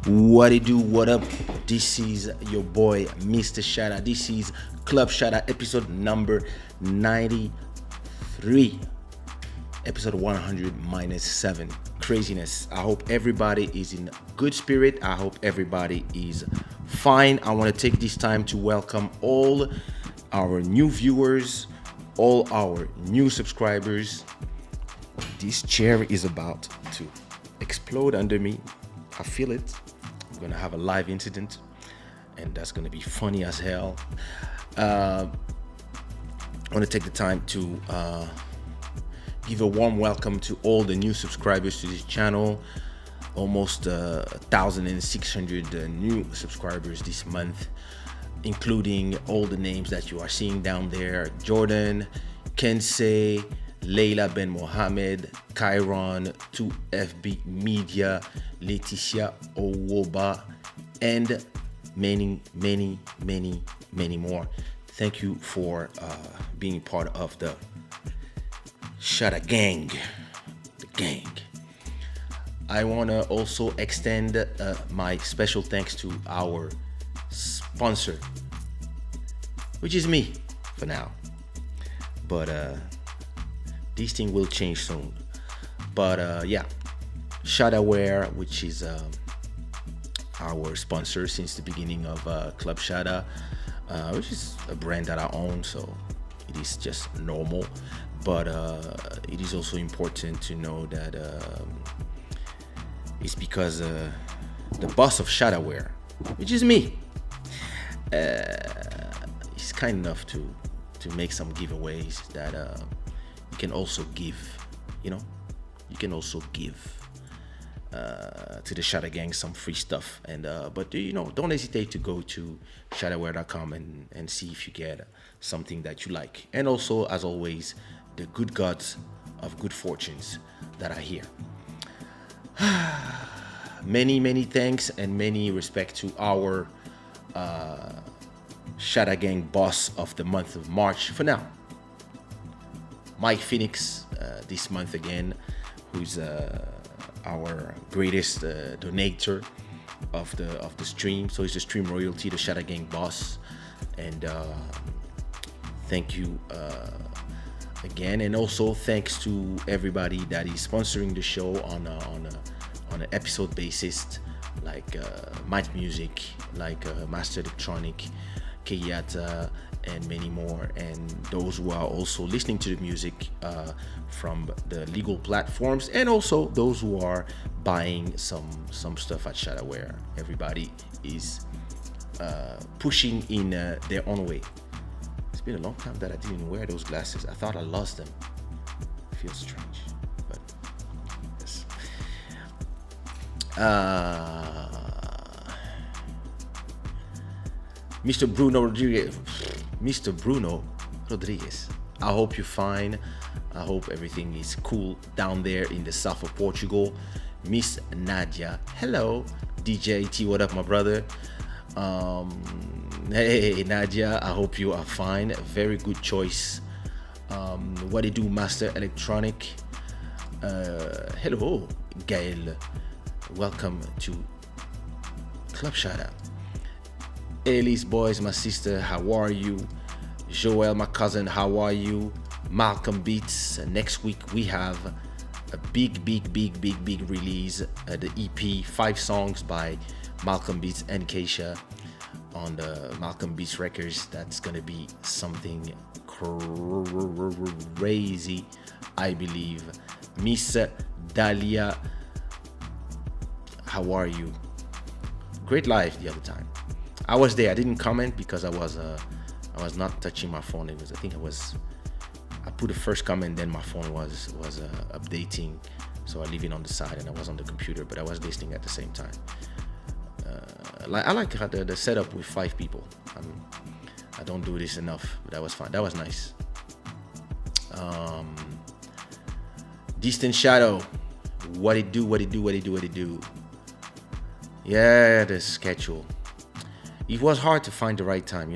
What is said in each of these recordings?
What it do? What up? This is your boy, Mr. Shada. This is Club Shada, episode number 93. Episode 100 minus 7. Craziness. I hope everybody is in good spirit. I hope everybody is fine. I want to take this time to welcome all our new viewers, all our new subscribers. This chair is about to explode under me. I feel it. I'm gonna have a live incident, and that's gonna be funny as hell. I want to take the time to give a warm welcome to all the new subscribers to this channel. Almost 1,600 new subscribers this month, including all the names that you are seeing down there: Jordan, Kensei, Leila Ben Mohammed, Kyron, 2FB Media, Leticia Owoba, and many more. Thank you for being part of the Shada gang. The gang. I want to also extend my special thanks to our sponsor, which is me for now. But this thing will change soon. But yeah, Shada Wear, which is our sponsor since the beginning of Club Shada, which is a brand that I own, so it is just normal. But it is also important to know that it's because the boss of Shada Wear, which is me, is kind enough to make some giveaways that you can also give. You can also give to the Shada gang some free stuff. And but don't hesitate to go to shadaware.com and see if you get something that you like. And also, as always, the good gods of good fortunes that are here. Many thanks and many respect to our Shada gang boss of the month of March for now, Mike Phoenix, this month again, who's our greatest donator of the stream. So he's the stream royalty, the Shada gang boss, and thank you again. And also thanks to everybody that is sponsoring the show on an episode basis, like Might Music, like Master Electronic, Kaysha, and many more, and those who are also listening to the music from the legal platforms, and also those who are buying some stuff at Shadaware. Everybody is pushing in their own way. It's been a long time that I didn't wear those glasses. I thought I lost them. Feels strange, but yes. Mr. Bruno Rodriguez, I hope you're fine. I hope everything is cool down there in the south of Portugal. Miss Nadia, hello. DJ T, what up, my brother? Hey Nadia, I hope you are fine. Very good choice. What do you do, Master Electronic? Hello, Gail. Welcome to Club Shada. Elise Boys, my sister, how are you? Joel, my cousin, how are you? Malcolm Beats. Next week we have a big release, the EP, 5 songs by Malcolm Beats and Kaysha on the Malcolm Beats Records. That's gonna be something crazy, I believe. Miss Dahlia, how are you? Great live the other time. I was there. I didn't comment because I was not touching my phone. I put the first comment, then my phone was updating, so I leave it on the side and I was on the computer, but I was listening at the same time. I like the setup with 5 people. I don't do this enough, but that was fun. That was nice. Distant Shadow, what it do? Yeah, the schedule. It was hard to find the right time,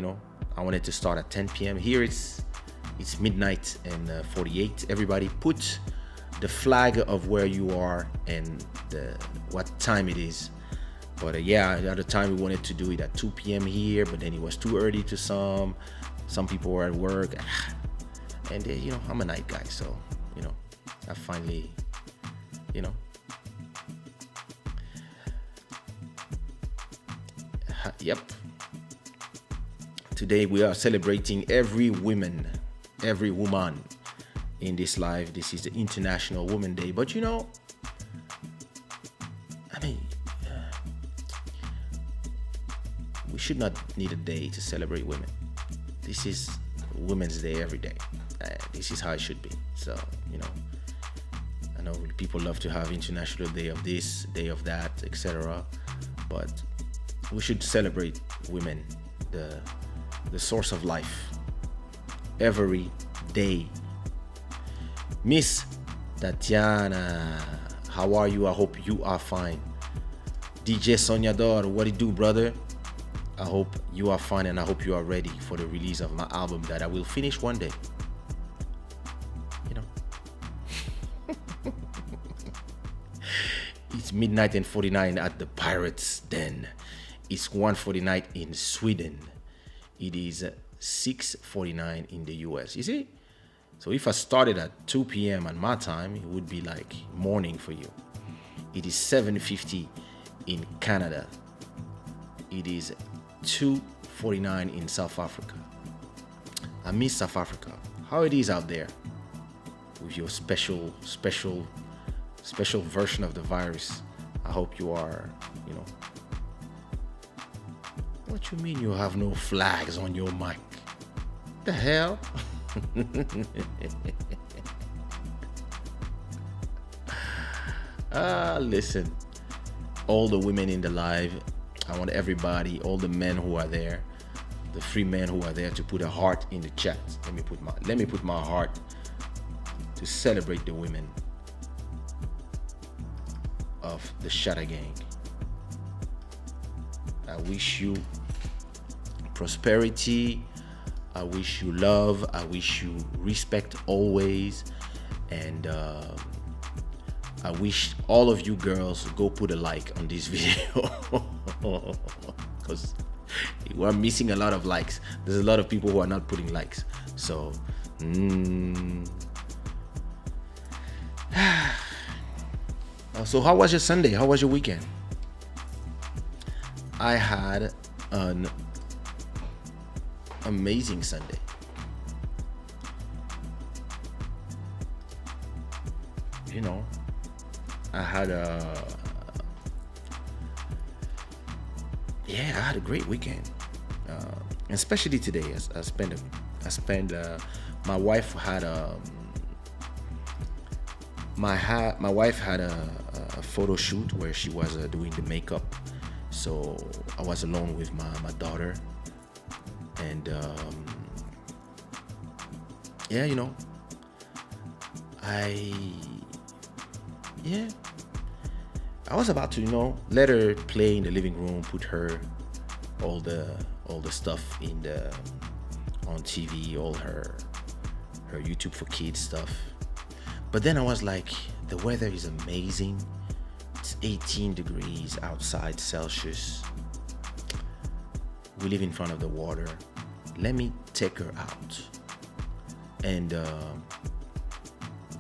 I wanted to start at 10 p.m. Here it's midnight and 48. Everybody put the flag of where you are and what time it is. But yeah, the other time we wanted to do it at 2 p.m. here, but then it was too early to some. Some people were at work, and I'm a night guy, so I finally, you know, yep. Today we are celebrating every woman in this life. This is the International Women Day, but I mean, we should not need a day to celebrate women. This is Women's Day every day. This is how it should be. So, I know people love to have International Day of this, Day of that, etc. But we should celebrate women, the source of life, every day. Miss Tatiana, how are you? I hope you are fine. DJ Soñador, what it do, brother? I hope you are fine, and I hope you are ready for the release of my album that I will finish one day. It's midnight and 49 at the Pirates Den. It's 1:49 in Sweden. It is 6:49 in the US. You see? So if I started at 2 p.m. at my time, it would be like morning for you. It is 7:50 in Canada. It is 2:49 in South Africa. I miss South Africa. How it is out there with your special version of the virus. I hope you are, What you mean you have no flags on your mic? The hell? Listen, all the women in the live, I want everybody, all the men who are there, the free men who are there, to put a heart in the chat. Let me put my heart to celebrate the women of the Shada gang. I wish you prosperity. I wish you love. I wish you respect always. And I wish all of you girls go put a like on this video, because we're missing a lot of likes. There's a lot of people who are not putting likes. So so how was your Sunday? How was your weekend? I had an amazing Sunday. I had a great weekend, especially today. My wife had my wife had a photo shoot where she was doing the makeup, so I was alone with my daughter, and I was about to let her play in the living room, put her all the stuff on TV, all her YouTube for kids stuff. But then I was like, the weather is amazing. It's 18 degrees outside Celsius. We live in front of the water. Let me take her out. And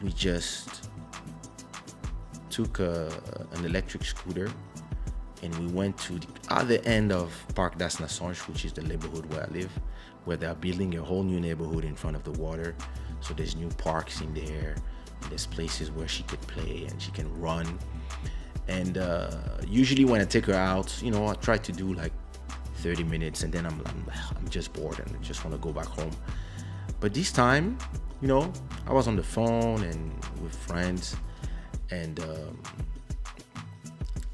we just took an electric scooter, and we went to the other end of Parc das Nações, which is the neighborhood where I live, where they're building a whole new neighborhood in front of the water. So there's new parks in there, and there's places where she could play and she can run. And usually when I take her out, I try to do like 30 minutes, and then I'm just bored and I just want to go back home. But this time, I was on the phone and with friends, and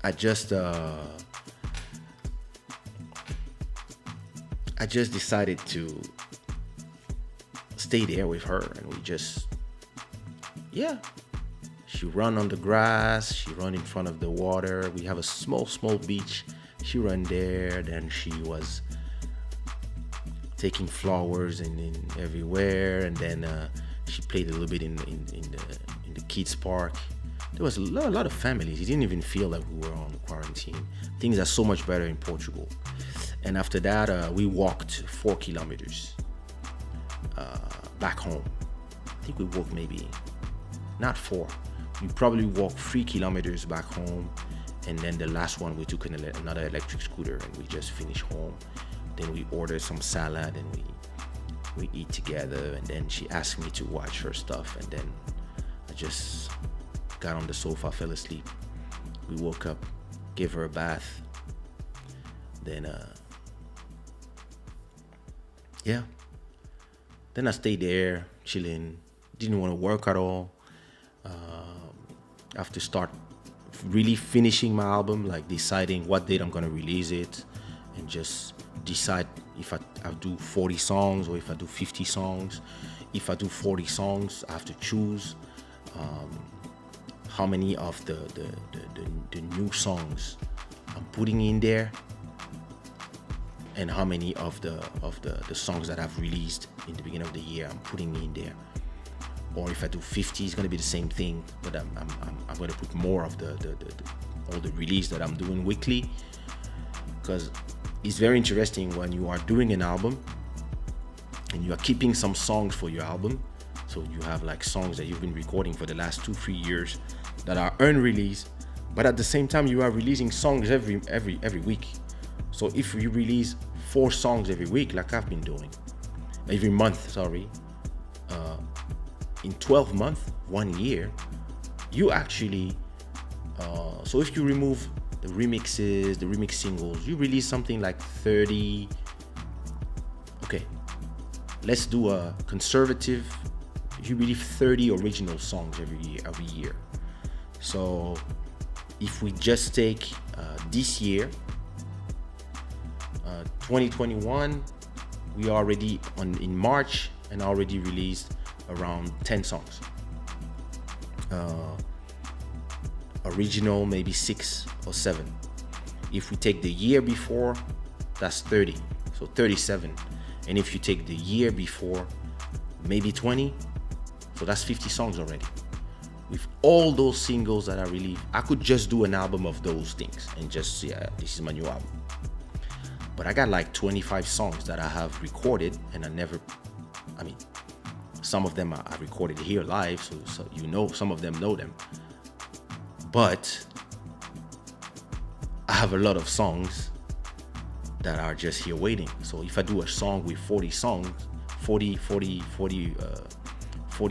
I just decided to stay there with her, and we just, she run on the grass, she run in front of the water. We have a small beach. She ran there, then she was taking flowers in everywhere, and then she played a little bit in the the kids park. There was a lot of families. It didn't even feel like we were on quarantine. Things are so much better in Portugal. And after that, we walked 4 kilometers back home. I think we walked maybe not 4. We probably walked 3 kilometers back home, and then the last one we took another electric scooter, and we just finished home. Then we ordered some salad, and we eat together. And then she asked me to watch her stuff, and then I just got on the sofa, fell asleep. We woke up, gave her a bath. Then yeah. Then I stayed there chilling. Didn't want to work at all. I have to start really finishing my album, like deciding what date I'm gonna release it, and just decide if I do 40 songs or if I do 50 songs. If I do 40 songs, I have to choose how many of the new songs I'm putting in there, and how many of the songs that I've released in the beginning of the year I'm putting in there. Or if I do 50, it's gonna be the same thing, but I'm gonna put more of all the release that I'm doing weekly, because it's very interesting when you are doing an album and you are keeping some songs for your album. So you have like songs that you've been recording for the last 2-3 years that are unreleased, but at the same time you are releasing songs every week. So if you release 4 songs every week, like I've been doing, every month, in 12 months, 1 year, you actually, so if you remove the remixes, the remix singles, you release something like 30, okay, let's do a conservative, you release 30 original songs every year. So if we just take this year, 2021, we already in March and already released around 10 songs. Original maybe 6 or 7. If we take the year before, that's 30, so 37. And if you take the year before, maybe 20, so that's 50 songs already. With all those singles that I released, I could just do an album of those things and just say, this is my new album. But I got like 25 songs that I have recorded, and some of them I recorded here live, so you know, some of them know them. But I have a lot of songs that are just here waiting. So if I do a song with 40 songs, 40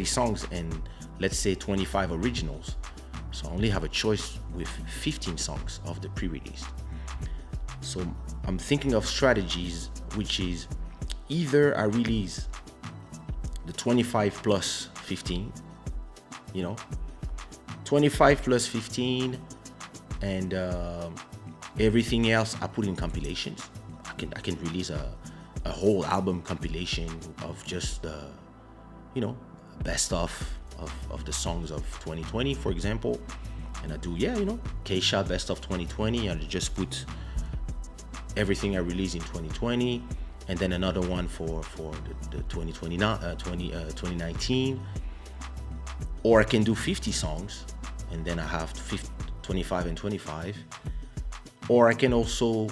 songs, and let's say 25 originals, so I only have a choice with 15 songs of the pre-release. So I'm thinking of strategies, which is either I release the 25 plus 15, 25 plus 15, and everything else I put in compilations. I can release a whole album compilation of just best of the songs of 2020, for example. And I do Kaysha best of 2020, and I just put everything I released in 2020, and then another one for the 2019. Or I can do 50 songs, and then I have 25 and 25. Or I can also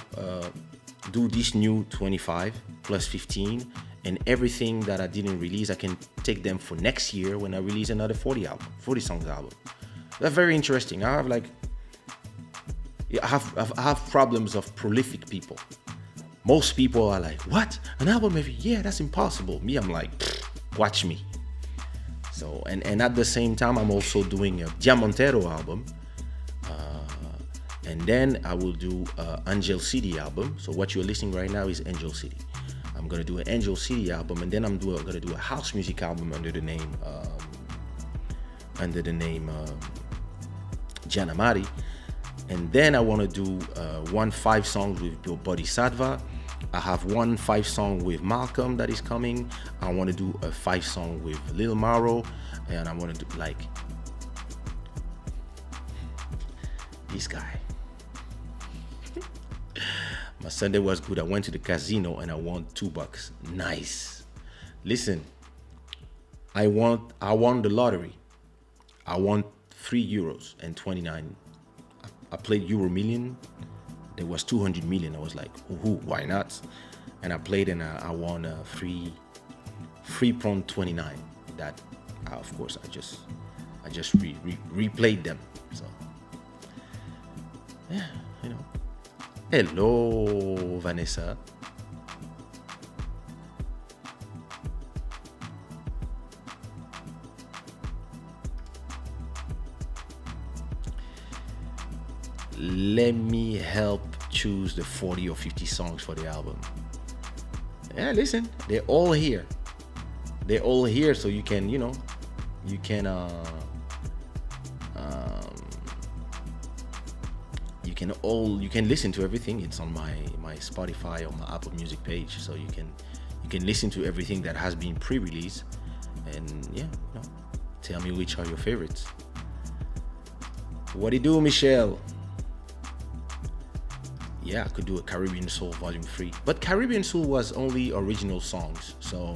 do this new 25 plus 15, and everything that I didn't release, I can take them for next year when I release another 40 songs album. That's very interesting. I have problems of prolific people. Most people are like, what? An album every year? That's impossible. Me, I'm like, watch me. So, and at the same time, I'm also doing a Diamantero album. And then I will do Angel City album. So what you're listening right now is Angel City. I'm gonna do an Angel City album, and then I'm gonna do a house music album under the name Janamari. And then I want to do 5 songs with Bodhisattva. I have 5 song with Malcolm that is coming. I want to do a 5 song with Lil Maro, and I want to do like this guy. My Sunday was good. I went to the casino and I won $2. Nice. Listen, I won the lottery. I won €3 and 29. I played Euro Million. There was 200 million. I was like, ooh, why not? And I played and I won £3.29. That, of course, I just replayed them. So yeah, you know. Hello, Vanessa. Let me help choose the 40 or 50 songs for the album. Yeah, listen, they're all here. They're all here, so you can, you can you can listen to everything. It's on my Spotify or my Apple Music page, so you can listen to everything that has been pre-released, and yeah, tell me which are your favorites. What do you do, Michelle? Yeah, I could do a Caribbean Soul Volume 3, but Caribbean Soul was only original songs, so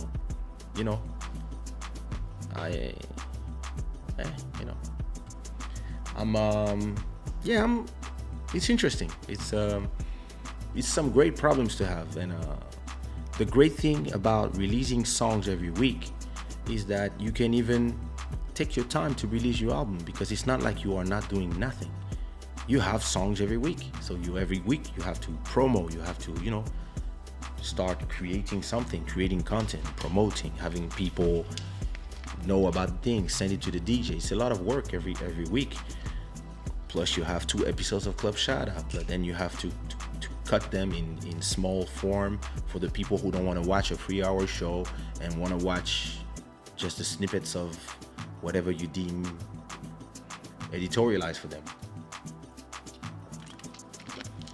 it's interesting. It's some great problems to have, and the great thing about releasing songs every week is that you can even take your time to release your album, because it's not like you are not doing nothing. You have songs every week, so every week you have to promo, you have to start creating something, creating content, promoting, having people know about things, send it to the DJ. It's a lot of work every week. Plus you have 2 episodes of Club Shada, but then you have to cut them in small form for the people who don't want to watch a 3-hour show and want to watch just the snippets of whatever you deem editorialized for them,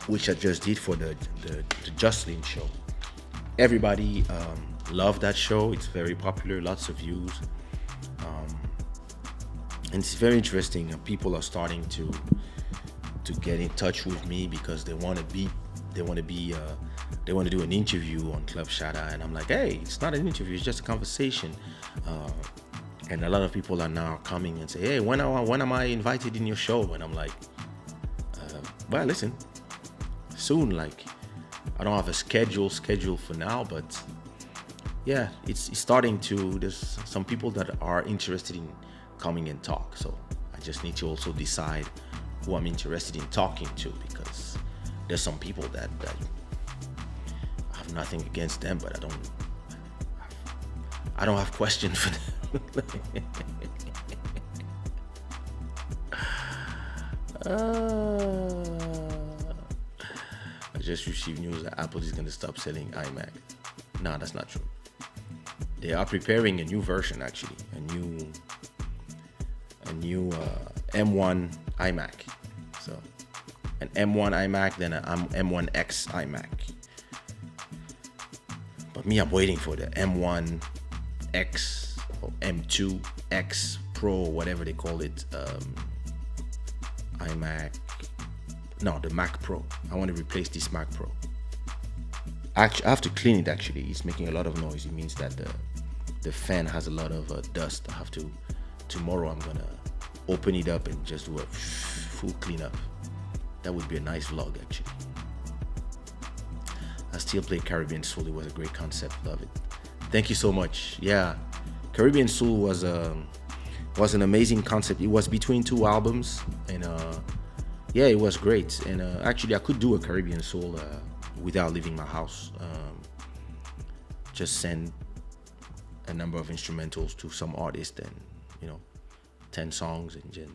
which I just did for the Jocelyn show. Everybody loved that show. It's very popular, lots of views, and it's very interesting. People are starting to get in touch with me because they want to do an interview on Club Shada, and I'm like, hey, it's not an interview, it's just a conversation. And a lot of people are now coming and say, hey, when am I invited in your show? And I'm like, well, listen, soon. Like, I don't have a schedule for now, but yeah, it's starting to. There's some people that are interested in coming and talk, so I just need to also decide who I'm interested in talking to, because there's some people that I have nothing against them, but I don't have questions for them. I just received news that Apple is going to stop selling iMac. No, that's not true. They are preparing a new version, actually, a new M1 iMac. So an M1 iMac, then an M1X iMac. But me, I'm waiting for the M1X or M2X Pro, whatever they call it, iMac. No, the Mac Pro. I want to replace this Mac Pro. Actually, I have to clean it. Actually, it's making a lot of noise. It means that the fan has a lot of dust. I have to. Tomorrow, I'm gonna open it up and just do a full cleanup. That would be a nice vlog, actually. I still play Caribbean Soul. It was a great concept. Love it. Thank you so much. Yeah, Caribbean Soul was an amazing concept. It was between 2 albums, and yeah, it was great. And actually, I could do a Caribbean Soul without leaving my house. Just send a number of instrumentals to some artist, and 10 songs, and then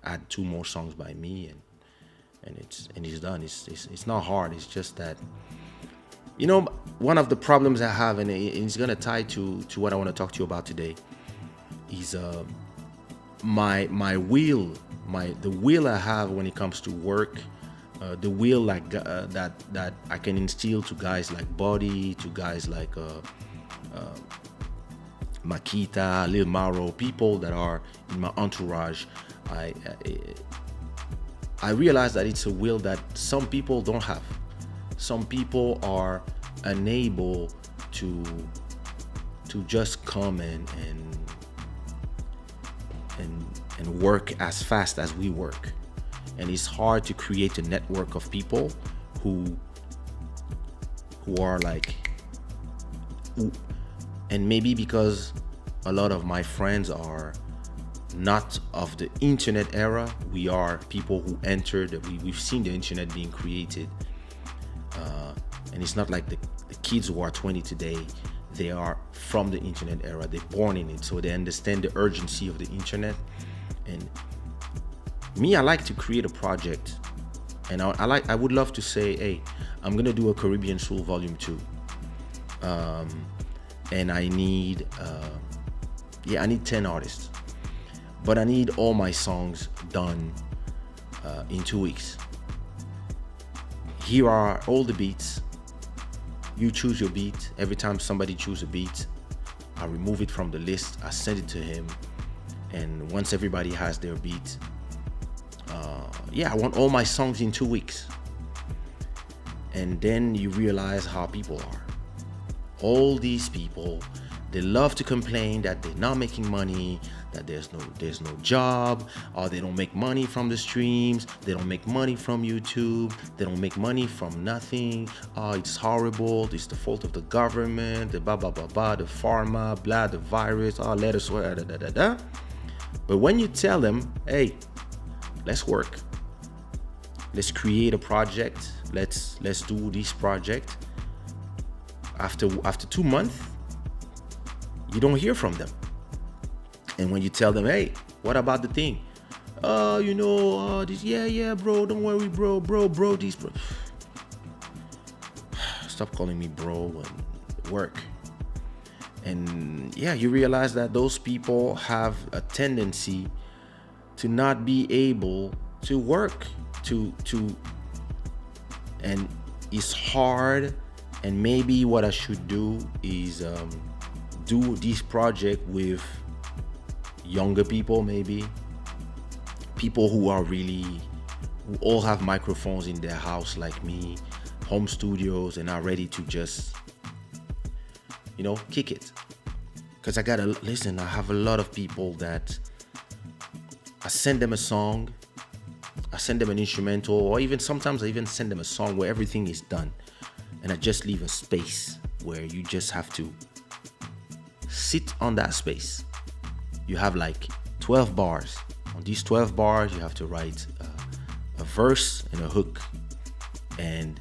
add 2 more songs by me, and it's done. It's not hard. It's just that one of the problems I have, and it's gonna tie to what I want to talk to you about today, is my will, the will I have when it comes to work, the will like that I can instill to guys like Buddy, to guys like Makita, Lil Maro, people that are in my entourage. I realize that it's a will that some people don't have. Some people are unable to just come and and work as fast as we work. And it's hard to create a network of people who are like, and maybe because a lot of my friends are not of the internet era, we are people who entered, we've seen the internet being created, and it's not like the kids who are 20 today, they are from the internet era, they're born in it, so they understand the urgency of the internet. And me, I like to create a project, and I would love to say, hey, I'm gonna do a Caribbean Soul Volume 2, and I need 10 artists, but I need all my songs done in 2 weeks. Here are all the beats. You choose your beat. Every time somebody chooses a beat, I remove it from the list, I send it to him, and once everybody has their beat, I want all my songs in 2 weeks. And then you realize how people are. All these people, they love to complain that they're not making money, that there's no job, or they don't make money from the streams, they don't make money from YouTube, they don't make money from nothing. Oh, it's horrible, it's the fault of the government, the blah blah blah blah, the pharma, blah, the virus, oh, let us work, da da da da. But when you tell them, hey, let's work, let's create a project, let's do this project, after 2 months, you don't hear from them. And when you tell them, hey, what about the thing? This, yeah, bro, don't worry, bro, this, bro. Stop calling me bro and work. And you realize that those people have a tendency to not be able to work, and it's hard. And maybe what I should do is do this project with younger people, maybe people who all have microphones in their house like me, home studios, and are ready to just kick it. Because I have a lot of people that I send them a song, I send them an instrumental, or even sometimes I even send them a song where everything is done, and I just leave a space where you just have to sit on that space. You have like 12 bars. On these 12 bars, you have to write a verse and a hook. And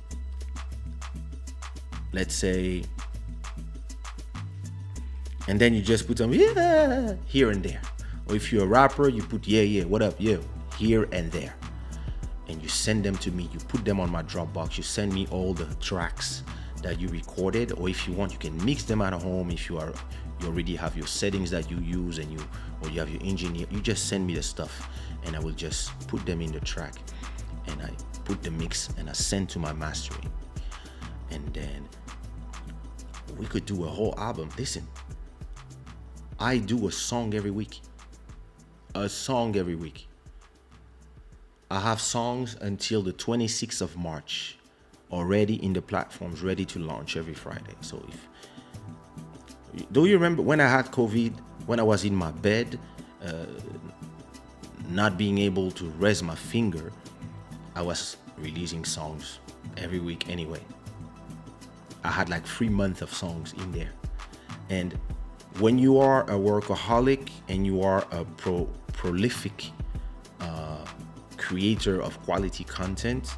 let's say, and then you just put some here and there. Or if you're a rapper, you put what up, here and there. And you send them to me. You put them on my Dropbox. You send me all the tracks that you recorded, or if you want, you can mix them at home. If you already have your settings that you use, or you have your engineer, you just send me the stuff, and I will just put them in the track, and I put the mix, and I send to my mastering, and then we could do a whole album. Listen, I do a song every week. I have songs until the 26th of March already in the platforms, ready to launch every Friday. So do you remember when I had COVID, when I was in my bed, not being able to raise my finger, I was releasing songs every week anyway. I had like 3 months of songs in there. And when you are a workaholic and you are a prolific creator of quality content,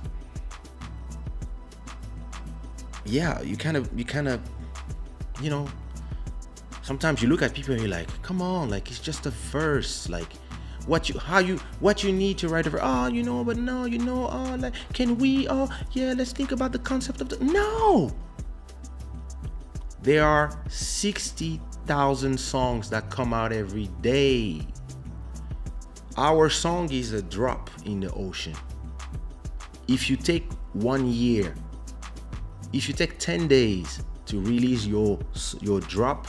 you kind of sometimes you look at people and you're like, come on, like it's just a verse, like what you need to write a verse. But no, like, can we, let's think about the concept of no. There are 60,000 songs that come out every day. Our song is a drop in the ocean. If you take 1 year, if you take 10 days to release your drop,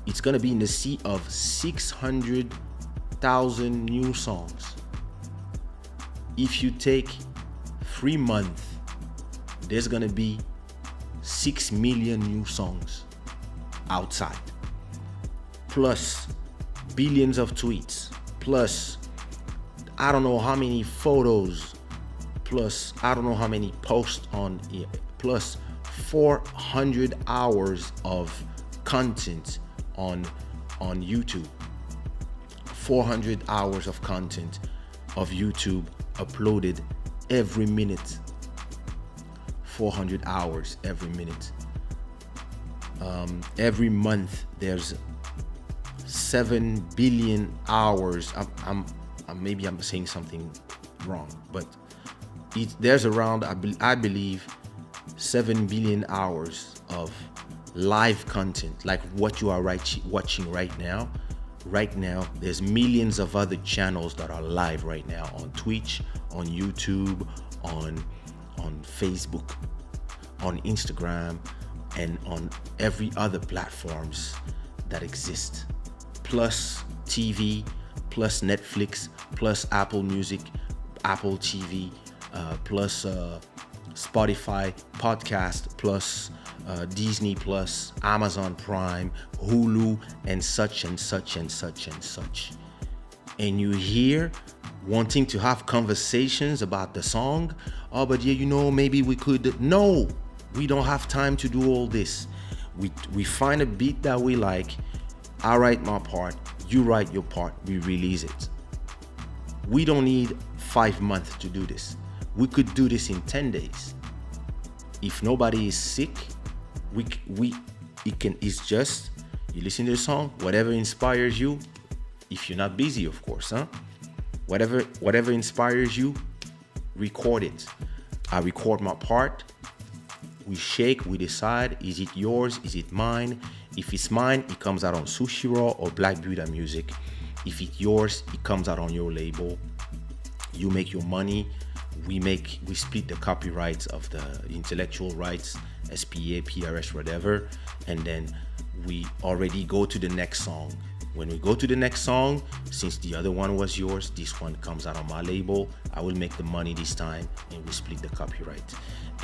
it's gonna be in the sea of 600,000 new songs. If you take 3 months, there's gonna be 6 million new songs outside, plus billions of tweets, plus I don't know how many photos, plus I don't know how many posts on, plus 400 hours of content on YouTube. 400 hours of content of YouTube uploaded every minute. 400 hours every minute. Every month there's 7 billion hours. Maybe I'm saying something wrong, but there's around, I believe, 7 billion hours of live content, like what you are watching right now. Right now, there's millions of other channels that are live right now on Twitch, on YouTube, on Facebook, on Instagram, and on every other platforms that exist. Plus TV, plus Netflix, plus Apple Music, Apple TV, plus Spotify podcast, plus Disney Plus, Amazon Prime, Hulu, and such and such and such and such. And you hear wanting to have conversations about the song. Oh, but yeah, maybe we could. No, we don't have time to do all this. We find a beat that we like. I write my part, you write your part, we release it. We don't need 5 months to do this. We could do this in 10 days. If nobody is sick, it's just, you listen to the song, whatever inspires you, if you're not busy, of course, whatever inspires you, record it. I record my part, we shake, we decide, is it yours, is it mine? If it's mine, it comes out on Sushi Raw or Black Buddha Music. If it's yours, it comes out on your label. You make your money, we split the copyrights of the intellectual rights, SPA, PRS, whatever, and then we already go to the next song. When we go to the next song, since the other one was yours, this one comes out on my label. I will make the money this time, and we split the copyright.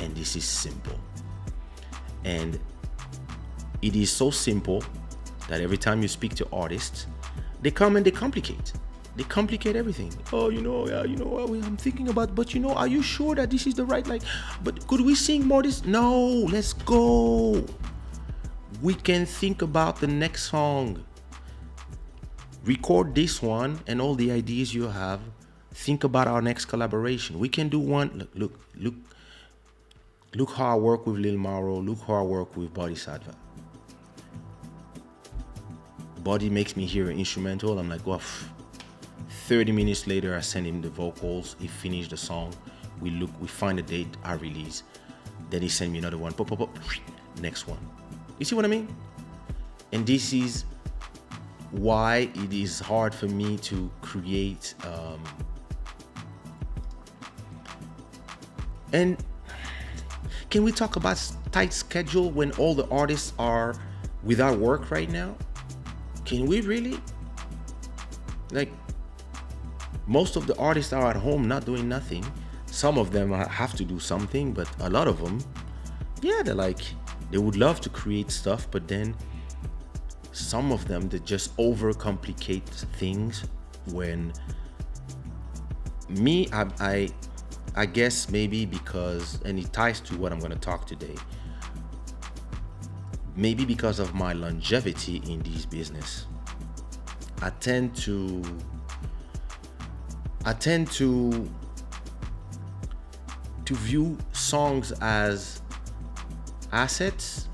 And this is simple. And it is so simple that every time you speak to artists, they come and they complicate. They complicate everything. Oh, I'm thinking about, but are you sure that this is the right, but could we sing more this? No, let's go. We can think about the next song. Record this one and all the ideas you have. Think about our next collaboration. We can do one. Look how I work with Lil Mauro. Look how I work with Bodhisattva. Body makes me hear an instrumental. I'm like, 30 minutes later, I send him the vocals. He finished the song. We find a date, I release. Then he send me another one. Pop, next one. You see what I mean? And this is why it is hard for me to create. And can we talk about tight schedule when all the artists are without work right now? Can we really? Most of the artists are at home not doing nothing. Some of them have to do something, but a lot of them, they would love to create stuff, but then some of them, they just overcomplicate things. When me, I guess maybe because, and it ties to what I'm going to talk today, maybe because of my longevity in this business, I tend to view songs as assets,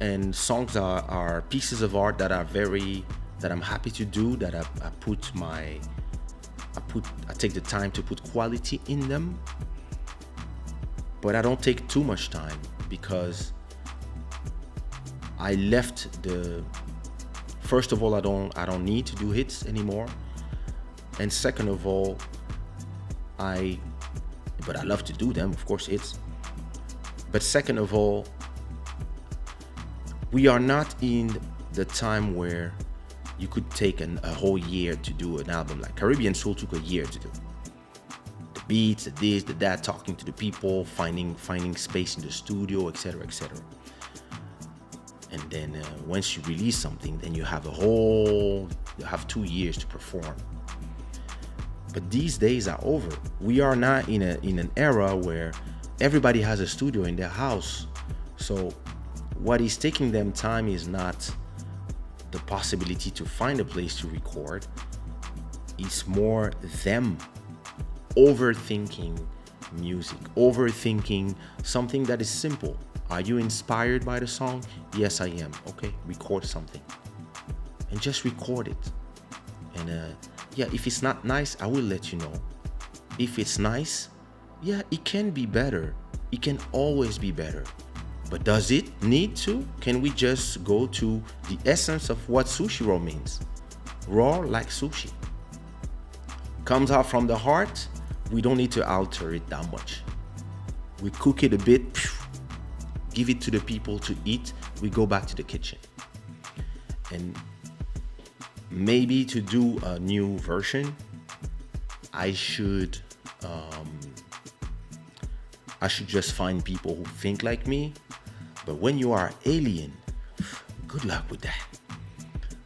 and songs are pieces of art that I'm happy to do, that I take the time to put quality in them, but I don't take too much time, because I left first of all, I don't need to do hits anymore. And second of all, but I love to do them, of course, hits. But second of all, we are not in the time where you could take a whole year to do an album. Like Caribbean Soul took a year to do. The beats, the this, the that, talking to the people, finding space in the studio, etc., etc. And then once you release something, then you have 2 years to perform. But these days are over. We are not in an era where everybody has a studio in their house. So what is taking them time is not the possibility to find a place to record. It's more them overthinking music, overthinking something that is simple. Are you inspired by the song? Yes, I am. Okay, record something. And just record it. And if it's not nice, I will let you know. If it's nice, it can be better. It can always be better. But does it need to? Can we just go to the essence of what sushi roll means? Raw like sushi. Comes out from the heart. We don't need to alter it that much. We cook it a bit, give it to the people to eat. We go back to the kitchen. And maybe to do a new version, I should just find people who think like me. But when you are alien, good luck with that.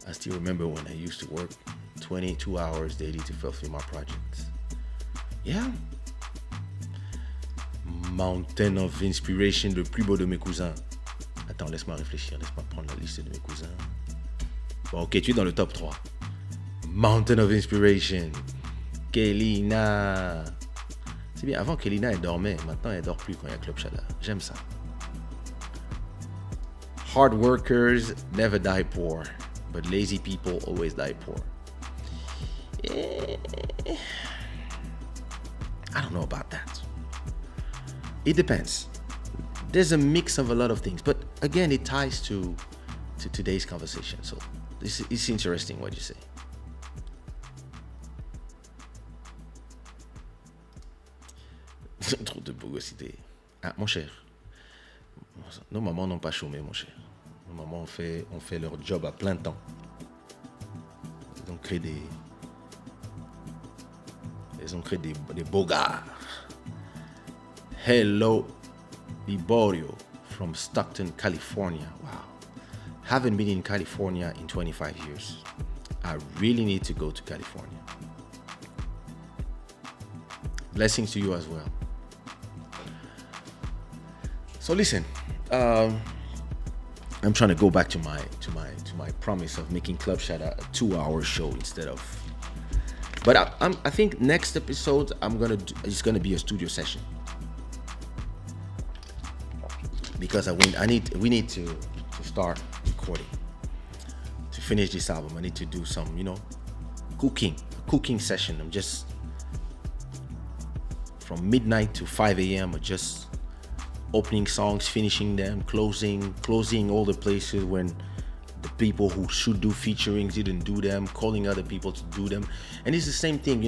I still remember when I used to work 22 hours daily to fulfill my projects. Yeah. Mountain of Inspiration, le plus beau de mes cousins. Attends, laisse-moi réfléchir, laisse-moi prendre la liste de mes cousins. Bon, ok, tu es dans le top 3. Mountain of Inspiration, Kelina. C'est bien, avant Kelina elle dormait, maintenant elle dort plus quand il y a Club Shada. J'aime ça. Hard workers never die poor, but lazy people always die poor. I don't know about that. It depends. There's a mix of a lot of things, but again, it ties to today's conversation. So it's interesting what you say. Trop de bogosité. Ah, mon cher. Nos mamans n'ont pas chômé, mon cher. Nos mamans ont fait leur job à plein temps. Ils ont créé des beaux gars. Hello, Liborio from Stockton, California. Wow. Haven't been in California in 25 years. I really need to go to California. Blessings to you as well. So listen, I'm trying to go back to my promise of making Club Shada a 2-hour show instead of. But I think next episode it's gonna be a studio session because we need to start recording to finish this album. I need to do some cooking session. I'm just from midnight to 5 a.m. or just opening songs, finishing them, closing all the places when the people who should do featurings didn't do them, calling other people to do them. And it's the same thing,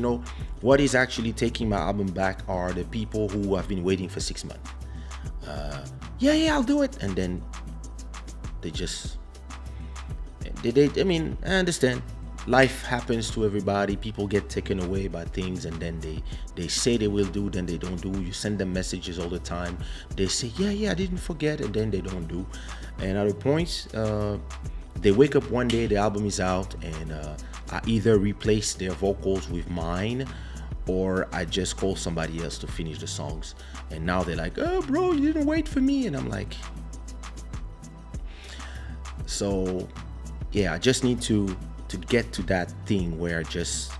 what is actually taking my album back are the people who have been waiting for 6 months. I'll do it. And then they just, I understand. Life happens to everybody. People get taken away by things, and then they say they will do, then they don't do. You send them messages all the time. They say, I didn't forget, and then they don't do. And at a point, they wake up one day, the album is out, and I either replace their vocals with mine, or I just call somebody else to finish the songs. And now they're like, oh, bro, you didn't wait for me. And I'm like, so, I just need to get to that thing where I just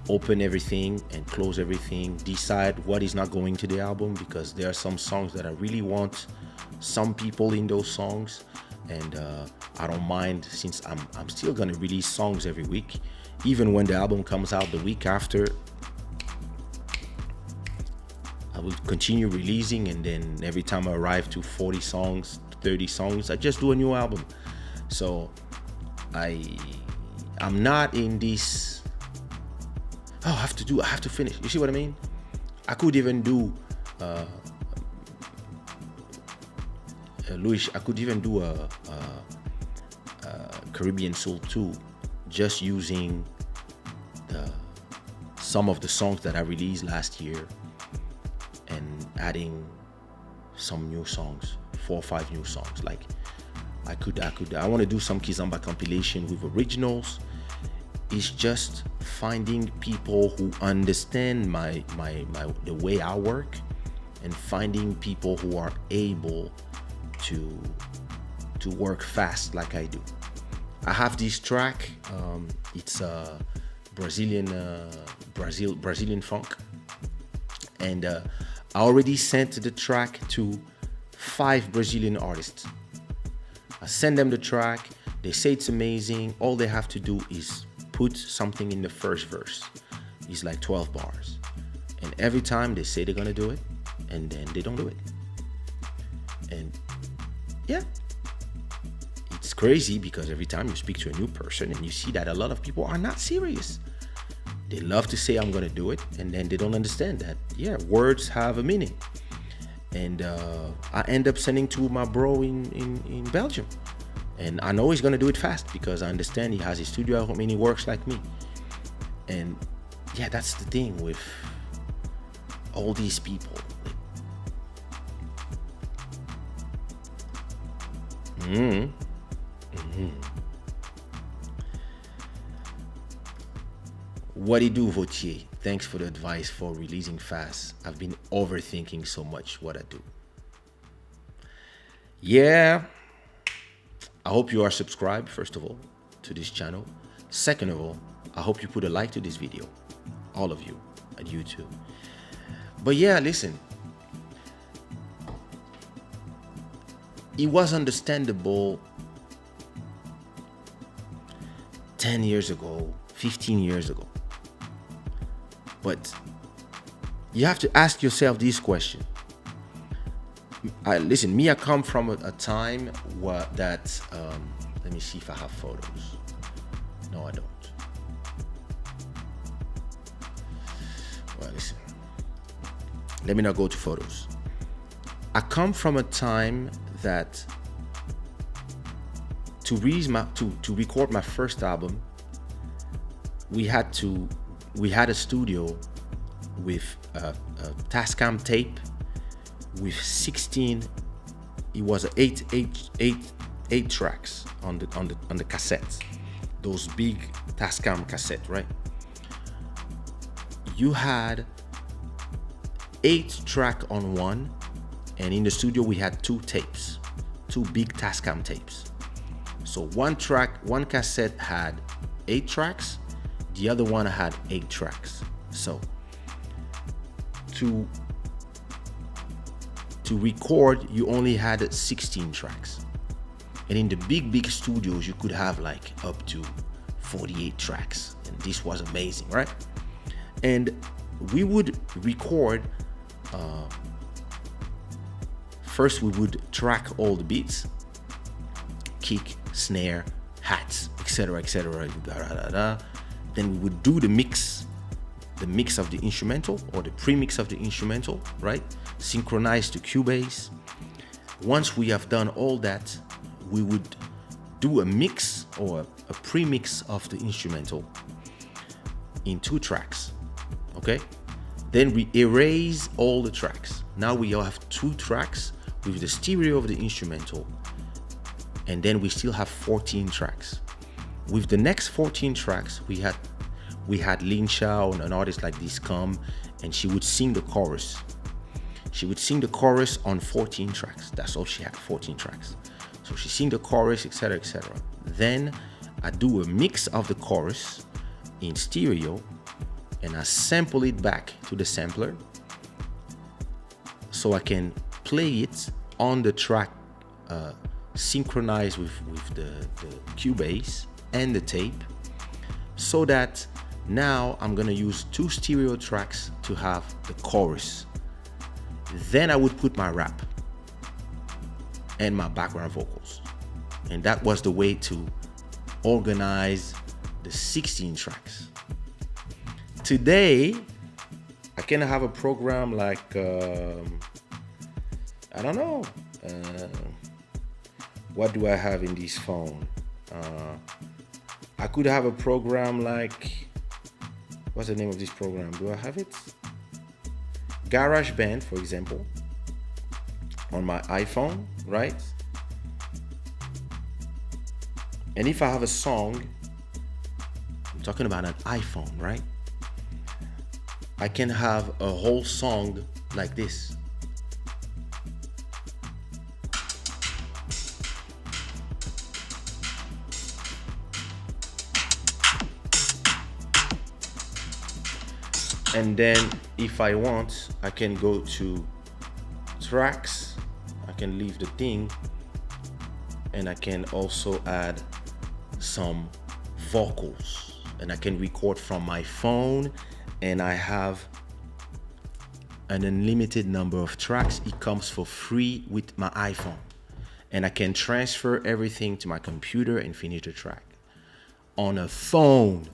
open everything and close everything, decide what is not going to the album, because there are some songs that I really want some people in those songs, and I don't mind, since I'm still gonna release songs every week. Even when the album comes out the week after, I will continue releasing, and then every time I arrive to 40 songs, 30 songs, I just do a new album. So I'm not in this, I have to finish. You see what I mean? I could even do Louis, I could even do a Caribbean Soul 2, just using some of the songs that I released last year and adding some new songs, 4 or 5 new songs. Like, I want to do some Kizomba compilation with originals. It's just finding people who understand my the way I work, and finding people who are able to work fast like I do. I have this track. It's a Brazilian funk, and I already sent the track to 5 Brazilian artists. I send them the track. They say it's amazing. All they have to do is put something in the first verse. It's like 12 bars, and every time they say they're gonna do it, and then they don't do it. And yeah, it's crazy because every time you speak to a new person and you see that a lot of people are not serious. They love to say I'm gonna do it, and then they don't understand that, yeah, words have a meaning. And I end up sending to my bro in Belgium, and I know he's gonna do it fast because I understand he has his studio. I mean, he works like me. And yeah, that's the thing with all these people. What it do, Vautier? Thanks for the advice for releasing fast. I've been overthinking so much what I do. Yeah, I hope you are subscribed, first of all, to this channel. Second of all, I hope you put a like to this video, all of you at YouTube. But yeah, listen, it was understandable 10 years ago, 15 years ago. But you have to ask yourself this question. Listen, me, I come from a time where that, let me see if I have photos. No, I don't. Well, listen, let me not go to photos. I come from a time that to record my first album, we had a studio with a Tascam tape with 16. It was eight tracks on the cassette, those big Tascam cassette, right? You had 8 track on one, and in the studio we had 2 tapes, 2 big Tascam tapes. So one cassette had 8 tracks, the other one had 8 tracks. So to record, you only had 16 tracks. And in the big studios, you could have like up to 48 tracks. And this was amazing, right? And we would record, first we would track all the beats, kick, snare, hats, etc. Then we would do the mix of the instrumental, or the pre-mix of the instrumental, right? Synchronize to Cubase. Once we have done all that, we would do a mix or a pre-mix of the instrumental in 2 tracks, okay? Then we erase all the tracks. Now we have 2 tracks with the stereo of the instrumental, and then we still have 14 tracks. With the next 14 tracks, we had Lin Shao, an artist like this, come, and she would sing the chorus. She would sing the chorus on 14 tracks. That's all she had, 14 tracks. So she sing the chorus, etc. Then I do a mix of the chorus in stereo, and I sample it back to the sampler so I can play it on the track, synchronized with the Cubase and the tape, so that now I'm gonna use 2 stereo tracks to have the chorus. Then I would put my rap and my background vocals. And that was the way to organize the 16 tracks. Today, I can have a program like, I don't know, what do I have in this phone? I could have a program like, what's the name of this program? Do I have it? GarageBand, for example, on my iPhone, right? And if I have a song, I'm talking about an iPhone, right? I can have a whole song like this. And then if I want, I can go to tracks. I can leave the thing, and I can also add some vocals, and I can record from my phone, and I have an unlimited number of tracks. It comes for free with my iPhone, and I can transfer everything to my computer and finish the track. On a phone,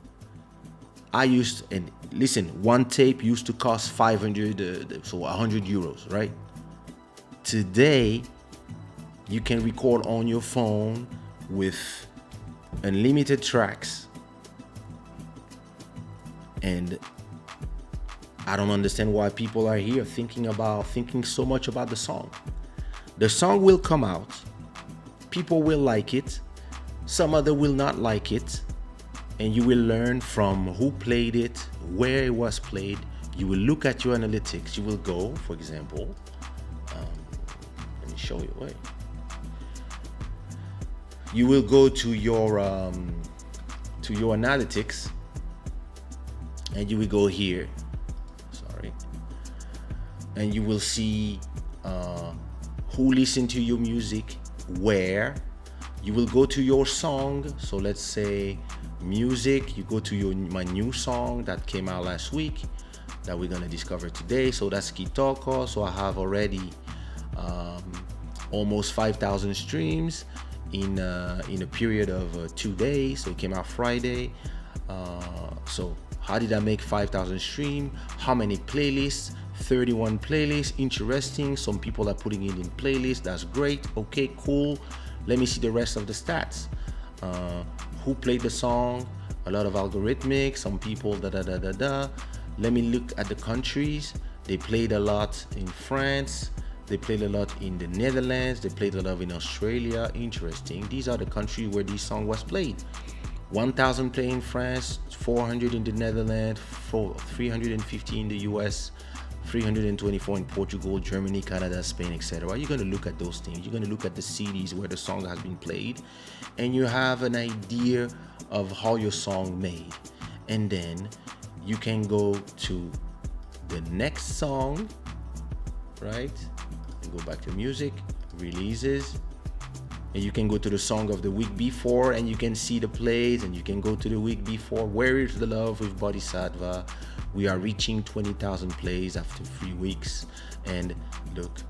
and listen, one tape used to cost 500, so 100 euros, right? Today, you can record on your phone with unlimited tracks. And I don't understand why people are here thinking so much about the song. The song will come out. People will like it. Some other will not like it. And you will learn from who played it, where it was played. You will look at your analytics. You will go, for example, let me show you. Wait. You will go to your analytics, and you will go here. Sorry, and you will see who listened to your music, where. You will go to your song. So let's say music, you go to my new song that came out last week that we're gonna discover today. So that's Kitoko. So I have already almost 5,000 streams in a period of 2 days. So it came out Friday. So how did I make 5,000 streams? How many playlists? 31 playlists. Interesting. Some people are putting it in playlists. That's great. Okay, cool. Let me see the rest of the stats. Who played the song? A lot of algorithmic. Some people Let me look at the countries. They played a lot in France. They played a lot in the Netherlands. They played a lot in Australia. Interesting. These are the countries where this song was played. 1,000 played in France, 400 in the Netherlands, 350 in the US, 324 in Portugal, Germany, Canada, Spain, etc. You're going to look at those things. You're going to look at the cities where the song has been played, and you have an idea of how your song made. And then you can go to the next song, right? And go back to music, releases, and you can go to the song of the week before, and you can see the plays, and you can go to the week before. Where is the Love with Bodhisattva? We are reaching 20,000 plays after 3 weeks. And look,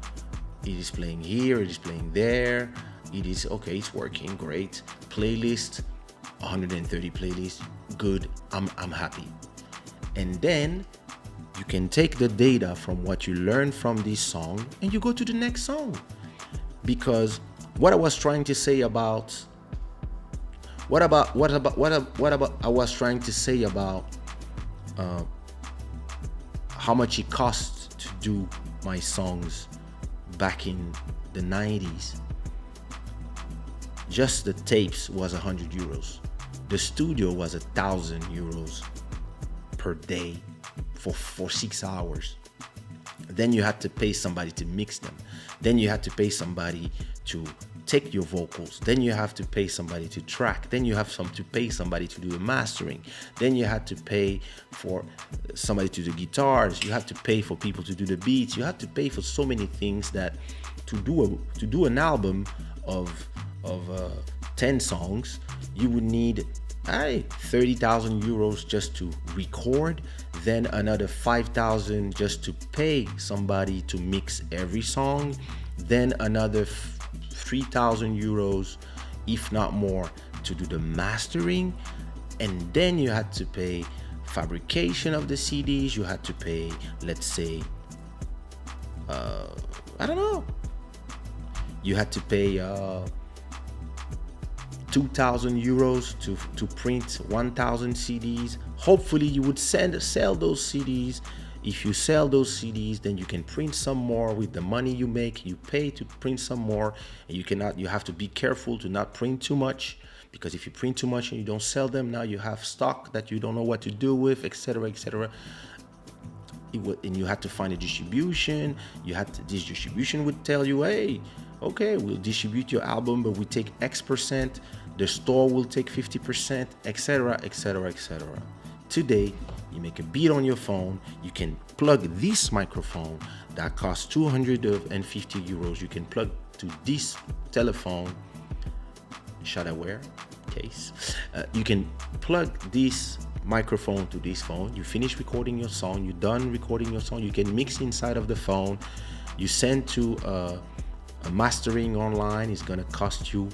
it is playing here, it is playing there. It is okay, it's working, great. Playlist, 130 playlists, good, I'm happy. And then you can take the data from what you learned from this song and you go to the next song. Because what I was trying to say about how much it costs to do my songs back in the 90s. Just the tapes was 100 euros. The studio was 1,000 euros per day for 6 hours. Then you had to pay somebody to mix them. Then you had to pay somebody to take your vocals. Then you have to pay somebody to track. Then you have to pay somebody to do the mastering. Then you had to pay for somebody to do the guitars. You have to pay for people to do the beats. You have to pay for so many things that to do an album of 10 songs, you would need 30,000 euros just to record, then another 5,000 just to pay somebody to mix every song, then another 3,000 euros, if not more, to do the mastering, and then you had to pay fabrication of the CDs. You had to pay, let's say, I don't know, you had to pay 2,000 euros to print 1,000 CDs. Hopefully you would sell those CDs If you sell those CDs, then you can print some more with the money you make. You pay to print some more, and you have to be careful to not print too much, because if you print too much and you don't sell them, now you have stock that you don't know what to do with, etc., etc. And you had to find a distribution. This distribution would tell you, hey, okay, we'll distribute your album, but we take X%. The store will take 50%, etc., etc., etc. Today, you make a beat on your phone. You can plug this microphone that costs 250 euros. You can plug to this telephone, shada case. You can plug this microphone to this phone. You finish recording your song. You're done recording your song. You can mix inside of the phone. You send to a mastering online. It's gonna cost you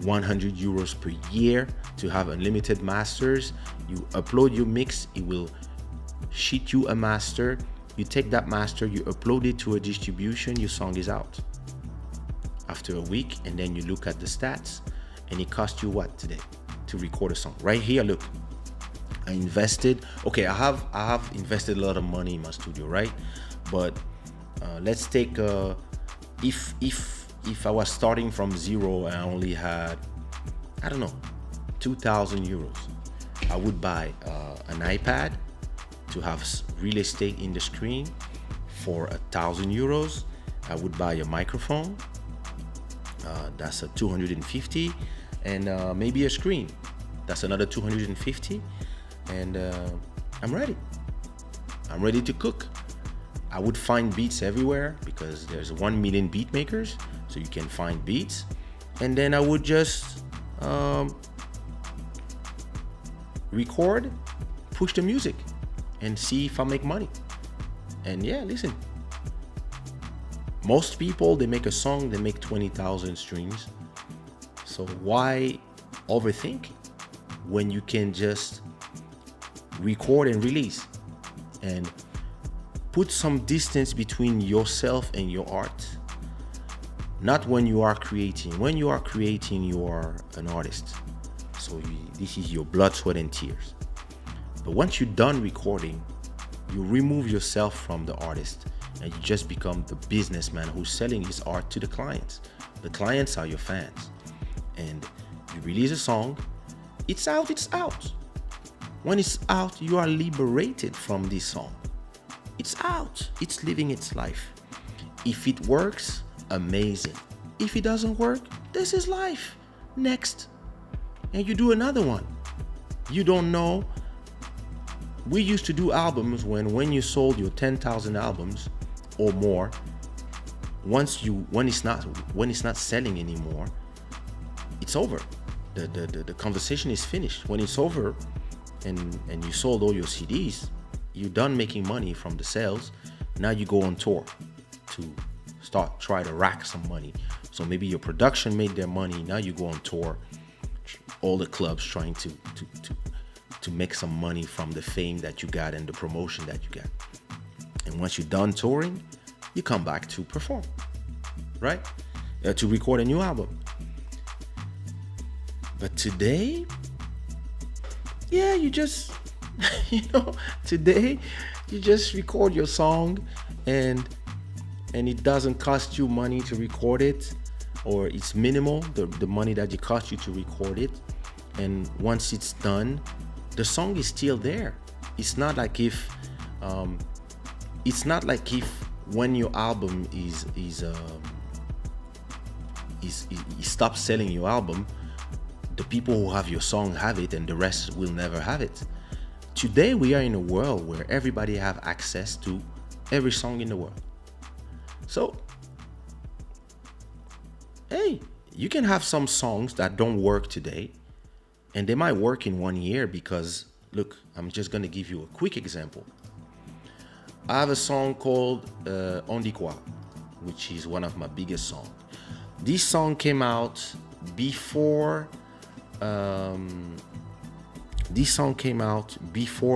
100 euros per year to have unlimited masters. You upload your mix, it will sheet you a master. You take that master, you upload it to a distribution, your song is out after a week. And then you look at the stats, and it cost you what today to record a song? Right here, look, I invested, okay, I have invested a lot of money in my studio, right? But let's take if I was starting from zero and I only had, I don't know, 2,000 euros, I would buy an iPad to have real estate in the screen for 1,000 euros. I would buy a microphone, that's a 250, and maybe a screen, that's another 250, and I'm ready to cook. I would find beats everywhere because there's 1 million beat makers, so you can find beats. And then I would just record, push the music, and see if I make money. And yeah, listen, most people, they make a song, they make 20,000 streams. So why overthink when you can just record and release? And put some distance between yourself and your art. Not when you are creating. When you are creating, you are an artist. So this is your blood, sweat, and tears. But once you're done recording, you remove yourself from the artist, and you just become the businessman who's selling his art to the clients. The clients are your fans. And you release a song, it's out. When it's out, you are liberated from this song. It's out. It's living its life. If it works, amazing. If it doesn't work, this is life. Next. And you do another one. You don't know. We used to do albums when you sold your 10,000 albums or more, when it's not selling anymore, it's over. The conversation is finished. When it's over and you sold all your CDs, you're done making money from the sales. Now you go on tour to try to rack some money. So maybe your production made their money. Now you go on tour, all the clubs trying to make some money from the fame that you got and the promotion that you got. And once you're done touring, you come back to perform, right? To record a new album. But today, yeah, you just today you just record your song, and it doesn't cost you money to record it, or it's minimal, the money that it costs you to record it. And once it's done, the song is still there. It's not like if when your album is you stop selling your album, the people who have your song have it and the rest will never have it. Today we are in a world where everybody have access to every song in the world. So, hey, you can have some songs that don't work today, and they might work in 1 year because, look, I'm just gonna give you a quick example. I have a song called On dit quoi, which is one of my biggest songs. This song came out before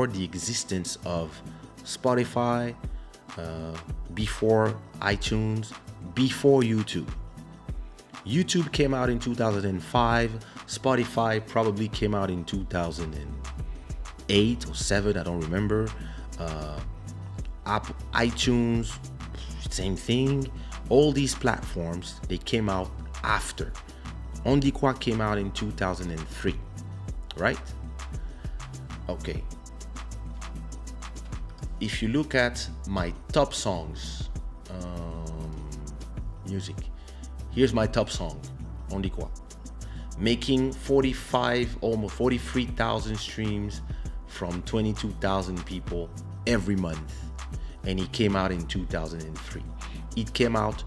the existence of Spotify, before iTunes, before YouTube. YouTube came out in 2005. Spotify probably came out in 2008 or 7, I don't remember. iTunes, same thing. All these platforms, they came out after. On dit quoi came out in 2003, right? Okay. If you look at my top songs, music, here's my top song, On dit quoi? Making 45, almost 43,000 streams from 22,000 people every month. And it came out in 2003. It came out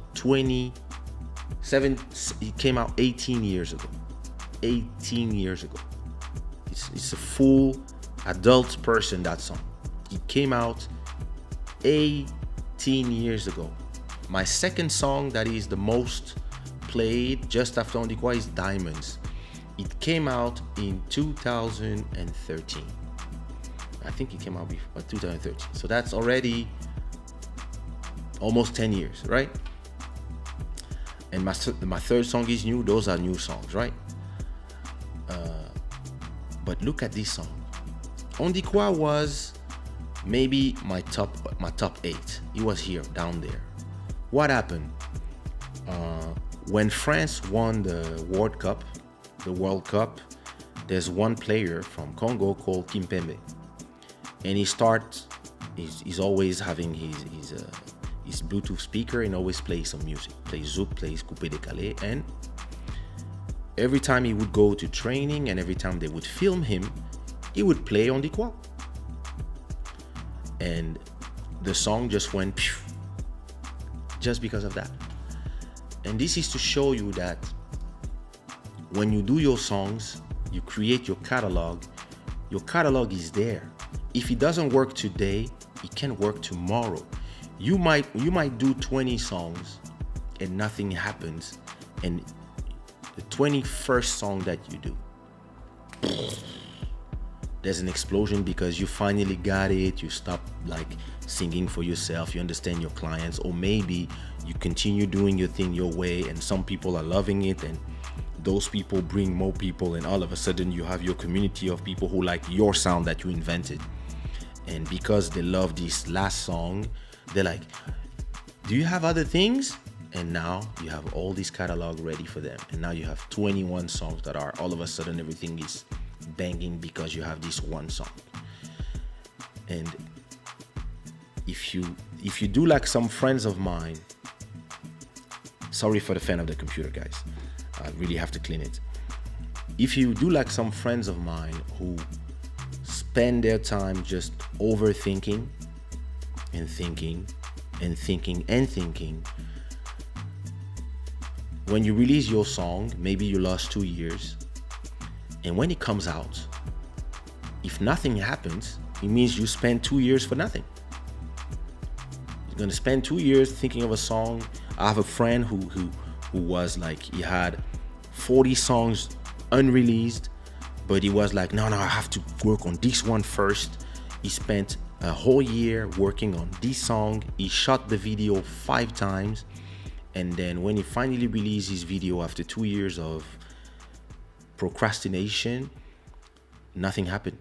18 years ago. 18 years ago. It's a full adult person, that song. It came out 18 years ago. My second song that is the most played just after On dit quoi is Diamonds. It came out in 2013. I think it came out before 2013. So that's already almost 10 years, right? And my third song is new. Those are new songs, right? But look at this song. On dit quoi was maybe my top 8. It was here, down there. What happened? When France won the World Cup, there's one player from Congo called Kimpembe, and he's always having his Bluetooth speaker and always plays some music, plays zouk, plays coupé décalé, and every time he would go to training and every time they would film him, he would play On dit quoi, and the song just went phew, just because of that. And this is to show you that when you do your songs, you create your catalog is there. If it doesn't work today, it can work tomorrow. You might do 20 songs and nothing happens, and the 21st song that you do, there's an explosion because you finally got it. You stop like singing for yourself, you understand your clients, or maybe you continue doing your thing your way and some people are loving it, and those people bring more people, and all of a sudden you have your community of people who like your sound that you invented. And because they love this last song, they're like, do you have other things? And now you have all this catalog ready for them, and now you have 21 songs that are all of a sudden everything is banging because you have this one song. And if you do like some friends of mine, sorry for the fan of the computer, guys, I really have to clean it. If you do like some friends of mine who spend their time just overthinking and thinking and thinking and thinking, when you release your song, maybe you lost 2 years, and when it comes out, if nothing happens, it means you spent 2 years for nothing. You're gonna spend 2 years thinking of a song. I have a friend who was like, he had 40 songs unreleased, but he was like, no, I have to work on this one first. He spent a whole year working on this song. He shot the video 5 times, and then when he finally released his video after 2 years of procrastination, nothing happened.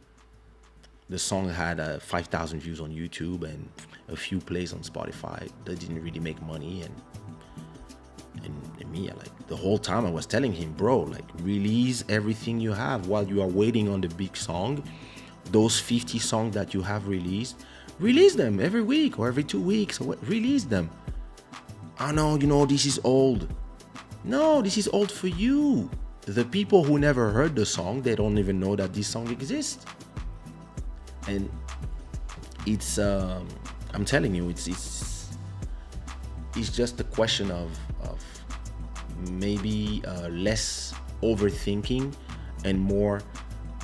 The song had 5,000 views on YouTube and a few plays on Spotify. That didn't really make money, and me, like, the whole time I was telling him, bro, like, release everything you have while you are waiting on the big song. Those 50 songs that you have released, release them every week or every 2 weeks, or what, release them. I know, this is old. No, this is old for you. The people who never heard the song, they don't even know that this song exists. And it's I'm telling you, it's just a question of maybe less overthinking and more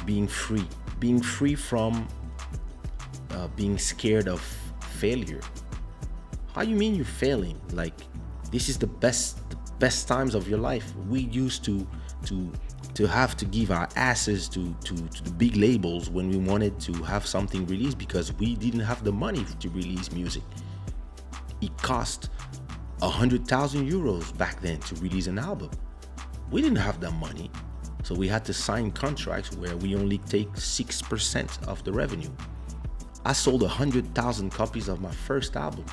being free from being scared of failure. How you mean you're failing? Like, this is the best times of your life. We used to have to give our asses to the big labels when we wanted to have something released, because we didn't have the money to release music. It cost 100,000 euros back then to release an album. We didn't have that money, so we had to sign contracts where we only take 6% of the revenue. I sold 100,000 copies of my first album.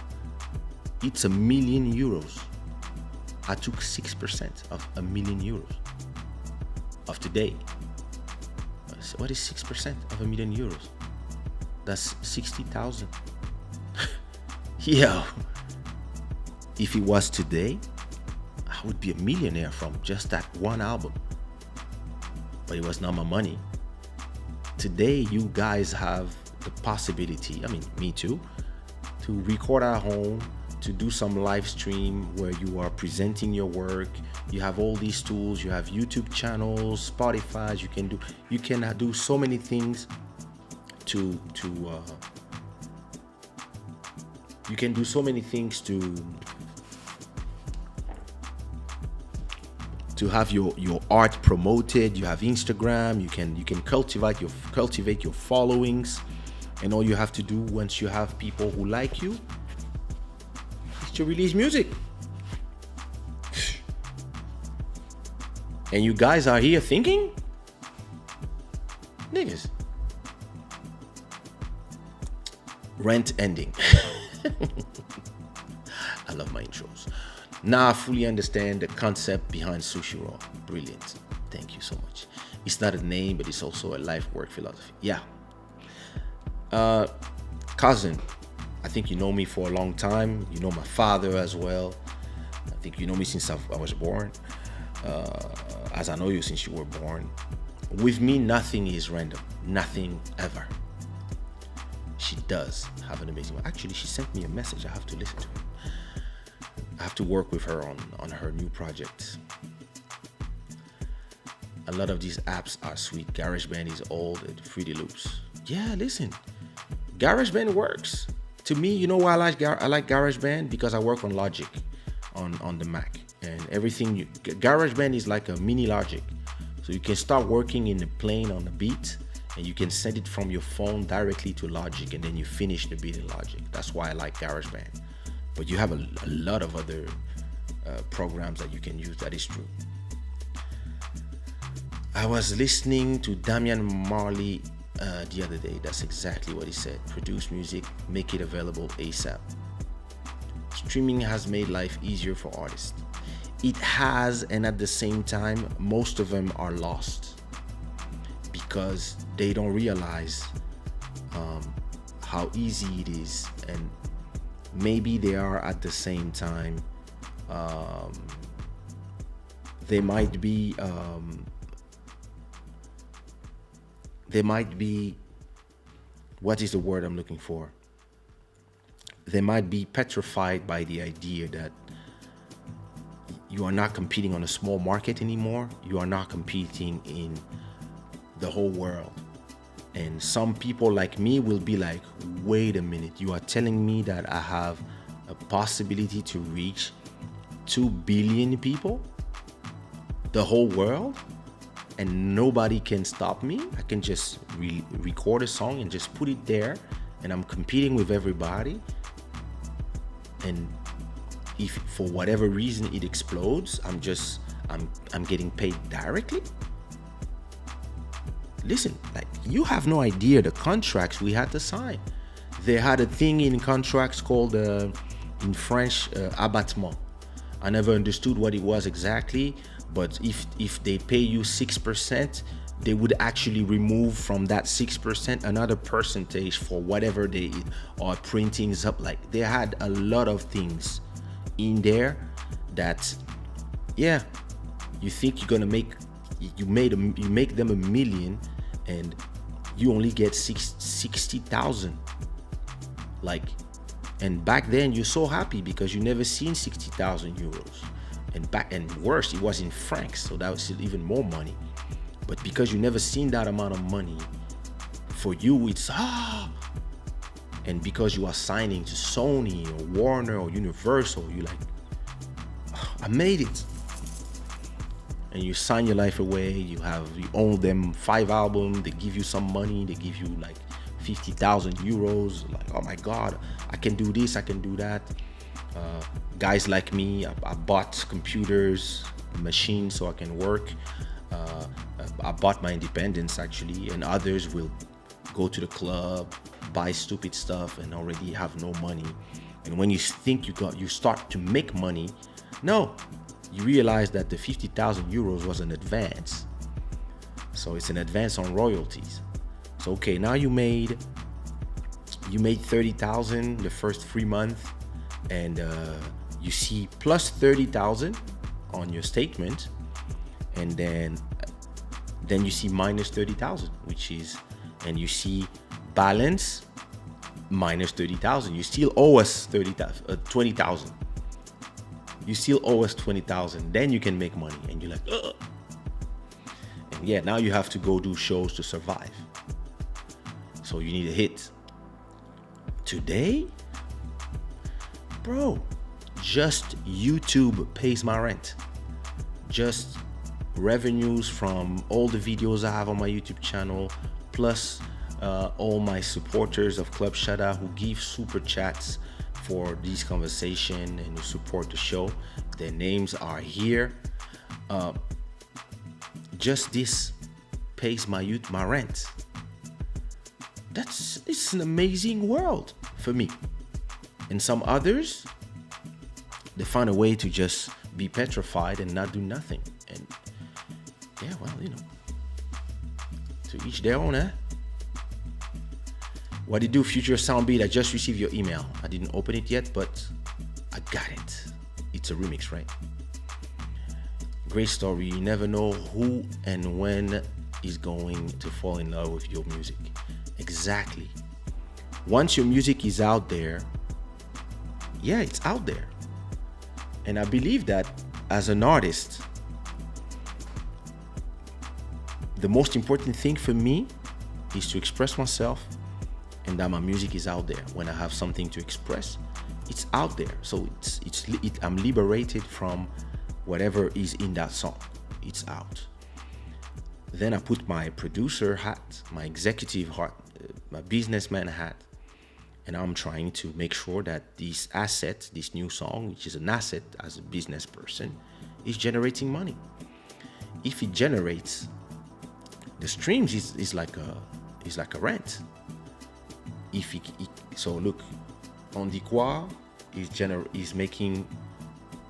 It's €1 million. I took 6% of €1 million of today. So what is 6% of €1 million? That's 60,000. Yeah. If it was today, I would be a millionaire from just that one album. But it was not my money. Today, you guys have the possibility, I mean, me too, to record at home, to do some live stream where you are presenting your work. You have all these tools. You have YouTube channels, Spotify. You can do so many things to you can do so many things to have your art promoted. You have Instagram. You can cultivate your followings, and all you have to do once you have people who like you is to release music. And you guys are here thinking, niggas, rent ending. I love my intros. Now I fully understand the concept behind Sushi Raw. Brilliant. Thank you so much. It's not a name, but it's also a life work philosophy. Yeah. Cousin, I think you know me for a long time. You know my father as well. I think you know me since I was born. As I know you since you were born. With me, nothing is random. Nothing ever. She does have an amazing one. Actually, she sent me a message. I have to listen to it. I have to work with her on her new project. A lot of these apps are sweet. GarageBand is old and Fruity Loops. Yeah, listen. GarageBand works. To me, you know why I like GarageBand? Because I work on Logic on the Mac. And everything, GarageBand is like a mini Logic. So you can start working in the plane on the beat, and you can send it from your phone directly to Logic, and then you finish the beat in Logic. That's why I like GarageBand. But you have a lot of other programs that you can use. That is true. I was listening to Damian Marley the other day. That's exactly what he said. Produce music, make it available ASAP. Streaming has made life easier for artists. It has, and at the same time, most of them are lost because they don't realize how easy it is, and maybe they are at the same time. They might be what is the word I'm looking for? They might be petrified by the idea that you are not competing on a small market anymore. You are not competing in the whole world. And some people like me will be like, wait a minute, you are telling me that I have a possibility to reach 2 billion people, the whole world, and nobody can stop me? I can just record a song and just put it there, and I'm competing with everybody. And if for whatever reason it explodes, I'm getting paid directly. Listen, like, you have no idea the contracts we had to sign. They had a thing in contracts called in French abattement. I never understood what it was exactly, but if they pay you 6%, they would actually remove from that 6% another percentage for whatever they are printing up. Like, they had a lot of things in there that, yeah, you think you're gonna make you make them $1 million, and you only get 60,000. Like, and back then you're so happy because you never seen 60,000 euros, and worse, it was in francs, so that was even more money. But because you never seen that amount of money, for you it's and because you are signing to Sony or Warner or Universal, you like, I made it. And you sign your life away. You own them 5 albums. They give you some money. They give you like 50,000 euros. Like, oh my God, I can do this. I can do that. Guys like me, I bought computers, machines so I can work. I bought my independence actually, and others will go to the club, buy stupid stuff and already have no money. And when you think you start to make money, no, you realize that the 50,000 euros was an advance. So it's an advance on royalties. So okay, now you made 30,000 the first 3 months, and you see plus 30,000 on your statement, and then you see minus 30,000, which is, and you see balance minus 30,000. You still owe us 20,000. You still owe us 20,000. Then you can make money, and you're like, ugh. And yeah, now you have to go do shows to survive. So you need a hit. Today, bro, just YouTube pays my rent. Just revenues from all the videos I have on my YouTube channel, plus all my supporters of Club Shada who give super chats for these conversations and who support the show. Their names are here. Just this pays my rent. It's an amazing world for me. And some others, they find a way to just be petrified and not do nothing. And yeah, well, to each their own, eh? What do you do, Future Soundbeat? I just received your email. I didn't open it yet, but I got it. It's a remix, right? Great story. You never know who and when is going to fall in love with your music. Exactly. Once your music is out there, yeah, it's out there. And I believe that as an artist, the most important thing for me is to express myself, and that my music is out there. When I have something to express, it's out there. So I'm liberated from whatever is in that song. It's out. Then I put my producer hat, my executive hat, my businessman hat, and I'm trying to make sure that this asset, this new song, which is an asset as a business person, is generating money. If it generates, the streams is like a rent. So look, On Dit Quoi is making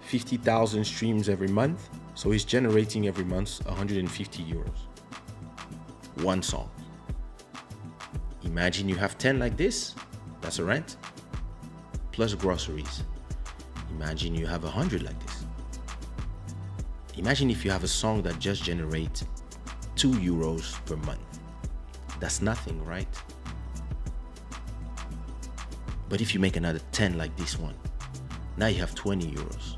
50,000 streams every month, so he's generating every month 150 euros. One song. Imagine you have 10 like this, that's a rent, plus groceries. Imagine you have 100 like this. Imagine if you have a song that just generates 2 euros per month. That's nothing, right? But if you make another 10 like this one, now you have 20 euros.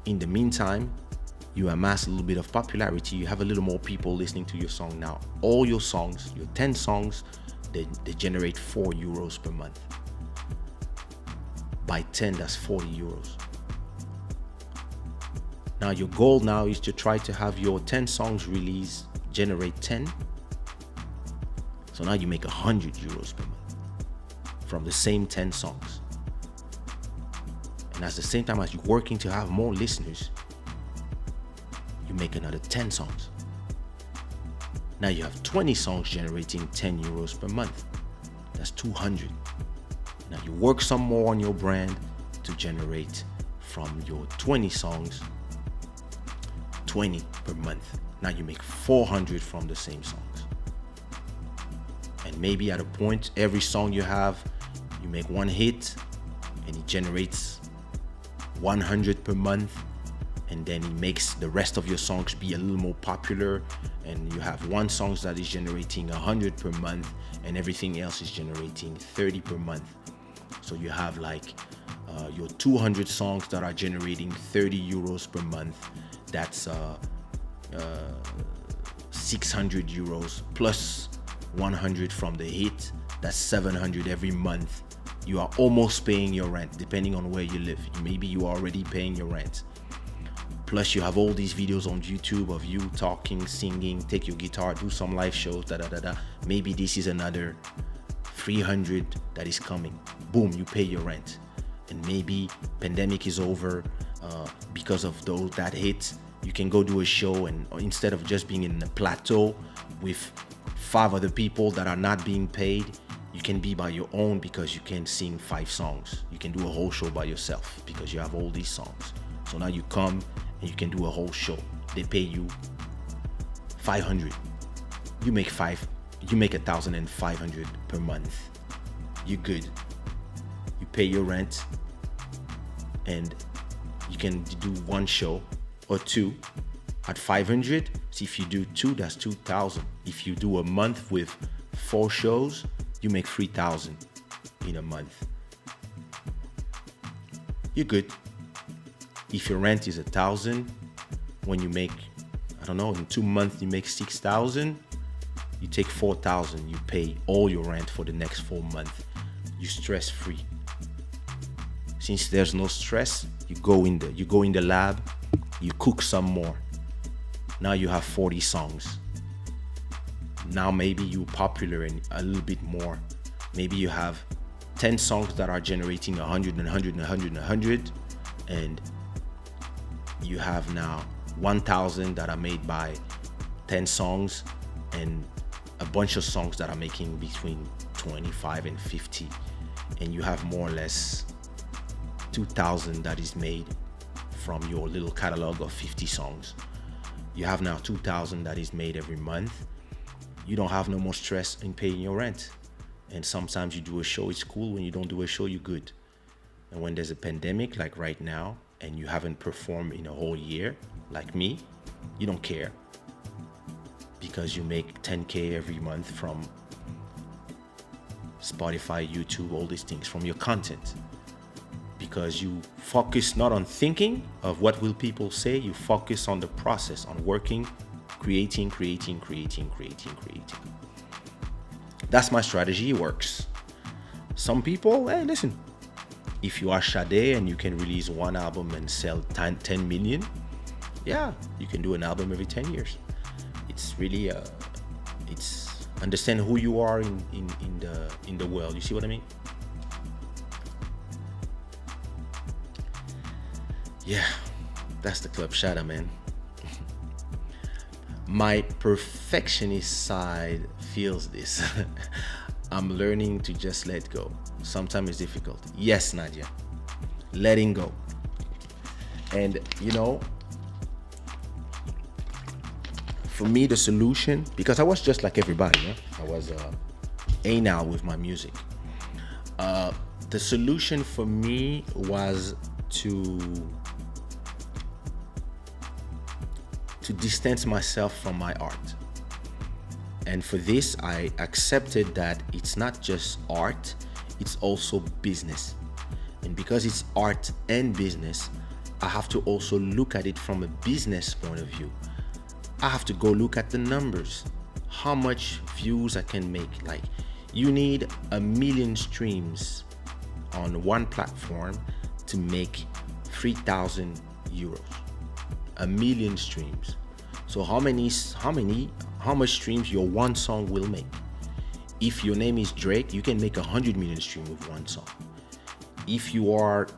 In the meantime, you amass a little bit of popularity. You have a little more people listening to your song now. All your songs, your 10 songs, they generate 4 euros per month. By 10, that's 40 euros. Now your goal now is to try to have your 10 songs released generate 10. So now you make 100 euros per month from the same 10 songs. And at the same time as you're working to have more listeners, you make another 10 songs. Now you have 20 songs generating 10 euros per month. That's 200. Now you work some more on your brand to generate from your 20 songs 20 per month. Now you make 400 from the same songs. And maybe at a point, every song you have, you make one hit and it generates 100 per month, and then it makes the rest of your songs be a little more popular, and you have one song that is generating 100 per month and everything else is generating 30 per month. So you have like your 200 songs that are generating 30 euros per month. That's 600 euros plus 100 from the hit. That's 700 every month. You are almost paying your rent, depending on where you live. Maybe you are already paying your rent. Plus you have all these videos on YouTube of you talking, singing, take your guitar, do some live shows, Maybe this is another 300 that is coming. Boom, you pay your rent. And maybe pandemic is over, because of that hit, you can go do a show, and instead of just being in a plateau with 5 other people that are not being paid, you can be by your own because you can sing 5 songs. You can do a whole show by yourself because you have all these songs. So now you come and you can do a whole show. They pay you 500. You make 1,500 per month. You're good. You pay your rent and you can do 1 show or 2 at 500. So if you do 2, that's 2,000. If you do a month with 4 shows, you make 3,000 in a month. You're good. If your rent is 1,000, when you make, I don't know, in 2 months you make 6,000, you take 4,000, you pay all your rent for the next 4 months. You're stress free. Since there's no stress, you go in the lab, you cook some more. Now you have 40 songs. Now maybe you're popular and a little bit more. Maybe you have 10 songs that are generating 100 and 100 and 100 and 100, and you have now 1,000 that are made by 10 songs and a bunch of songs that are making between 25 and 50, and you have more or less 2,000 that is made from your little catalog of 50 songs. You have now 2,000 that is made every month. You don't have no more stress in paying your rent. And sometimes you do a show, it's cool. When you don't do a show, you're good. And when there's a pandemic like right now and you haven't performed in a whole year, like me, you don't care because you make 10K every month from Spotify, YouTube, all these things, from your content. Because you focus not on thinking of what will people say, you focus on the process, on working, creating. That's my strategy. It works. Some people, hey, listen, if you are shada and you can release 1 album and sell 10 million, yeah, you can do an album every 10 years. It's really, it's understand who you are in the world. You see what I mean? Yeah, that's the club shada, man. My perfectionist side feels this. I'm learning to just let go. Sometimes it's difficult. Yes, Nadia, letting go. And you know, for me, the solution, because I was just like everybody, yeah? I was anal with my music. The solution for me was to distance myself from my art. And for this, I accepted that it's not just art, it's also business. And because it's art and business, I have to also look at it from a business point of view. I have to go look at the numbers, how much views I can make. Like, you need 1 million streams on one platform to make 3,000 euros. 1 million streams. So how much streams your one song will make? If your name is Drake, you can make 100 million streams with one song. If you are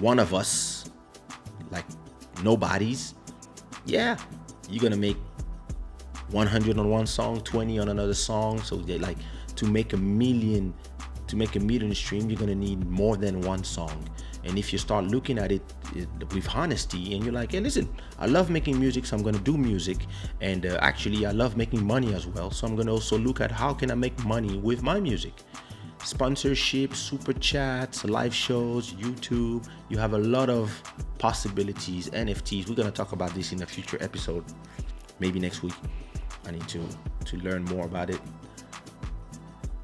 one of us, like nobodies, yeah, you're gonna make 100 on one song, 20 on another song. So they like to make a million stream, you're gonna need more than one song. And if you start looking at it with honesty and you're like, hey, listen, I love making music, so I'm gonna do music. And actually, I love making money as well. So I'm gonna also look at how can I make money with my music. Sponsorships, super chats, live shows, YouTube. You have a lot of possibilities, NFTs. We're gonna talk about this in a future episode, maybe next week. I need to learn more about it.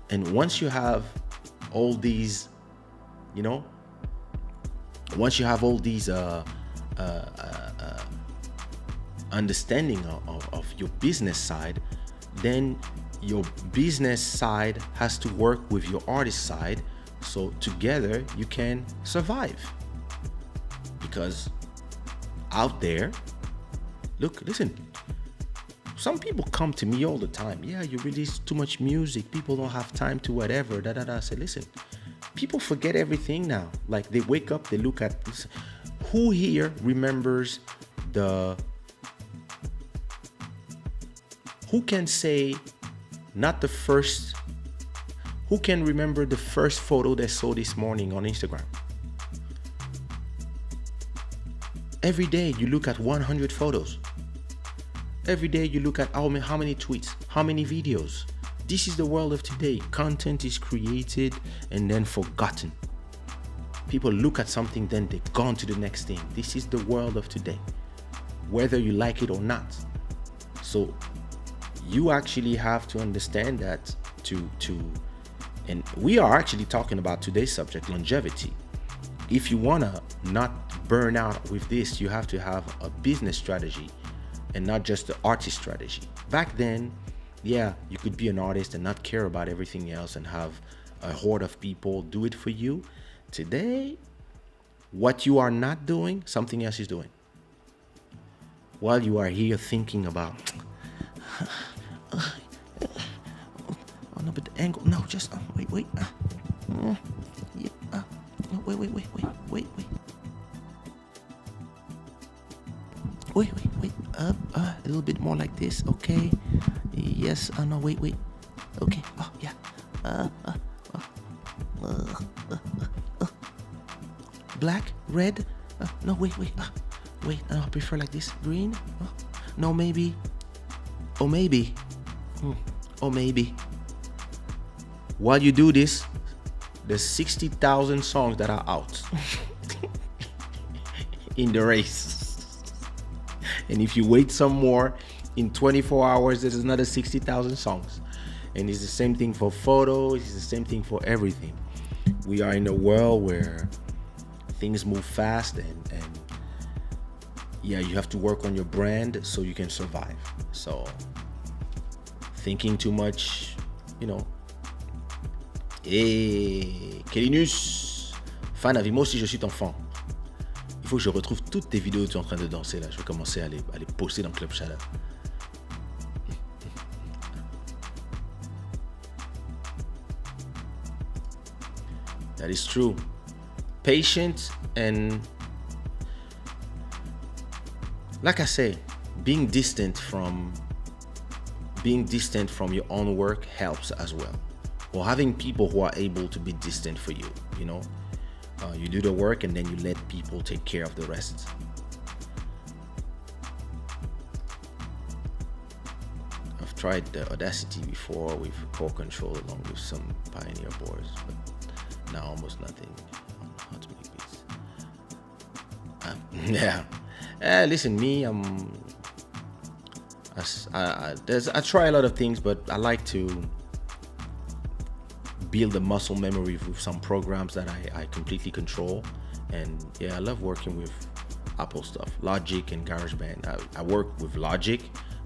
And once you have all these, you know, once you have all these understanding of your business side, then your business side has to work with your artist side, so together you can survive. Because out there, listen, some people come to me all the time. Yeah, you release too much music, people don't have time to whatever, I say, listen, people forget everything now. Like, they wake up, they look at this. Who here remembers who can say Not the first. Who can remember the first photo they saw this morning on Instagram? Every day you look at 100 photos. Every day you look at how many tweets, how many videos. This is the world of today. Content is created and then forgotten. People look at something, then they've gone to the next thing. This is the world of today, whether you like it or not. So you actually have to understand that and we are actually talking about today's subject, longevity. If you want to not burn out with this, you have to have a business strategy and not just the artist strategy. Back then, yeah, you could be an artist and not care about everything else and have a horde of people do it for you. Today, what you are not doing, something else is doing. While you are here thinking about, oh no, but the angle, no, just, wait, yeah, no, wait, a little bit more like this, okay, yes, no, wait, okay, oh, yeah, black, red, no, wait, I prefer like this, green, no, maybe, or maybe, while you do this, there's 60,000 songs that are out in the race. And if you wait some more, in 24 hours, there's another 60,000 songs. And it's the same thing for photos, it's the same thing for everything. We are in a world where things move fast and yeah, you have to work on your brand so you can survive. So thinking too much, you know. Et Kélinus, fan avec moi aussi, je suis ton fan. Il faut que je retrouve toutes tes vidéos où tu es en train de danser là. Je vais commencer à les poster dans Club Shada. That is true. Patient and, like I say, being distant from your own work helps as well. Or having people who are able to be distant for you, you know. You do the work and then you let people take care of the rest. I've tried the Audacity before with core control along with some Pioneer boards, but now almost nothing on how to make beats. Yeah. Listen, me, I try a lot of things, but I like to build a muscle memory with some programs that I completely control. And yeah, I love working with Apple stuff, Logic and GarageBand. I work with Logic,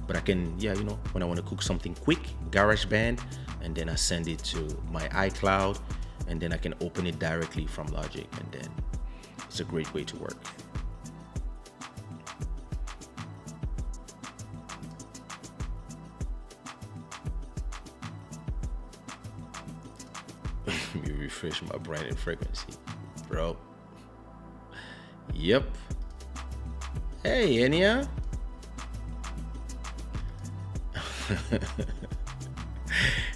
but I can, yeah, you know, when I want to cook something quick, GarageBand, and then I send it to my iCloud, and then I can open it directly from Logic, and then it's a great way to work. Let me refresh my brand and frequency, bro. Yep. Hey, Enya.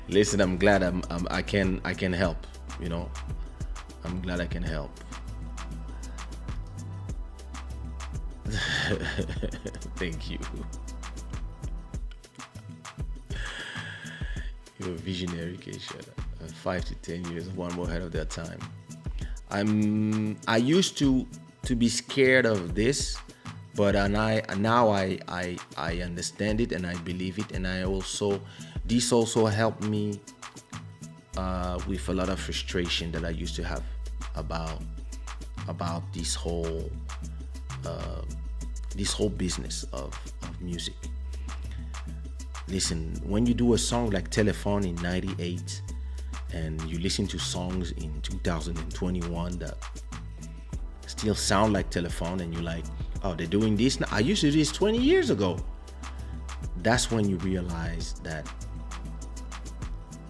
Listen, I'm glad I can help. You know, I'm glad I can help. Thank you. You're a visionary, Kaysha. 5 to 10 years, one more ahead of their time. I used to be scared of this, but now I understand it and I believe it, and this also helped me with a lot of frustration that I used to have about this whole business of music. Listen, when you do a song like Telephone in '98 and you listen to songs in 2021 that still sound like Telephone, and you're like, oh, they're doing this now? I used to do this 20 years ago. That's when you realize that,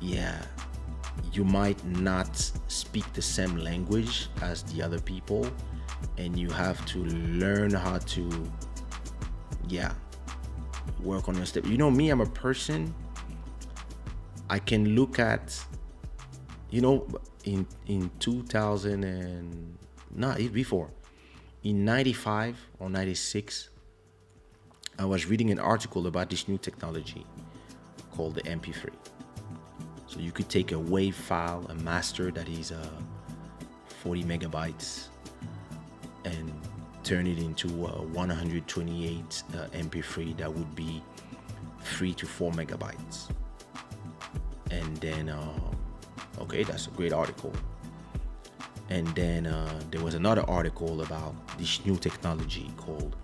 yeah, you might not speak the same language as the other people, and you have to learn how to, yeah, work on your step. You know me, I'm a person, I can look at, in 2000 and not even before, in 95 or 96, I was reading an article about this new technology called the MP3. So you could take a WAV file, a master that is 40 megabytes, and turn it into 128 MP3 that would be 3 to 4 megabytes. And then, okay, that's a great article. And then there was another article about this new technology called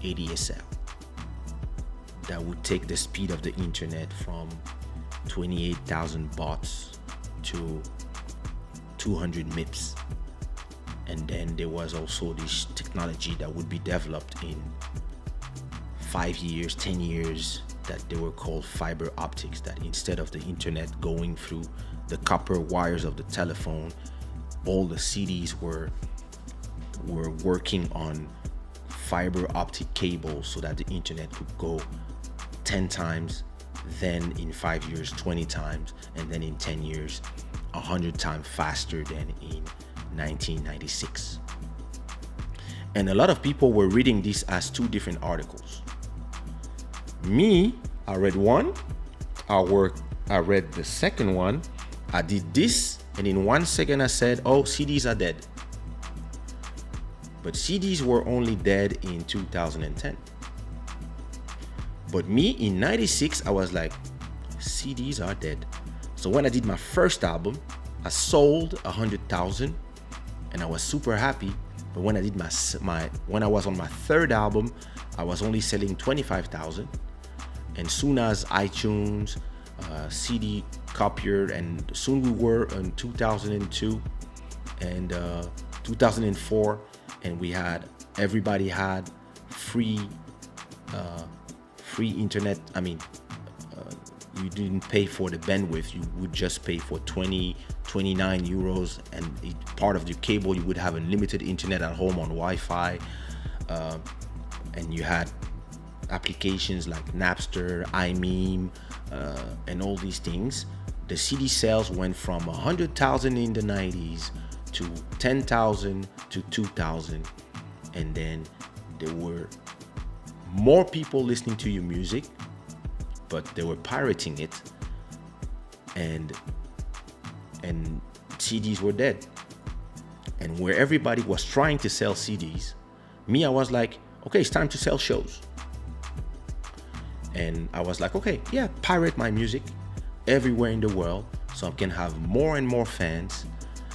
ADSL that would take the speed of the internet from 28,000 bots to 200 MIPS. And then there was also this technology that would be developed in 5 years, 10 years, that they were called fiber optics, that instead of the internet going through the copper wires of the telephone, all the CDs were working on fiber optic cables so that the internet could go 10 times, then in 5 years 20 times, and then in 10 years 100 times faster than in 1996. And a lot of people were reading this as two different articles. Me, I read one, I read the second one, I did this, and in 1 second I said, oh, CDs are dead. But CDs were only dead in 2010. But me, in 96, I was like, CDs are dead. So when I did my first album, I sold 100,000 and I was super happy. But when I did when I was on my third album, I was only selling 25,000. And soon as iTunes, CD copier, and soon we were in 2002 and 2004, and everybody had free internet. I mean, you didn't pay for the bandwidth, you would just pay for 29 euros, and part of the cable you would have unlimited internet at home on Wi-Fi, and you had applications like Napster, iMeme, and all these things. The CD sales went from 100,000 in the 90s to 10,000 to 2,000, and then there were more people listening to your music, but they were pirating it, and CDs were dead. And where everybody was trying to sell CDs, me, I was like, okay, it's time to sell shows. And I was like, okay, yeah, pirate my music everywhere in the world so I can have more and more fans.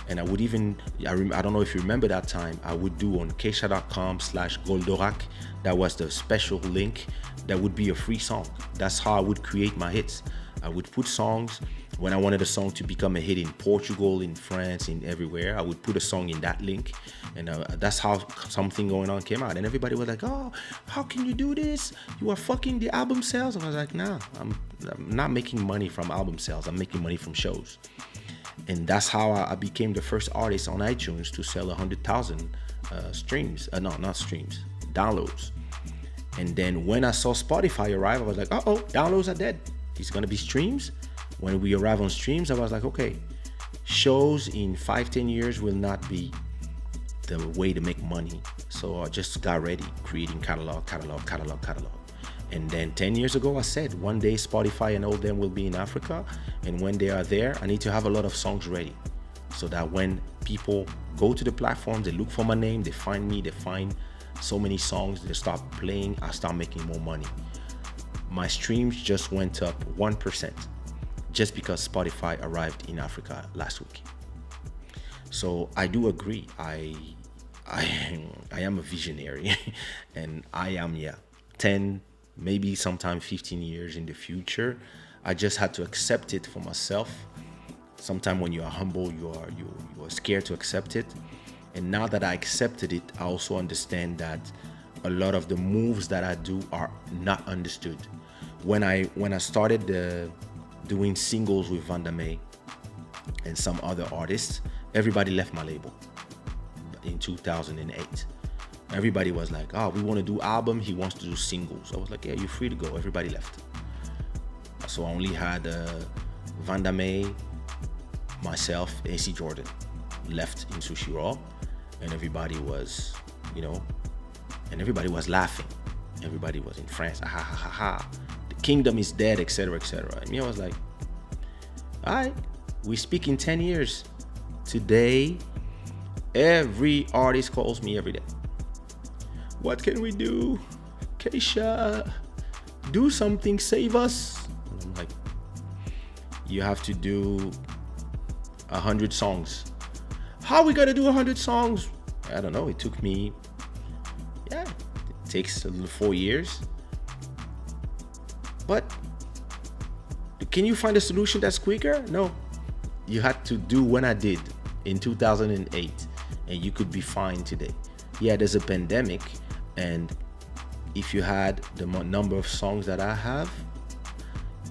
And I would even, I don't know if you remember that time, I would do on kaysha.com/Goldorak, that was the special link, that would be a free song. That's how I would create my hits. I would put songs, when I wanted a song to become a hit in Portugal, in France, in everywhere, I would put a song in that link. And that's how Something Going On came out. And everybody was like, oh, how can you do this? You are fucking the album sales. I was like, nah, I'm not making money from album sales. I'm making money from shows. And that's how I became the first artist on iTunes to sell 100,000 streams. No, not streams, downloads. And then when I saw Spotify arrive, I was like, uh-oh, downloads are dead. It's gonna be streams. When we arrive on streams, I was like, okay, shows in 5-10 years will not be the way to make money. So I just got ready, creating catalog. And then 10 years ago, I said, one day Spotify and all them will be in Africa. And when they are there, I need to have a lot of songs ready, so that when people go to the platform, they look for my name, they find me, they find so many songs, they start playing, I start making more money. My streams just went up 1% just because Spotify arrived in Africa last week. So I do agree. I am a visionary and I am 10, maybe sometime 15 years in the future. I just had to accept it for myself. Sometimes when you are humble, you are scared to accept it. And now that I accepted it, I also understand that a lot of the moves that I do are not understood. When I started doing singles with Vandame and some other artists, everybody left my label in 2008. Everybody was like, oh, we want to do album, he wants to do singles. I was like, yeah, you're free to go. Everybody left. So I only had Vandame, myself, AC Jordan left in Sushi Raw, and everybody was, and everybody was laughing. Everybody was in France, ha ha ha ha. The kingdom is dead, etc., etc. And me, I was like, all right, we speak in 10 years. Today, every artist calls me every day. What can we do? Kaysha, do something, save us. And I'm like, you have to do 100 songs. How we gonna do 100 songs? I don't know. It took me, it takes 4 years. But can you find a solution that's quicker? No. You had to do what I did in 2008, and you could be fine today. Yeah, there's a pandemic, and if you had the number of songs that I have,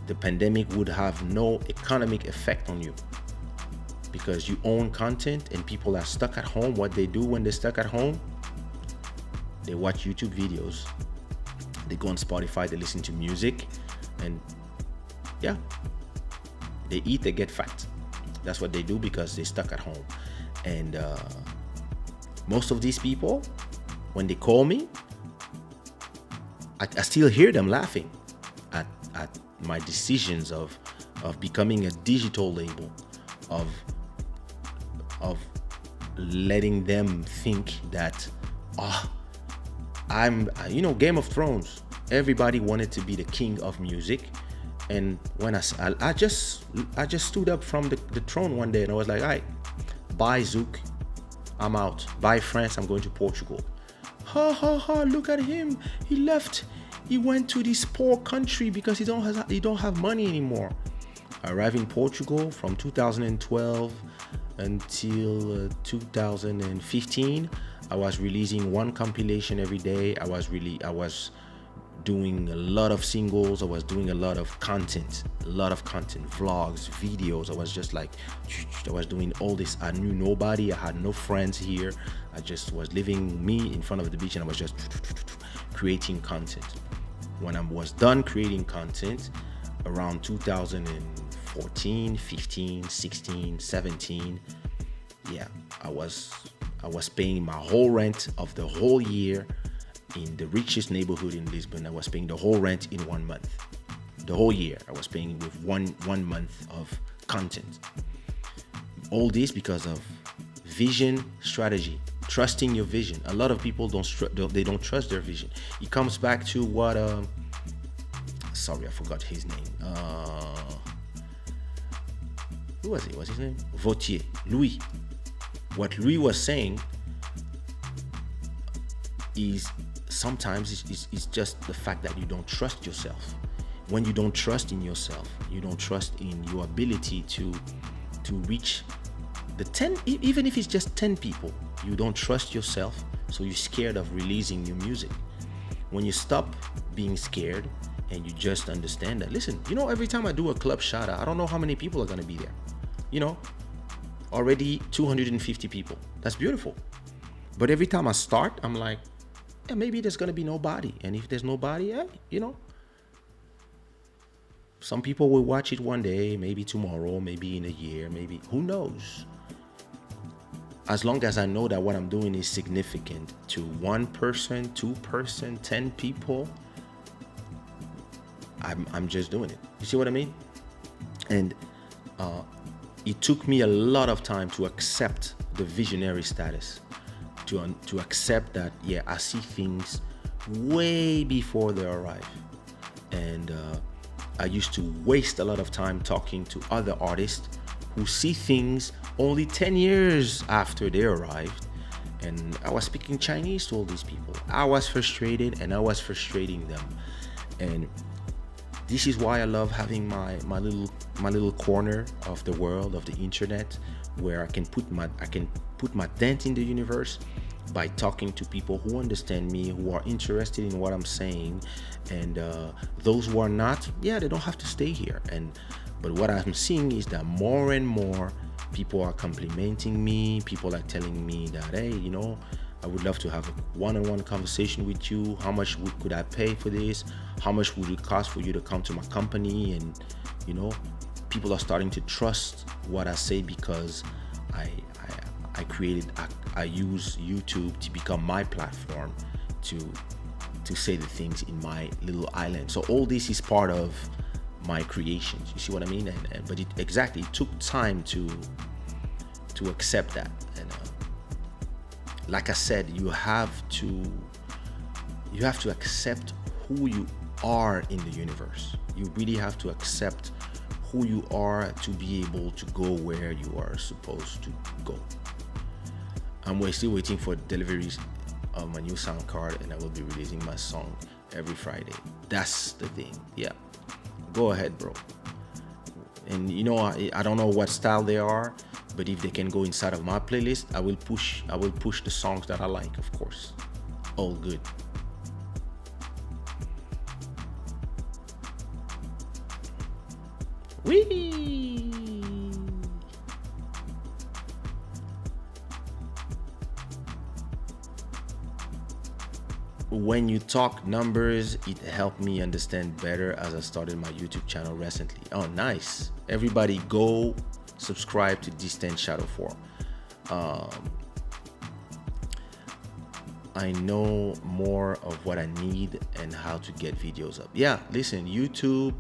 the pandemic would have no economic effect on you, because you own content and people are stuck at home. What they do when they're stuck at home, they watch YouTube videos, they go on Spotify, they listen to music, and they eat, they get fat. That's what they do because they're stuck at home. And most of these people, when they call me, I still hear them laughing at my decisions of becoming a digital label, of letting them think that I'm Game of Thrones, everybody wanted to be the king of music, and when I just stood up from the throne one day and I was like, all right, bye Zouk, I'm out, bye France, I'm going to Portugal. Ha ha ha, look at him, he left, he went to this poor country because he don't have money anymore. I arrived in Portugal from 2012 until 2015. I was releasing one compilation every day. I was doing a lot of singles. I was doing a lot of content, vlogs, videos. I was just like, I was doing all this. I knew nobody. I had no friends here. I just was living me in front of the beach, and I was just creating content. When I was done creating content around 2014, 15, 16, 17, I was paying my whole rent of the whole year in the richest neighborhood in Lisbon. I was paying the whole rent in 1 month. The whole year I was paying with one month of content. All this because of vision, strategy, trusting your vision. A lot of people don't trust their vision. It comes back to what sorry, I forgot his name. Who was it? What's his name? Vautier. Louis. What Louis was saying is sometimes it's just the fact that you don't trust yourself. When you don't trust in yourself, you don't trust in your ability to reach the 10, even if it's just 10 people, you don't trust yourself, so you're scared of releasing new music. When you stop being scared and you just understand that, listen, every time I do a club shada, I don't know how many people are going to be there. Already 250 people. That's beautiful. But every time I start, I'm like, maybe there's going to be nobody. And if there's nobody, some people will watch it one day, maybe tomorrow, maybe in a year, maybe, who knows? As long as I know that what I'm doing is significant to one person, 2 person, 10 people, I'm just doing it. You see what I mean? And it took me a lot of time to accept the visionary status, to accept that, I see things way before they arrive. And I used to waste a lot of time talking to other artists who see things only 10 years after they arrived. And I was speaking Chinese to all these people. I was frustrated, and I was frustrating them. And this is why I love having my little corner of the world, of the internet, where I can put my dent in the universe by talking to people who understand me, who are interested in what I'm saying, and those who are not, they don't have to stay here. But what I'm seeing is that more and more people are complimenting me. People are telling me that, hey, I would love to have a one-on-one conversation with you. How much could I pay for this? How much would it cost for you to come to my company? And people are starting to trust what I say because I I use YouTube to become my platform to say the things in my little island. So all this is part of my creations. You see what I mean? But it took time to accept that. And like I said, you have to accept who you are in the universe. You really have to accept who you are to be able to go where you are supposed to go. We're still waiting for deliveries of my new sound card, and I will be releasing my song every Friday. That's the thing. Yeah, go ahead, bro. And you know, I don't know what style they are, but if they can go inside of my playlist, I will push the songs that I like, of course. All good. Whee! When you talk numbers, it helped me understand better as I started my YouTube channel recently. Oh, nice. Everybody go subscribe to Distant Shadow 4. I know more of what I need and how to get videos up. Yeah, listen, YouTube,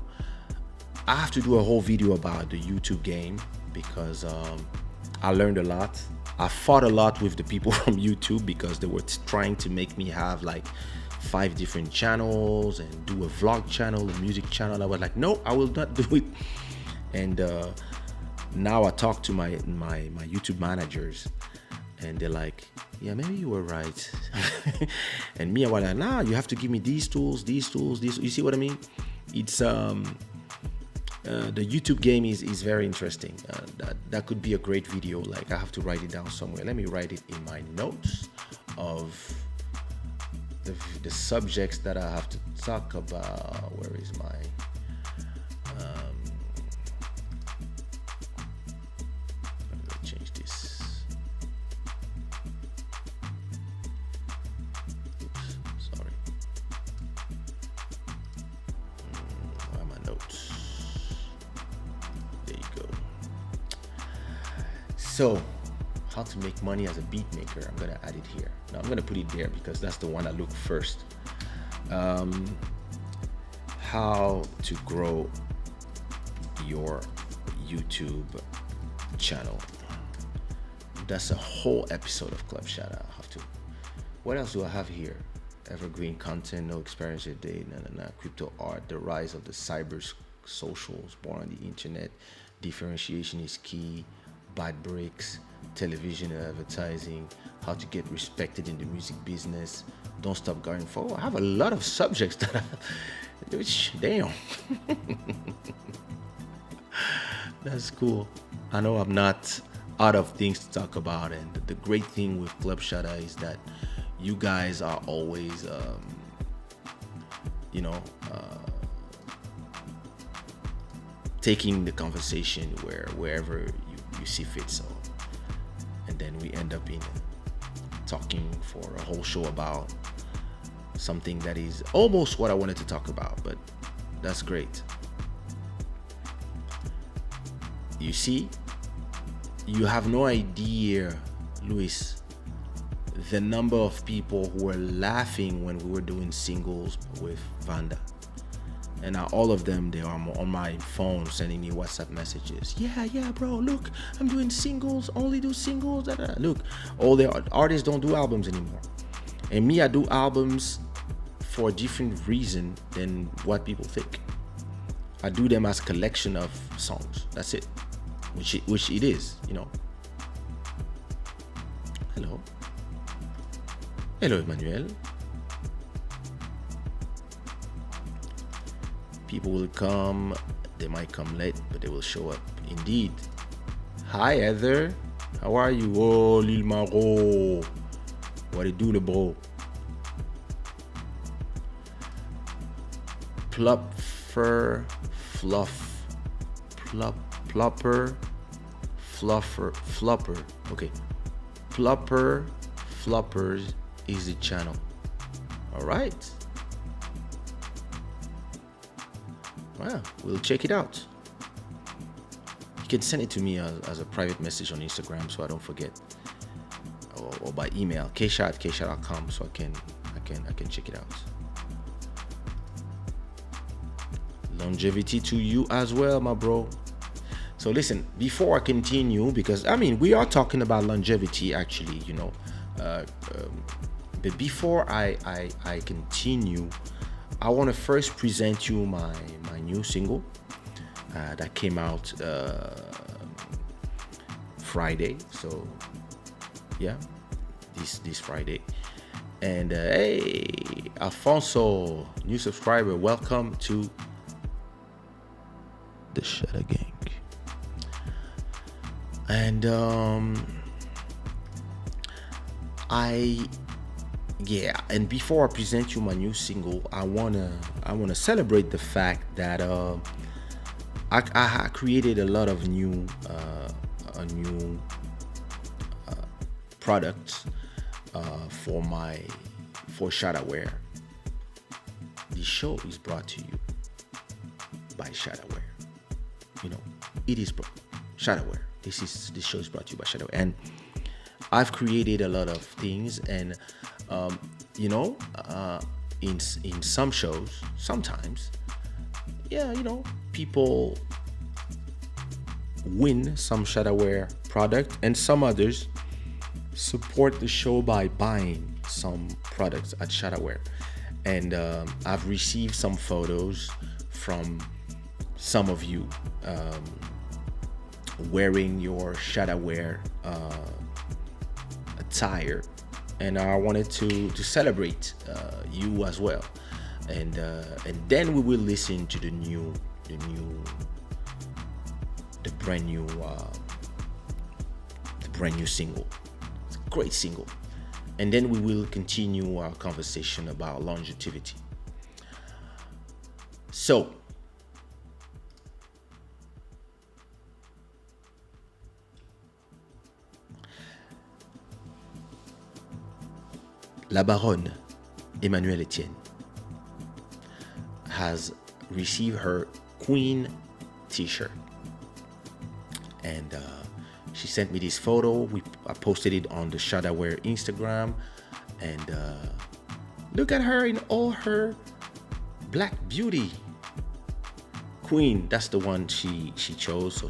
I have to do a whole video about the YouTube game because I learned a lot. I fought a lot with the people from YouTube because they were trying to make me have like 5 different channels and do a vlog channel, a music channel. I was like, no, I will not do it. And now I talk to my YouTube managers, and they're like, yeah, maybe you were right. And me, I was like, nah, you have to give me these tools. You see what I mean? It's the YouTube game is very interesting. That could be a great video. Like, I have to write it down somewhere. Let me write it in my notes of the subjects that I have to talk about. Where is my I'm gonna change this. Oops, sorry. Where are my notes? There you go. So, how to make money as a beat maker. I'm gonna add it here. Now I'm gonna put it there because that's the one I look first. How to grow your YouTube channel. That's a whole episode of Club Shada. I have to. What else do I have here? Evergreen content, no experience a day, crypto art, the rise of the cyber socials, born on the internet, differentiation is key, bad breaks, television and advertising, how to get respected in the music business, don't stop going forward. I have a lot of subjects that which, damn. That's cool. I know I'm not out of things to talk about, and the great thing with Club Shada is that you guys are always taking the conversation wherever you see fit. So, and then we end up in talking for a whole show about something that is almost what I wanted to talk about, but that's great. You see, you have no idea, Luis, the number of people who were laughing when we were doing singles with Vanda. And now all of them, they are on my phone sending me WhatsApp messages. Yeah, bro, look, I'm doing singles, only do singles. Look, all the artists don't do albums anymore. And me, I do albums for a different reason than what people think. I do them as collection of songs. That's it. Which it is, you know. Hello, Emmanuel. People will come, they might come late, but they will show up. Indeed. Hi, Heather. How are you? Oh, Lil Maro. What it do, le bro? Plopper, fluff. Plopper, flopper. Okay. Plopper, floppers is the channel. All right. Well, we'll check it out. You can send it to me as a private message on Instagram so I don't forget, or by email, kaysha@kaysha.com, so I can check it out. Longevity to you as well, my bro. So listen, before I continue, because I mean we are talking about longevity actually, but before I continue, I want to first present you my new single that came out Friday. So yeah, this Friday. And hey, Alfonso, new subscriber, welcome to the Shada Gang. And and before I present you my new single, I wanna celebrate the fact that I created a lot of new products for Shada Wear. This show is brought to you by Shada Wear. It is Shada Wear. This show is brought to you by Shada Wear, and I've created a lot of things, and in some shows, sometimes, people win some Shada Wear product, and some others support the show by buying some products at Shada Wear. And I've received some photos from some of you wearing your Shada Wear attire, and I wanted to celebrate you as well. And then we will listen to the brand new single. It's a great single. And then we will continue our conversation about longevity. So, La Baronne Emmanuelle Etienne has received her Queen t-shirt, and she sent me this photo. I posted it on the Shada Wear Instagram, and look at her in all her black beauty. Queen, that's the one she chose. So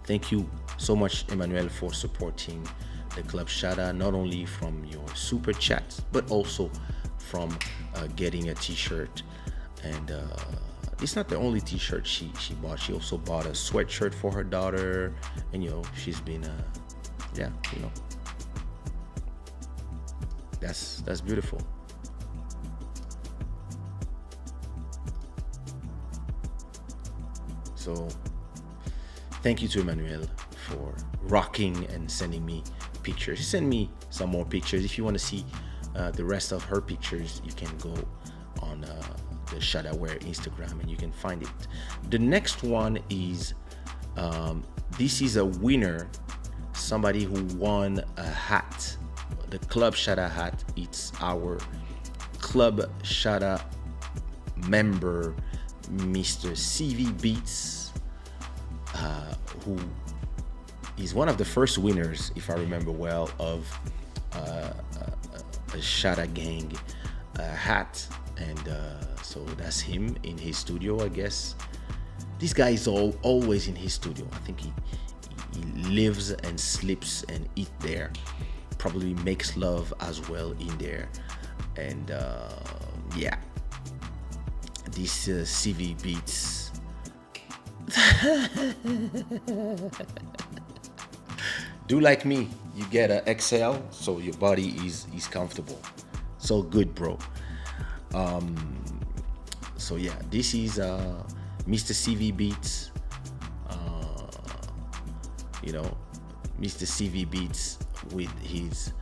thank you so much, Emmanuelle, for supporting the Club Shada, not only from your super chats, but also from getting a t-shirt. And it's not the only t-shirt she bought. She also bought a sweatshirt for her daughter, and she's been that's beautiful. So thank you to Emmanuelle for rocking and sending me pictures. Send me some more pictures. If you want to see the rest of her pictures, you can go on the Shada Wear Instagram and you can find it. The next one is this is a winner, somebody who won a hat, the Club Shada hat. It's our Club Shada member, Mr. CV Beats, who is one of the first winners, if I remember well, of a Shada Gang hat. And so that's him in his studio, I guess. This guy is always in his studio. I think he lives and sleeps and eats there. Probably makes love as well in there. And yeah, this CV Beats. Do like me, you get a XL, so your body is comfortable. So good, bro. So yeah, this is Mr. CV Beats. Mr. CV Beats with his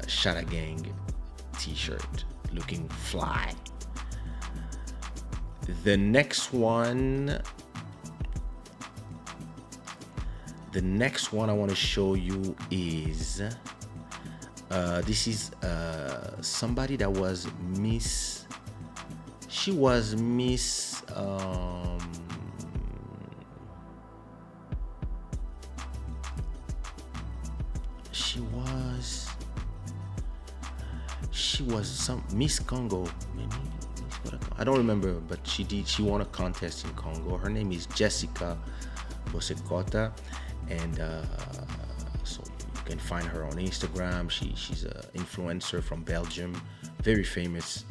Shada Gang t-shirt, looking fly. The next one I want to show you is this is somebody that was Miss. She was Miss she was some Miss Congo. Maybe I don't remember, but she won a contest in Congo. Her name is Jessica Bosekota, and so you can find her on Instagram. She's an influencer from Belgium, very famous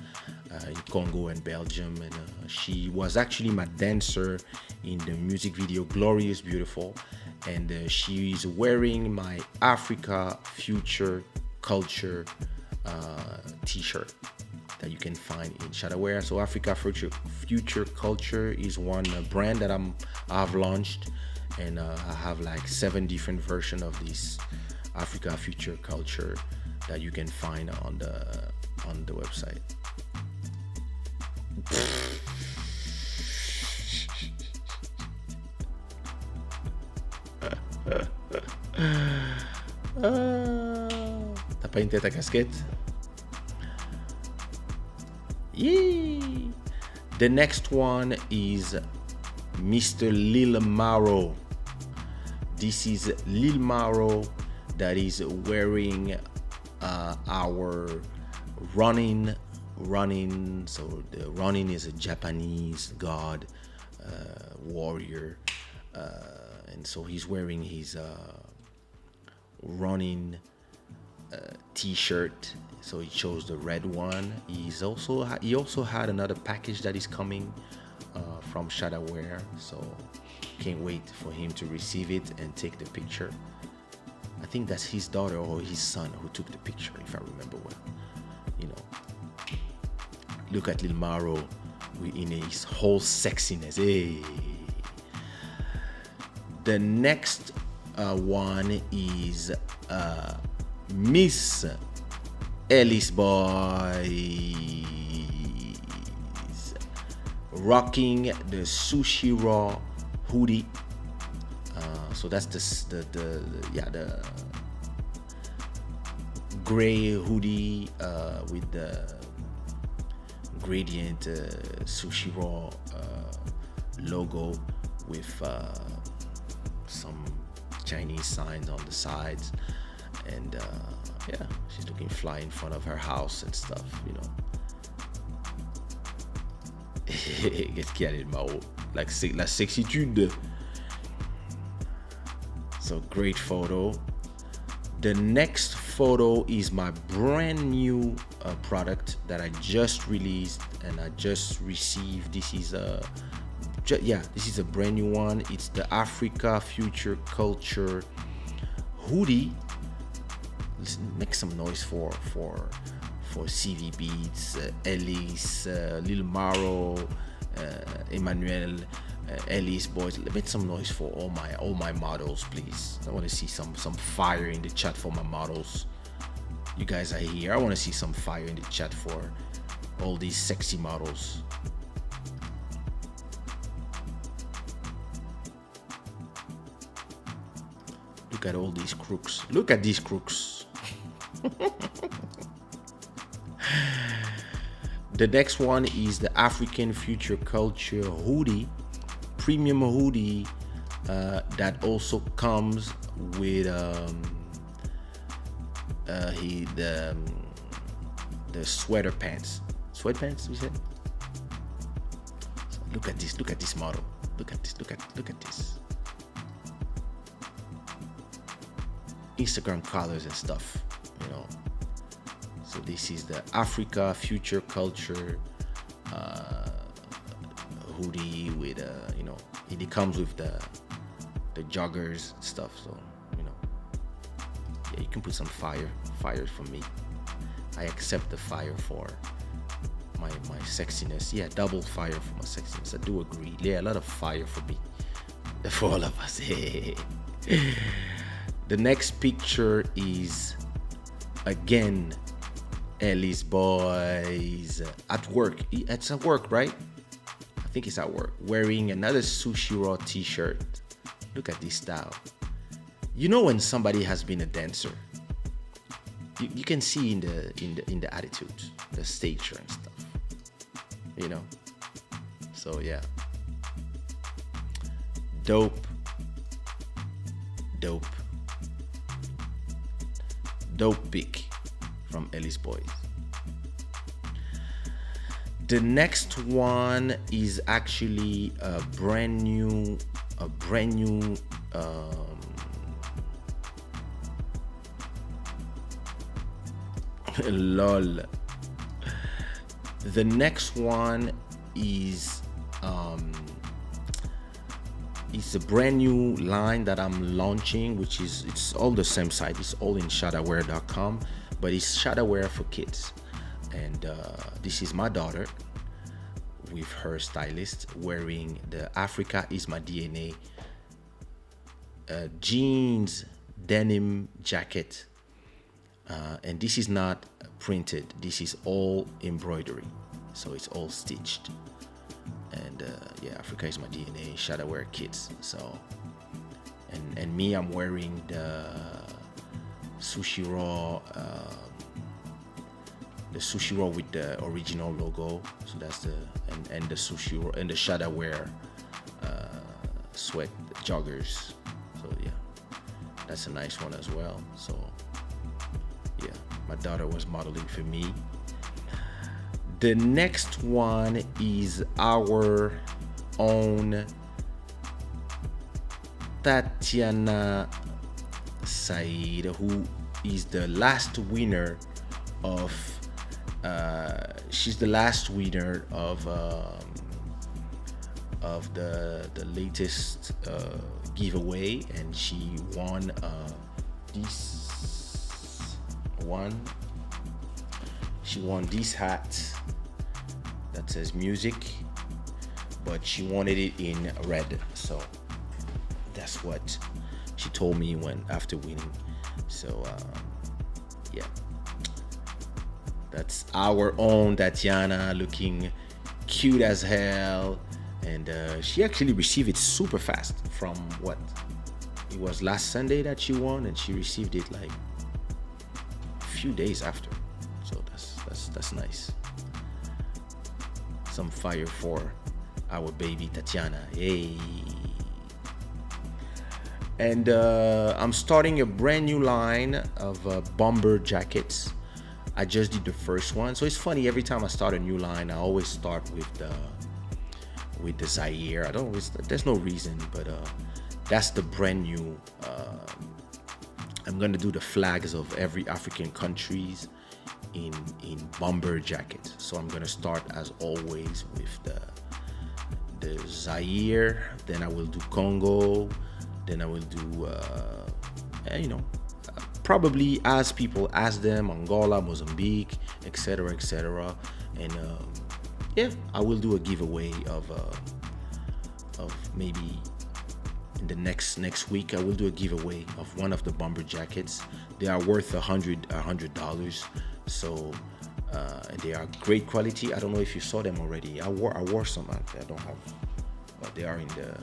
in Congo and Belgium, and she was actually my dancer in the music video Glorious Beautiful, and she is wearing my Africa Future Culture t-shirt that you can find in Shada Wear. So Africa Future Culture is one brand that I've launched, and I have like 7 different versions of this Africa Future Culture that you can find on the website. T'as pas une tête à casquette? Yeah. The next one is Mr. Lil Maro. This is Lil Maro that is wearing our running. So the running is a Japanese god, warrior, and so he's wearing his running t-shirt. So he chose the red one. He also had another package that is coming from Shada Wear. So can't wait for him to receive it and take the picture. I think that's his daughter or his son who took the picture, if I remember well. You know, look at Lil Maro in his whole sexiness. Hey. The next one is Miss Ellis Boys rocking the Sushi Raw hoodie. So that's the gray hoodie with the gradient Sushi Raw logo with some Chinese signs on the sides, and she's looking fly in front of her house and stuff, you know. Qu'est-ce qu'il y a les Mao? Like la sexitude. So great photo. The next photo is my brand new product that I just released and I just received. This is a brand new one. It's the Africa Future Culture hoodie. Listen, make some noise for CV Beats, Ellis, Lil Maro, Emmanuel, Ellis Boys. Make some noise for all my models, please. I want to see some fire in the chat for my models. You guys are here. I want to see some fire in the chat for all these sexy models. Look at all these crooks. Look at these crooks. The next one is the African Future Culture hoodie, premium hoodie that also comes with the sweater pants. Sweatpants, we said. So look at this model. Look at this. Instagram colors and stuff, you know. So this is the Africa Future Culture hoodie with you know, it comes with the joggers and stuff. So, you know, yeah, you can put some fire for me. I accept the fire for my sexiness. Yeah, double fire for my sexiness. I do agree. Yeah, a lot of fire for me, for all of us. The next picture is again Ellis Boys at work. It's at work, right? I think it's at work. Wearing another Sushi Raw t-shirt. Look at this style. You know when somebody has been a dancer, you can see in the attitude, the stature and stuff. You know. So yeah. Dope pic from Ellis Boys. The next one is actually a brand new lol. The next one is it's a brand new line that I'm launching, which is it's all the same site. It's all in shadawear.com, but it's shadawear for kids. And this is my daughter with her stylist wearing the Africa is my DNA jeans denim jacket. And this is not printed. This is all embroidery. So it's all stitched. And yeah, Africa is my DNA, Shadawear Kids. So, and me, I'm wearing the sushi raw with the original logo. So that's and the sushi raw and the Shadawear sweat joggers. So yeah, that's a nice one as well. So yeah, my daughter was modeling for me. The next one is our own Tatiana Said, who is the last winner of she's the last winner of the latest giveaway, and she won this hat that says music, but she wanted it in red. So that's what she told me when after winning. So yeah, that's our own Tatiana, looking cute as hell. And she actually received it super fast. From what it was last Sunday that she won, and she received it like a few days after. So that's nice. Some fire for our baby Tatiana. Hey. And I'm starting a brand new line of bomber jackets. I just did the first one. So it's funny, every time I start a new line, I always start with the Zaire. There's no reason, but that's the brand new. I'm gonna do the flags of every African countries in bomber jackets. So I'm gonna start as always with the Zaire, then I will do Congo, then I will do probably as people ask them, Angola, Mozambique, etc. And yeah, I will do a giveaway of maybe in the next week. I will do a giveaway of one of the bomber jackets. They are worth $100. So and they are great quality. I don't know if you saw them already. I wore some. I don't have, but they are in the.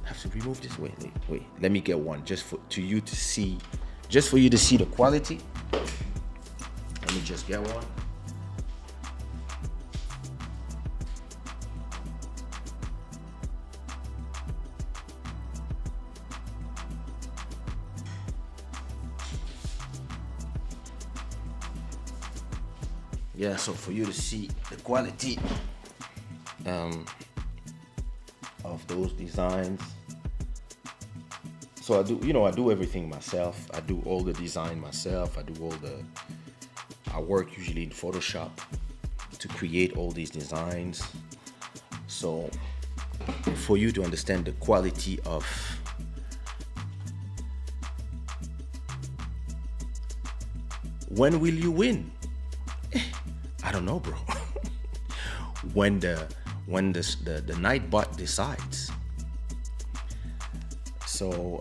I have to remove this. Wait. Let me get one just for you to see the quality. Let me just get one. Yeah, so for you to see the quality of those designs. So I do everything myself. I do all the design myself. I work usually in Photoshop to create all these designs. So for you to understand the quality of when will you win? I don't know, bro. when the Nightbot decides. So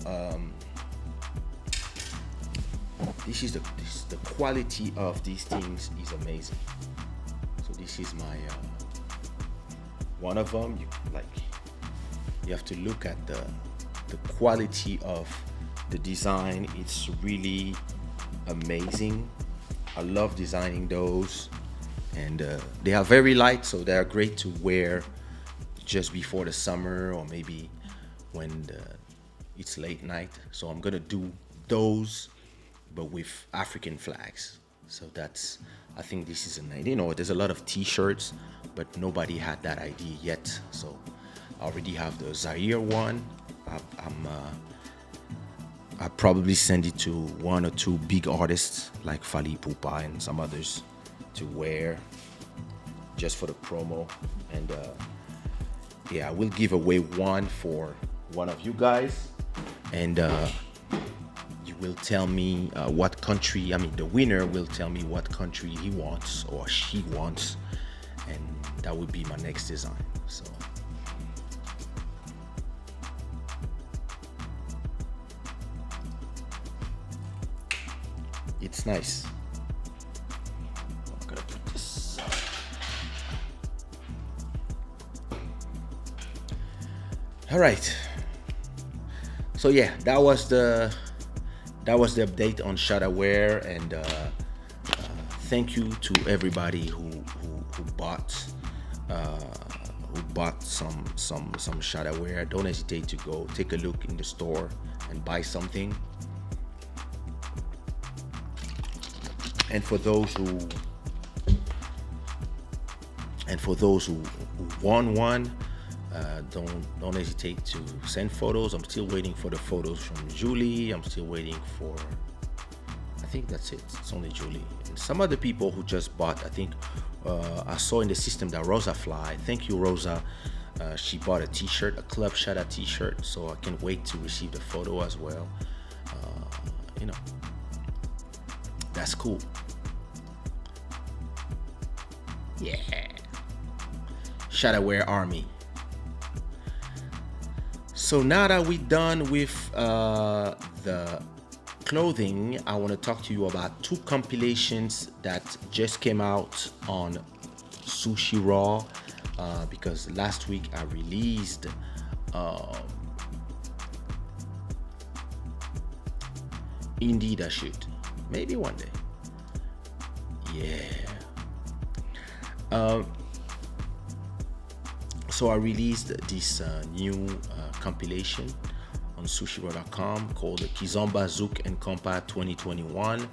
this is the quality of these things is amazing. So this is my one of them. You have to look at the quality of the design. It's really amazing. I love designing those. And they are very light, so they are great to wear just before the summer, or maybe when it's late night. So I'm gonna do those, but with African flags. So that's, I think this is an idea. You know, there's a lot of T-shirts, but nobody had that idea yet. So I already have the Zaire one. I probably send it to one or two big artists like Fali Pupa and some others to wear just for the promo. And yeah, I will give away one for one of you guys. And you will tell me what country, I mean, the winner will tell me what country he wants or she wants. And that would be my next design. So it's nice. I'm gonna put this. All right. So yeah, that was the update on Shada Wear, and thank you to everybody who bought some Shada Wear. Don't hesitate to go take a look in the store and buy something. And for those who won one, don't hesitate to send photos. I'm still waiting for the photos from Julie. I'm still waiting for, I think that's it. It's only Julie and some other people who just bought. I think I saw in the system that Rosa Fly. Thank you, Rosa. She bought a T-shirt, a Club Shada T-shirt. So I can't wait to receive the photo as well. You know, that's cool. Yeah. Shada Wear Army. So now that we're done with the clothing, I want to talk to you about two compilations that just came out on Sushi Raw, because last week I released Indeed I Should. Maybe one day. Yeah. So I released this new compilation on sushiro.com called Kizomba Zouk and Compa 2021.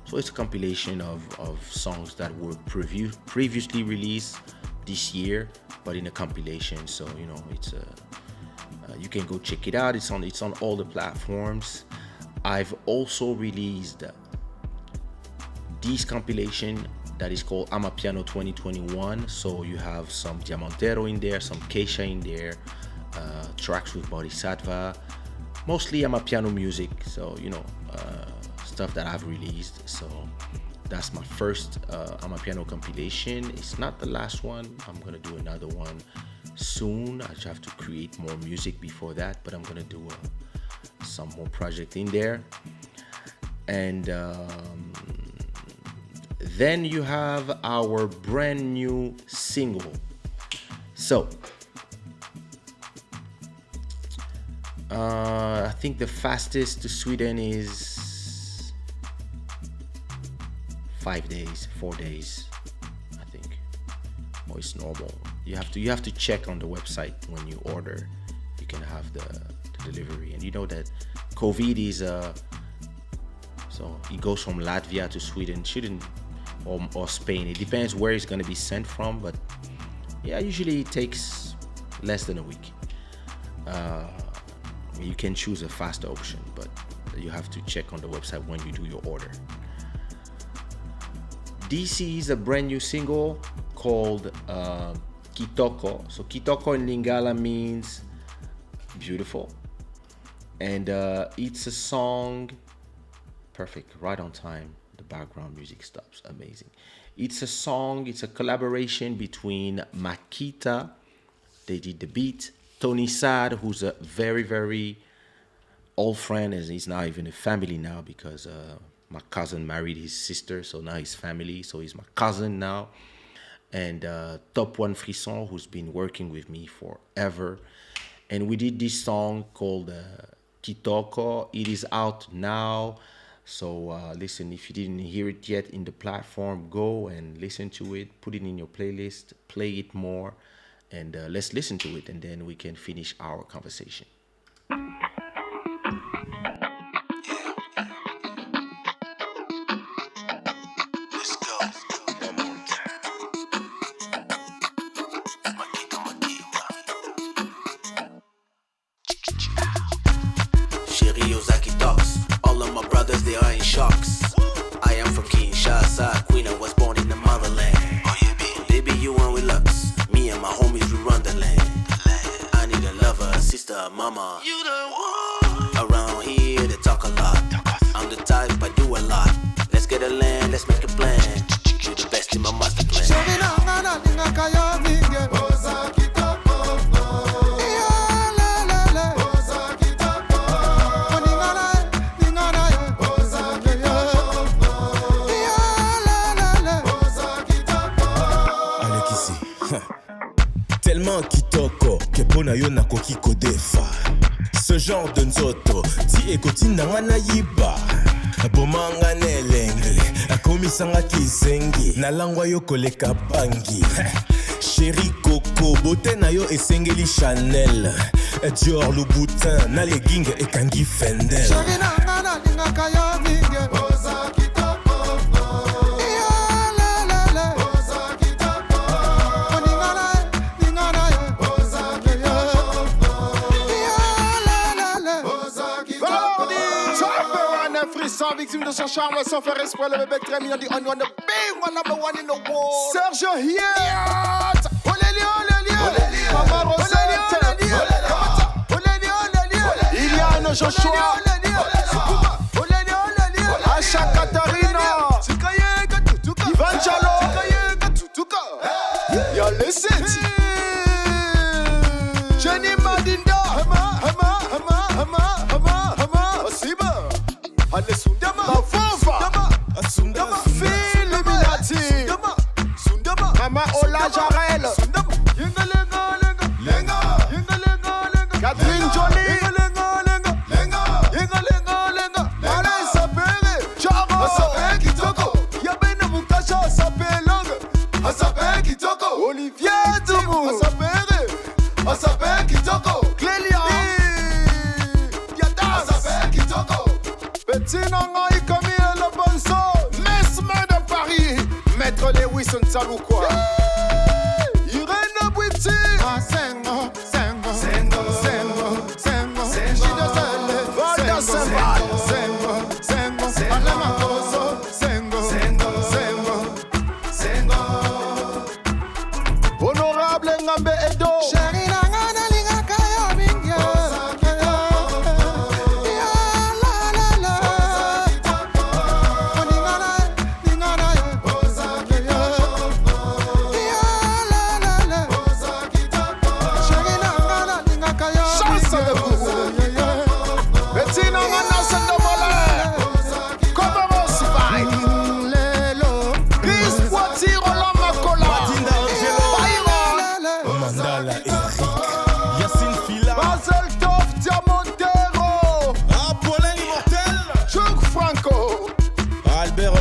So it's a compilation of songs that were previously released this year, but in a compilation. So you know, it's you can go check it out. It's on all the platforms. I've also released this compilation that is called Amapiano 2021. So you have some Diamantero in there, some Kaysha in there, tracks with Bodhisattva, mostly Amapiano music. So you know, stuff that I've released. So that's my first Amapiano compilation. It's not the last one. I'm gonna do another one soon. I just have to create more music before that, but I'm gonna do some more project in there. And then you have our brand new single. So I think the fastest to Sweden is 5 days, 4 days, I think. Or it's normal. You have to check on the website when you order. You can have the delivery, and you know that COVID is so it goes from Latvia to Sweden, or Spain. It depends where it's going to be sent from, but yeah, usually it takes less than a week. You can choose a fast option, but you have to check on the website when you do your order. This is a brand new single called Kitoko. So Kitoko in Lingala means beautiful, and it's a song. Perfect, right on time. The background music stops. Amazing. It's a song, it's a collaboration between Makita, they did the beat, Tony Sad, who's a very, very old friend, and he's now even a family now because my cousin married his sister, so now he's family, so he's my cousin now. And Top One Frisson, who's been working with me forever. And we did this song called Kitoko. It is out now. So listen, if you didn't hear it yet in the platform, go and listen to it, put it in your playlist, play it more, and let's listen to it, and then we can finish our conversation. winner was born in the motherland. Oh yeah, baby, you one with lux. Me and my homies, we run the land. I need a lover, sister, mama. You the one. Around here, they talk a lot. I'm the type, I do a lot. Let's get a land, let's make a plan. You the best in my master plan. Tellement kitoko ke pona yo nakoki kodefa ce genre de nzoto ti ekoti nanga na yiba bomanga nelenge akomisanga kizengi nalangwa yo koleka bangi chéri coco beauté na yo esengeli Chanel Dior Louboutin na legging ekangi Fendel chéri nanga na lingaka yo mingi boza kitoko victime de son charme, sans faire exprès, le bébé très mignon dit on the big one, number one in the world. Sergio here. Mama Rosette. Iliane Joshua. Asha Katarina. Evangelo. Y'a les sept. Jenny Madinda. Allez Sundama, la Fova, Sundama, Phil Minati, Sundama, Mama Ola Jarel, Sundama, Lenga, Catherine Johnny, Lenga, Alain Sapere, Jaro, Asape Kitoko, Yabena Mukasha, Asape Long, Asape Kitoko, Olivier Dumu, Asape Kitoko, Clélia, Yada, Asape Kitoko. Betinanga Ikami et le Bonso, Mesme de Paris, Maître Lewis Nsaloukoua. Irène Bouiti, Sengo, Valda Saval, Sengo, Alamakoso, Sengo, Honorable Ngambe Edo.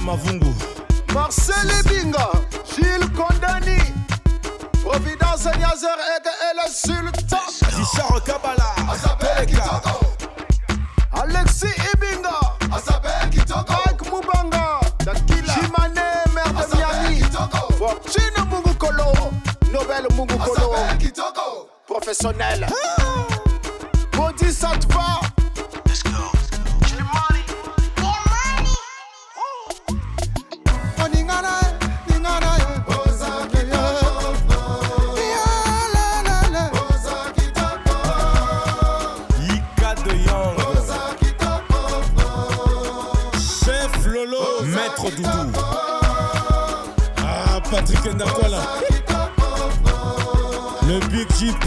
Mavungu, Marcel Ebinga, Gilles Condani, Providence Niazer et le Sultan, Richard Kabala, Alexis Ebinga, Frank Mubanga, Jimane, maire de Miami, Fortune Mungukolo, Nobel Mungukolo, professionnel, Bodhisattva. Maître Doudou. Ah, Patrick Ndakwala. Le Big GP.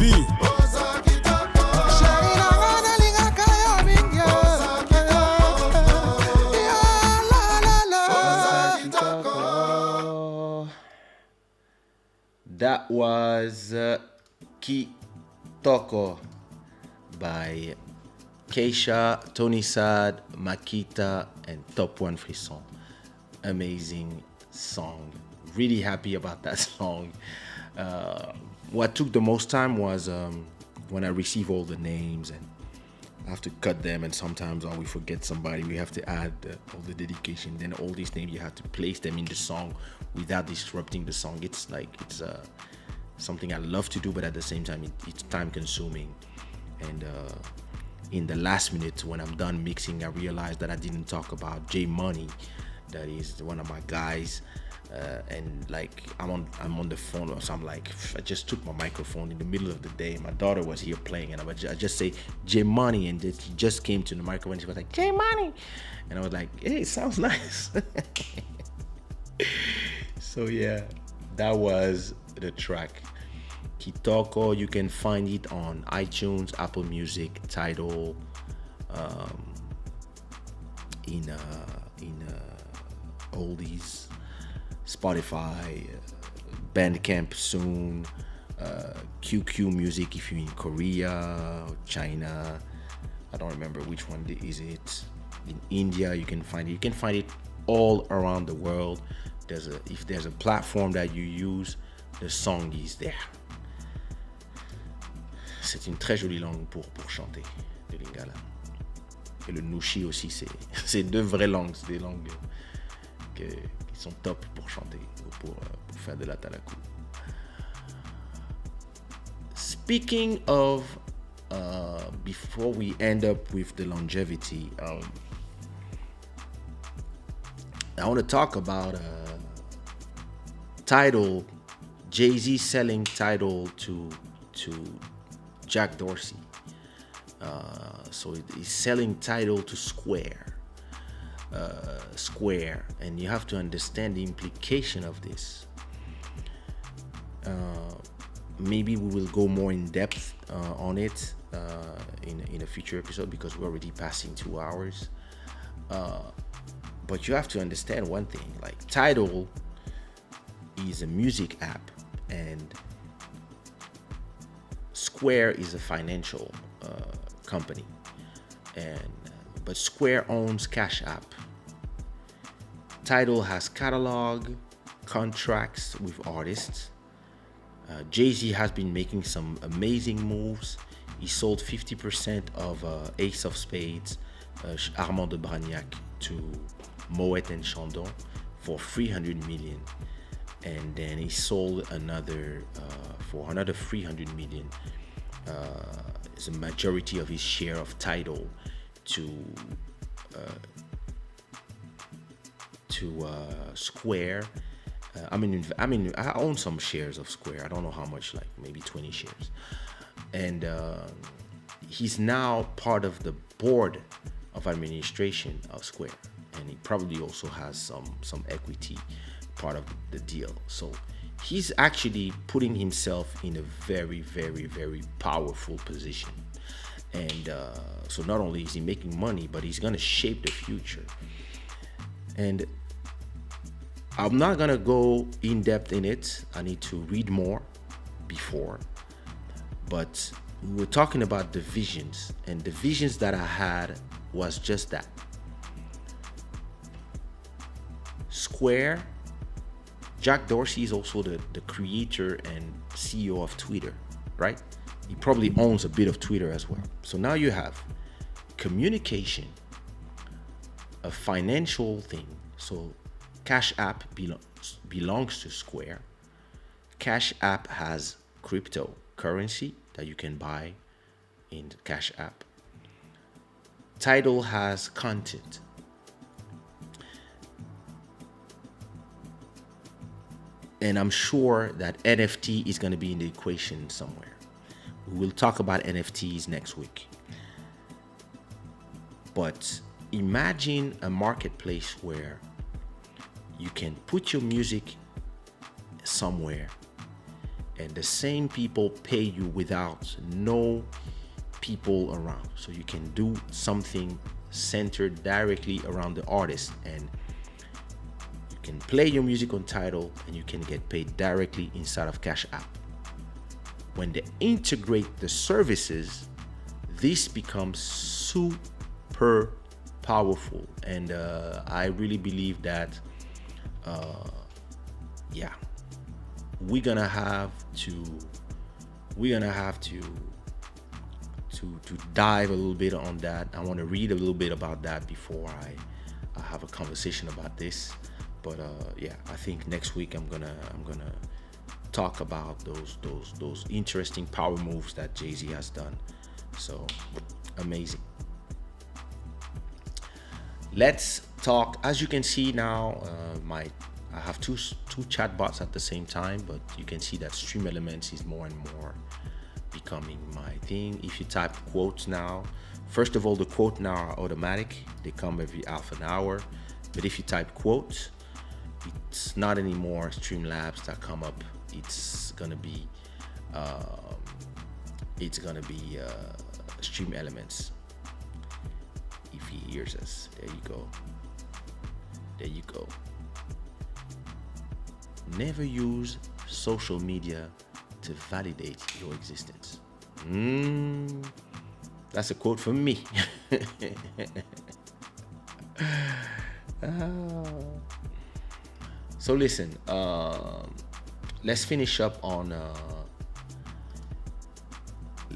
That was Kitoko by Kaysha, Tony Sad, Makita, and Top One Frisson. Amazing song. Really happy about that song. What took the most time was when I receive all the names and I have to cut them, and sometimes when we forget somebody, we have to add all the dedication. Then all these names, you have to place them in the song without disrupting the song. It's something I love to do, but at the same time, it's time consuming. And in the last minute, when I'm done mixing, I realized that I didn't talk about J Money. That is one of my guys. and like I'm on the phone, so I'm like, I just took my microphone in the middle of the day. My daughter was here playing, and I just say J Money, and he just came to the microphone. She was like, J Money, and I was like, hey, it sounds nice. So yeah, that was the track Kitoko. You can find it on iTunes, Apple Music, Tidal, in oldies, Spotify, Bandcamp soon, QQ Music if you're in Korea, China. I don't remember which one is it. In India, you can find it. You can find it all around the world. If there's a platform that you use, the song is there. C'est une très jolie langue pour chanter, le lingala. Et le nushi aussi, c'est deux vraies langues, c'est des langues qui sont top pour chanter ou pour faire de la talaku. Speaking of, before we end up with the longevity, I want to talk about Tidal, Jay-Z selling Tidal to Jack Dorsey. So he's selling Tidal to Square, and you have to understand the implication of this. Maybe we will go more in depth on it in a future episode, because we're already passing 2 hours. But you have to understand one thing, like Tidal is a music app, and Square is a financial company, but Square owns Cash App. Tidal has catalog contracts with artists. Jay-Z has been making some amazing moves. He sold 50% of Ace of Spades, Armand de Bragnac, to Moet and Chandon for $300 million, and then he sold another for another $300 million. Is a majority of his share of Tidal to Square. I mean, I own some shares of Square. I don't know how much, like maybe 20 shares. And he's now part of the board of administration of Square, and he probably also has some equity part of the deal. So he's actually putting himself in a very, very, very powerful position. And so not only is he making money, but he's going to shape the future. And I'm not going to go in depth in it. I need to read more before. But we were talking about the visions, and the visions that I had was just that. Square, Jack Dorsey is also the creator and CEO of Twitter, right? He probably owns a bit of Twitter as well. So now you have communication, a financial thing. So Cash App belongs to Square. Cash App has cryptocurrency that you can buy in Cash App. Tidal has content. And I'm sure that NFT is going to be in the equation somewhere. We will talk about NFTs next week. But imagine a marketplace where you can put your music somewhere and the same people pay you without no people around. So you can do something centered directly around the artist, and you can play your music on Tidal and you can get paid directly inside of Cash App. When they integrate the services, this becomes super powerful, and I really believe that we're gonna have to dive a little bit on that. I want to read a little bit about that before I have a conversation about this. But I think next week I'm gonna talk about those interesting power moves that Jay-Z has done. So amazing. Let's talk. As you can see now, I have two chat bots at the same time, but you can see that Stream Elements is more and more becoming my thing. If you type quotes now, first of all, the quote now are automatic. They come every half an hour. But if you type quotes, it's not anymore Streamlabs that come up. It's gonna be Stream Elements. If he hears us, there you go. There you go. Never use social media to validate your existence. That's a quote from me. So listen, let's finish up on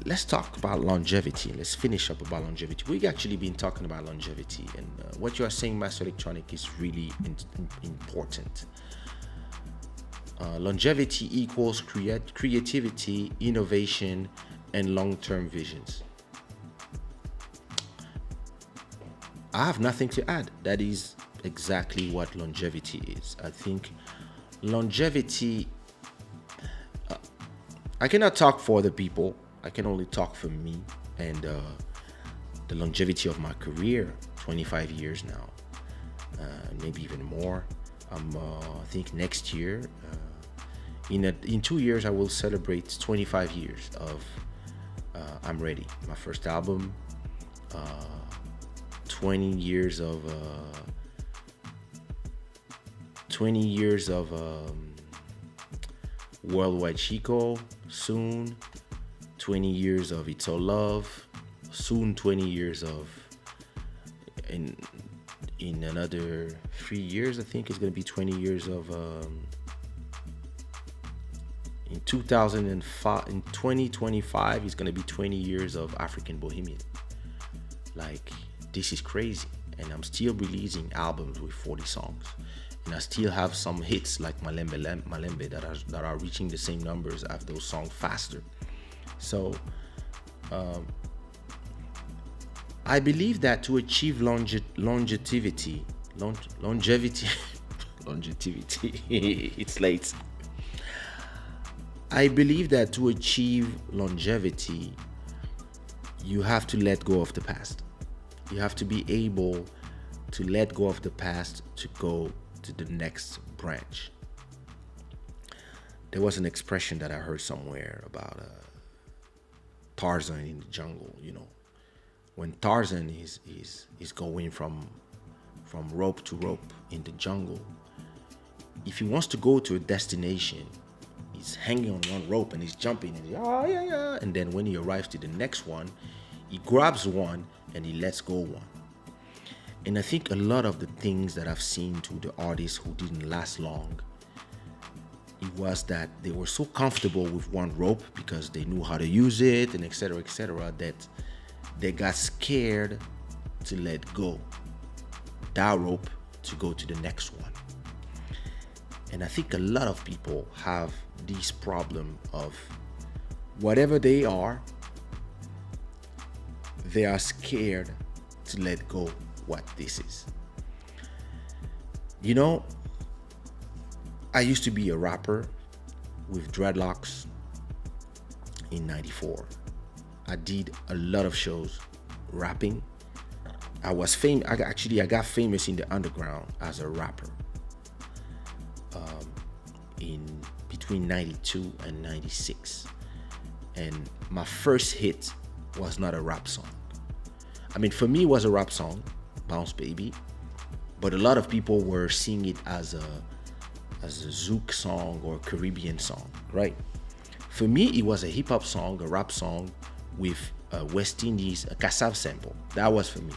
let's talk about longevity. Let's finish up about longevity. We've actually been talking about longevity, and what you are saying, Master Electronic, is really important. Longevity equals creativity, innovation, and long-term visions. I have nothing to add. That is exactly what longevity is. I think longevity, I cannot talk for other people. I can only talk for me and the longevity of my career, 25 years now, maybe even more. I think next year, in 2 years, I will celebrate 25 years of I'm Ready, my first album, 20 years of Worldwide Chico, soon 20 years of It's All Love, soon 20 years of in another 3 years, I think it's going to be 20 years of in 2005, in 2025 it's going to be 20 years of African Bohemian. Like, this is crazy, and I'm still releasing albums with 40 songs, and I still have some hits like Malembe that are reaching the same numbers as those songs faster. So I believe that to achieve longevity, it's late. I believe that to achieve longevity, you have to let go of the past. You have to be able to let go of the past to go to the next branch. There was an expression that I heard somewhere about Tarzan in the jungle. You know, when Tarzan is going from rope to rope in the jungle, if he wants to go to a destination, he's hanging on one rope and he's jumping and and then when he arrives to the next one, he grabs one and he lets go one. And I think a lot of the things that I've seen to the artists who didn't last long, it was that they were so comfortable with one rope because they knew how to use it and etc., that they got scared to let go that rope to go to the next one. And I think a lot of people have this problem of whatever they are scared to let go what this is. You know, I used to be a rapper with dreadlocks in 94. I did a lot of shows rapping. I got famous in the underground as a rapper in between 92 and 96. And my first hit was not a rap song. I mean, for me, it was a rap song, Bounce Baby, but a lot of people were seeing it as a Zouk song or Caribbean song, right? For me, it was a hip hop song, a rap song with a West Indies, a Kassav sample. That was for me.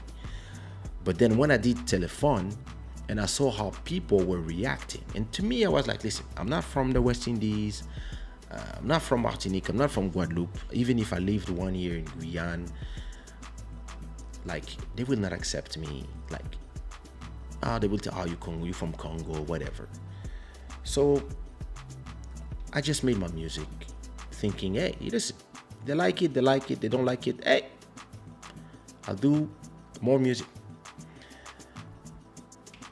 But then when I did Telephone and I saw how people were reacting, and to me, I was like, listen, I'm not from the West Indies, I'm not from Martinique, I'm not from Guadeloupe. Even if I lived 1 year in Guyane, like, they will not accept me. Like, they will tell, you from Congo, whatever. So I just made my music thinking, hey, listen, they like it, they don't like it, hey, I'll do more music.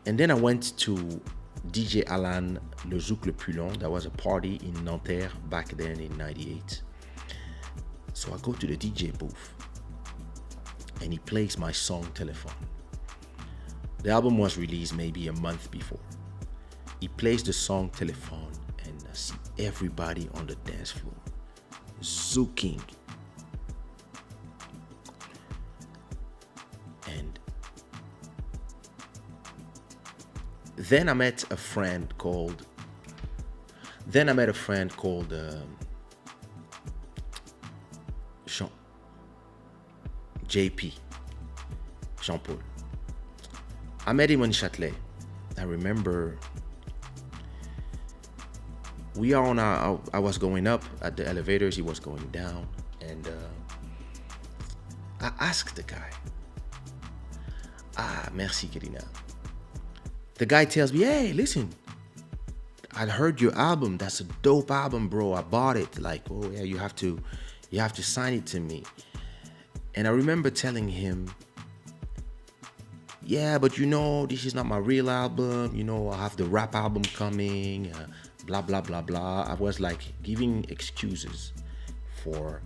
And then I went to DJ Alan Le Zouk Le Plus Long. That was a party in Nanterre back then in 98. So I go to the DJ booth and he plays my song Telephone. The album was released maybe a month before. He plays the song Telephone and I see everybody on the dance floor zooking. And then I met a friend called JP, Jean-Paul. I met him in Châtelet. I remember I was going up at the elevators, he was going down, and I asked the guy, merci Kirina. The guy tells me, hey, listen, I heard your album. That's a dope album, bro. I bought it. Like, oh yeah, you have to sign it to me. And I remember telling him, yeah, but this is not my real album. I have the rap album coming, blah, blah, blah, blah. I was like giving excuses for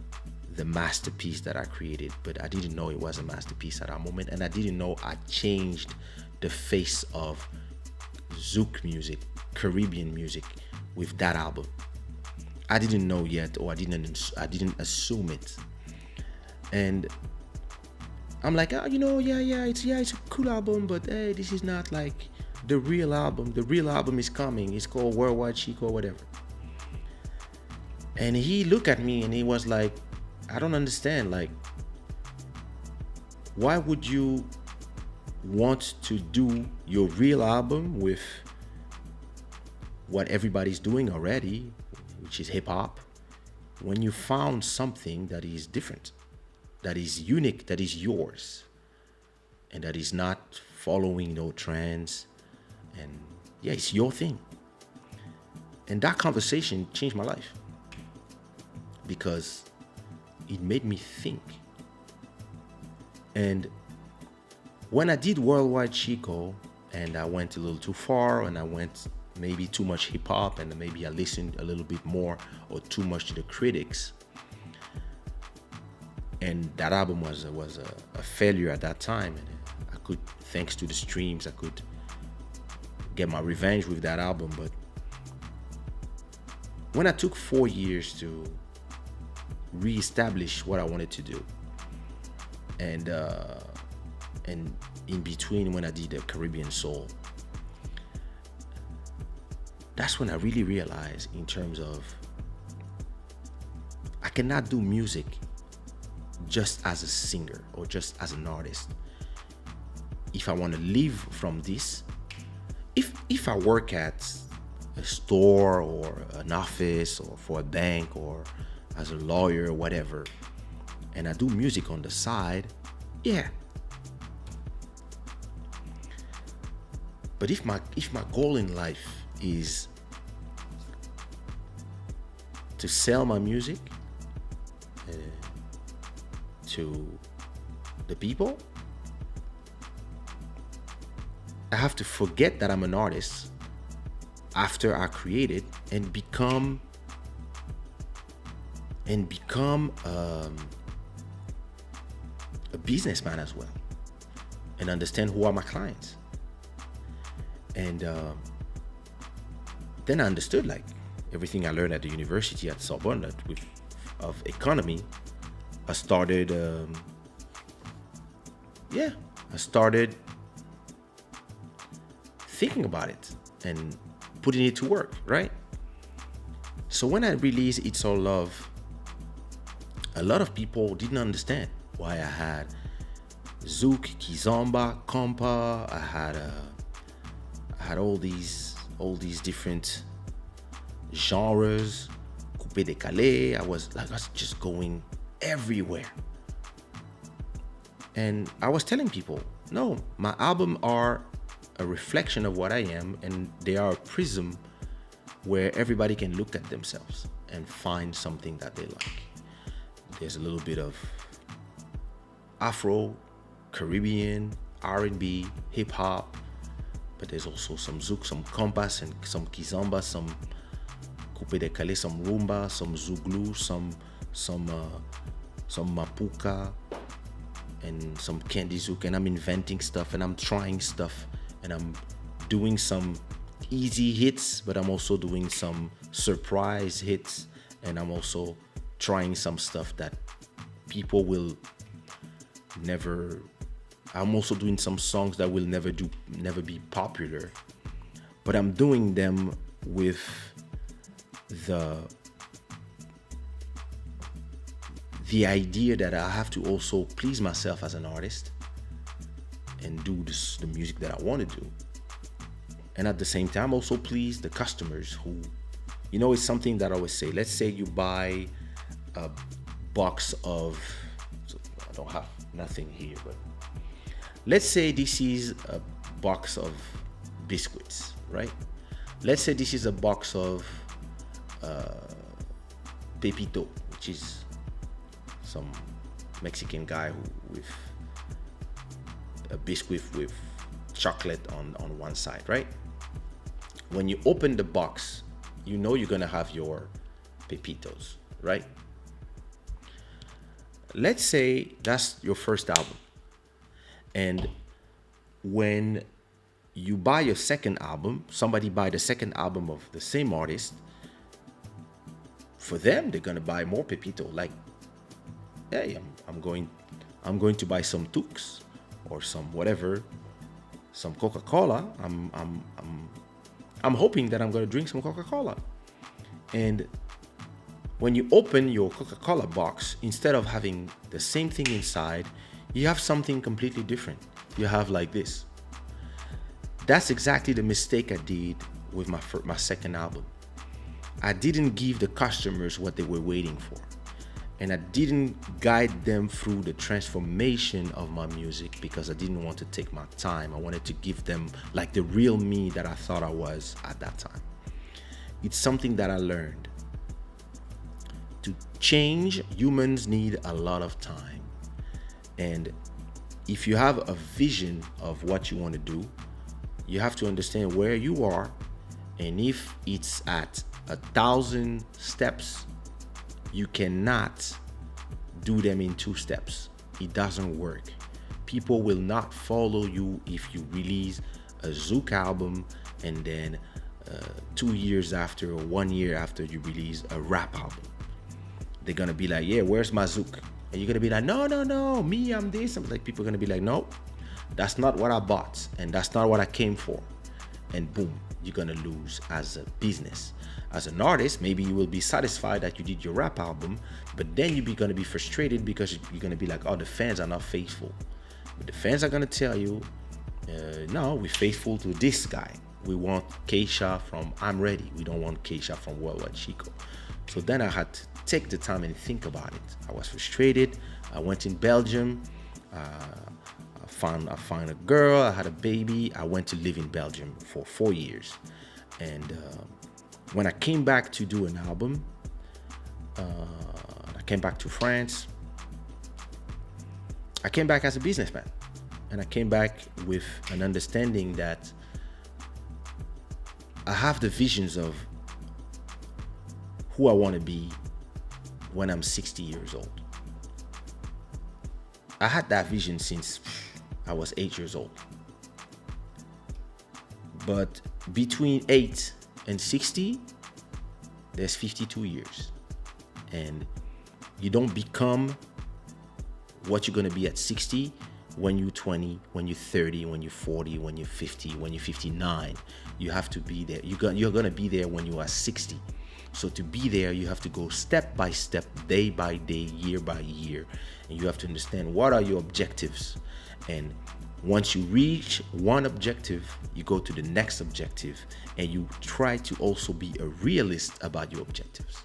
the masterpiece that I created, but I didn't know it was a masterpiece at that moment. And I didn't know I changed the face of Zouk music, Caribbean music with that album. I didn't know yet, or I didn't assume it. And I'm like, it's a cool album, but hey, this is not like the real album. The real album is coming. It's called Worldwide Chico or whatever. And he looked at me and he was like, I don't understand. Like, why would you want to do your real album with what everybody's doing already, which is hip hop, when you found something that is different, that is unique, that is yours, and that is not following no trends, and yeah, it's your thing. And that conversation changed my life because it made me think. And when I did Worldwide Chico and I went a little too far and I went maybe too much hip hop and maybe I listened a little bit more or too much to the critics, and that album was a failure at that time, and I could, thanks to the streams, I could get my revenge with that album. But when I took 4 years to reestablish what I wanted to do, and in between when I did the Caribbean Soul, that's when I really realized in terms of I cannot do music just as a singer or just as an artist. If I want to live from this, if I work at a store or an office or for a bank or as a lawyer or whatever, and I do music on the side, yeah. But if my goal in life is to sell my music to the people, I have to forget that I'm an artist after I create it and become a businessman as well, and understand who are my clients. And then I understood, like, everything I learned at the university at Sorbonne of economy. I started thinking about it and putting it to work, right? So when I released It's All Love, a lot of people didn't understand why I had Zouk, Kizomba, Compa. I had all these different genres, coupé décalé. I was just going everywhere. And I was telling people, no, my album are a reflection of what I am, and they are a prism where everybody can look at themselves and find something that they like. There's a little bit of Afro, Caribbean, R&B, hip hop, but there's also some zouk, some kompas, and some kizomba, some coupe décalé, some rumba, some zouglou, some mapuka, and some candy zouk. And I'm inventing stuff, and I'm trying stuff, and I'm doing some easy hits, but I'm also doing some surprise hits, and I'm also trying some stuff that people will never. I'm also doing some songs that will never be popular, but I'm doing them with the idea that I have to also please myself as an artist and do the music that I want to do, and at the same time also please the customers who, it's something that I always say. Let's say you buy a box of, I don't have nothing here, but let's say this is a box of biscuits, right? Let's say this is a box of Pepito, which is some Mexican guy with a biscuit with chocolate on one side, right? When you open the box, you're gonna have your Pepitos, right? Let's say that's your first album. And when you buy your second album, somebody buy the second album of the same artist, for them, they're gonna buy more Pepito. Like, hey, I'm going to buy some Tux or some whatever, some Coca-Cola. I'm hoping that I'm gonna drink some Coca-Cola. And when you open your Coca-Cola box, instead of having the same thing inside, you have something completely different. You have like this. That's exactly the mistake I did with my second album. I didn't give the customers what they were waiting for. And I didn't guide them through the transformation of my music because I didn't want to take my time. I wanted to give them like the real me that I thought I was at that time. It's something that I learned. To change, humans need a lot of time. And if you have a vision of what you want to do, you have to understand where you are. And if it's at 1,000 steps, you cannot do them in 2 steps. It doesn't work. People will not follow you if you release a zouk album and then 2 years after or 1 year after you release a rap album. They're gonna be like, yeah, where's my zouk? And you're gonna be like, no, me, I'm this. I'm like, people are gonna be like, no, that's not what I bought, and that's not what I came for. And boom, you're gonna lose as a business. As an artist, maybe you will be satisfied that you did your rap album, but then you're gonna be frustrated because you're gonna be like, oh, the fans are not faithful. But the fans are gonna tell you, no, we're faithful to this guy. We want Kaysha from I'm Ready. We don't want Kaysha from Worldwide Chico. So then I had to take the time and think about it. I was frustrated. I went in Belgium. I found a girl. I had a baby. I went to live in Belgium for 4 years. And when I came back to do an album, I came back to France. I came back as a businessman. And I came back with an understanding that I have the visions of who I want to be when I'm 60 years old. I had that vision since I was 8 years old. But between 8 and 60, there's 52 years. And you don't become what you're going to be at 60 when you're 20, when you're 30, when you're 40, when you're 50, when you're 59. You have to be there. You're going to be there when you are 60. So to be there, you have to go step by step, day by day, year by year. And you have to understand what are your objectives. And once you reach one objective, you go to the next objective. And you try to also be a realist about your objectives.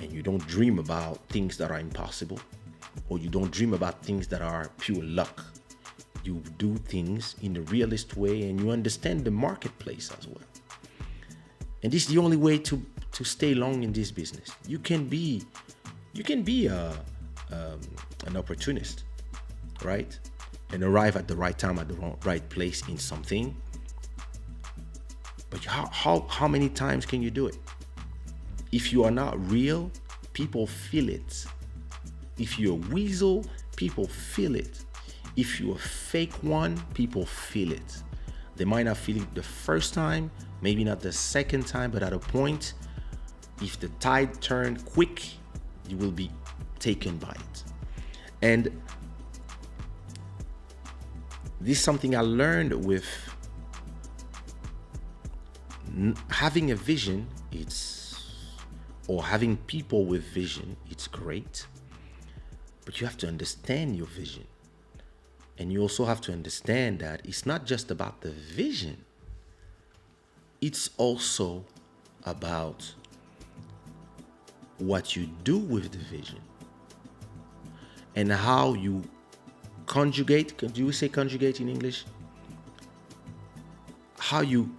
And you don't dream about things that are impossible. Or you don't dream about things that are pure luck. You do things in a realist way and you understand the marketplace as well. And this is the only way to stay long in this business. You can be an opportunist, right? And arrive at the right time at the right place in something. But how many times can you do it? If you are not real, people feel it. If you're a weasel, people feel it. If you're a fake one, people feel it. They might not feel it the first time, maybe not the second time, but at a point, if the tide turns quick, you will be taken by it. And this is something I learned with having a vision. Or having people with vision, it's great, but you have to understand your vision. And you also have to understand that it's not just about the vision, it's also about what you do with the vision and how you conjugate. Do you say conjugate in English? How you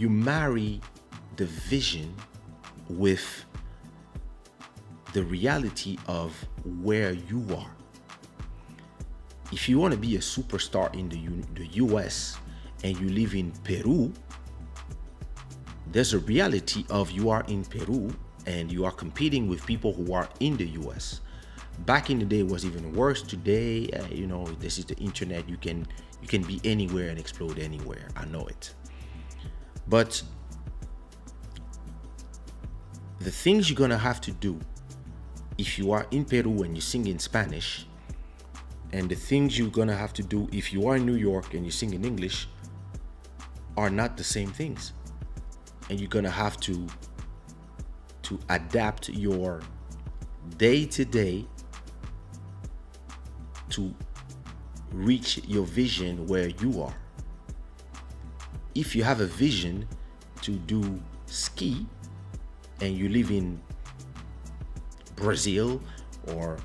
marry the vision with the reality of where you are. If you want to be a superstar in the US and you live in Peru, there's a reality of you are in Peru and you are competing with people who are in the US. Back in the day, it was even worse. Today, this is the internet. You can be anywhere and explode anywhere. I know it. But the things you're gonna have to do if you are in Peru and you sing in Spanish, and the things you're gonna have to do if you are in New York and you sing in English are not the same things. And you're gonna have to adapt your day-to-day to reach your vision where you are. If you have a vision to do ski and you live in Brazil or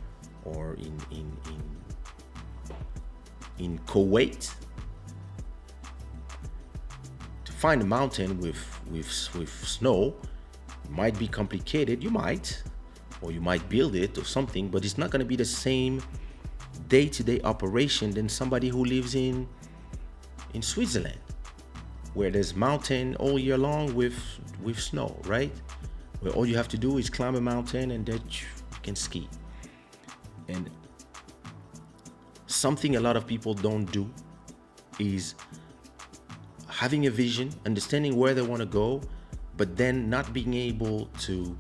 in Kuwait, to find a mountain with snow might be complicated. You might build it or something, but it's not going to be the same day-to-day operation than somebody who lives in Switzerland, where there's mountain all year long with snow, right? Where all you have to do is climb a mountain and then you can ski. And something a lot of people don't do is having a vision, understanding where they want to go, but then not being able to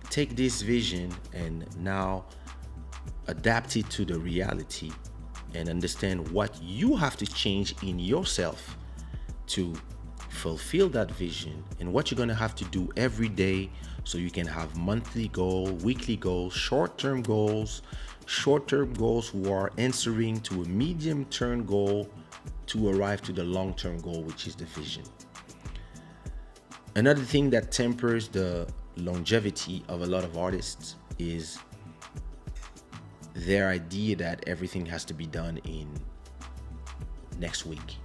take this vision and now adapt it to the reality and understand what you have to change in yourself to fulfill that vision and what you're going to have to do every day so you can have monthly goal, weekly goals, short-term goals who are answering to a medium-term goal to arrive to the long-term goal, which is the vision. Another thing that tempers the longevity of a lot of artists is their idea that everything has to be done in next week.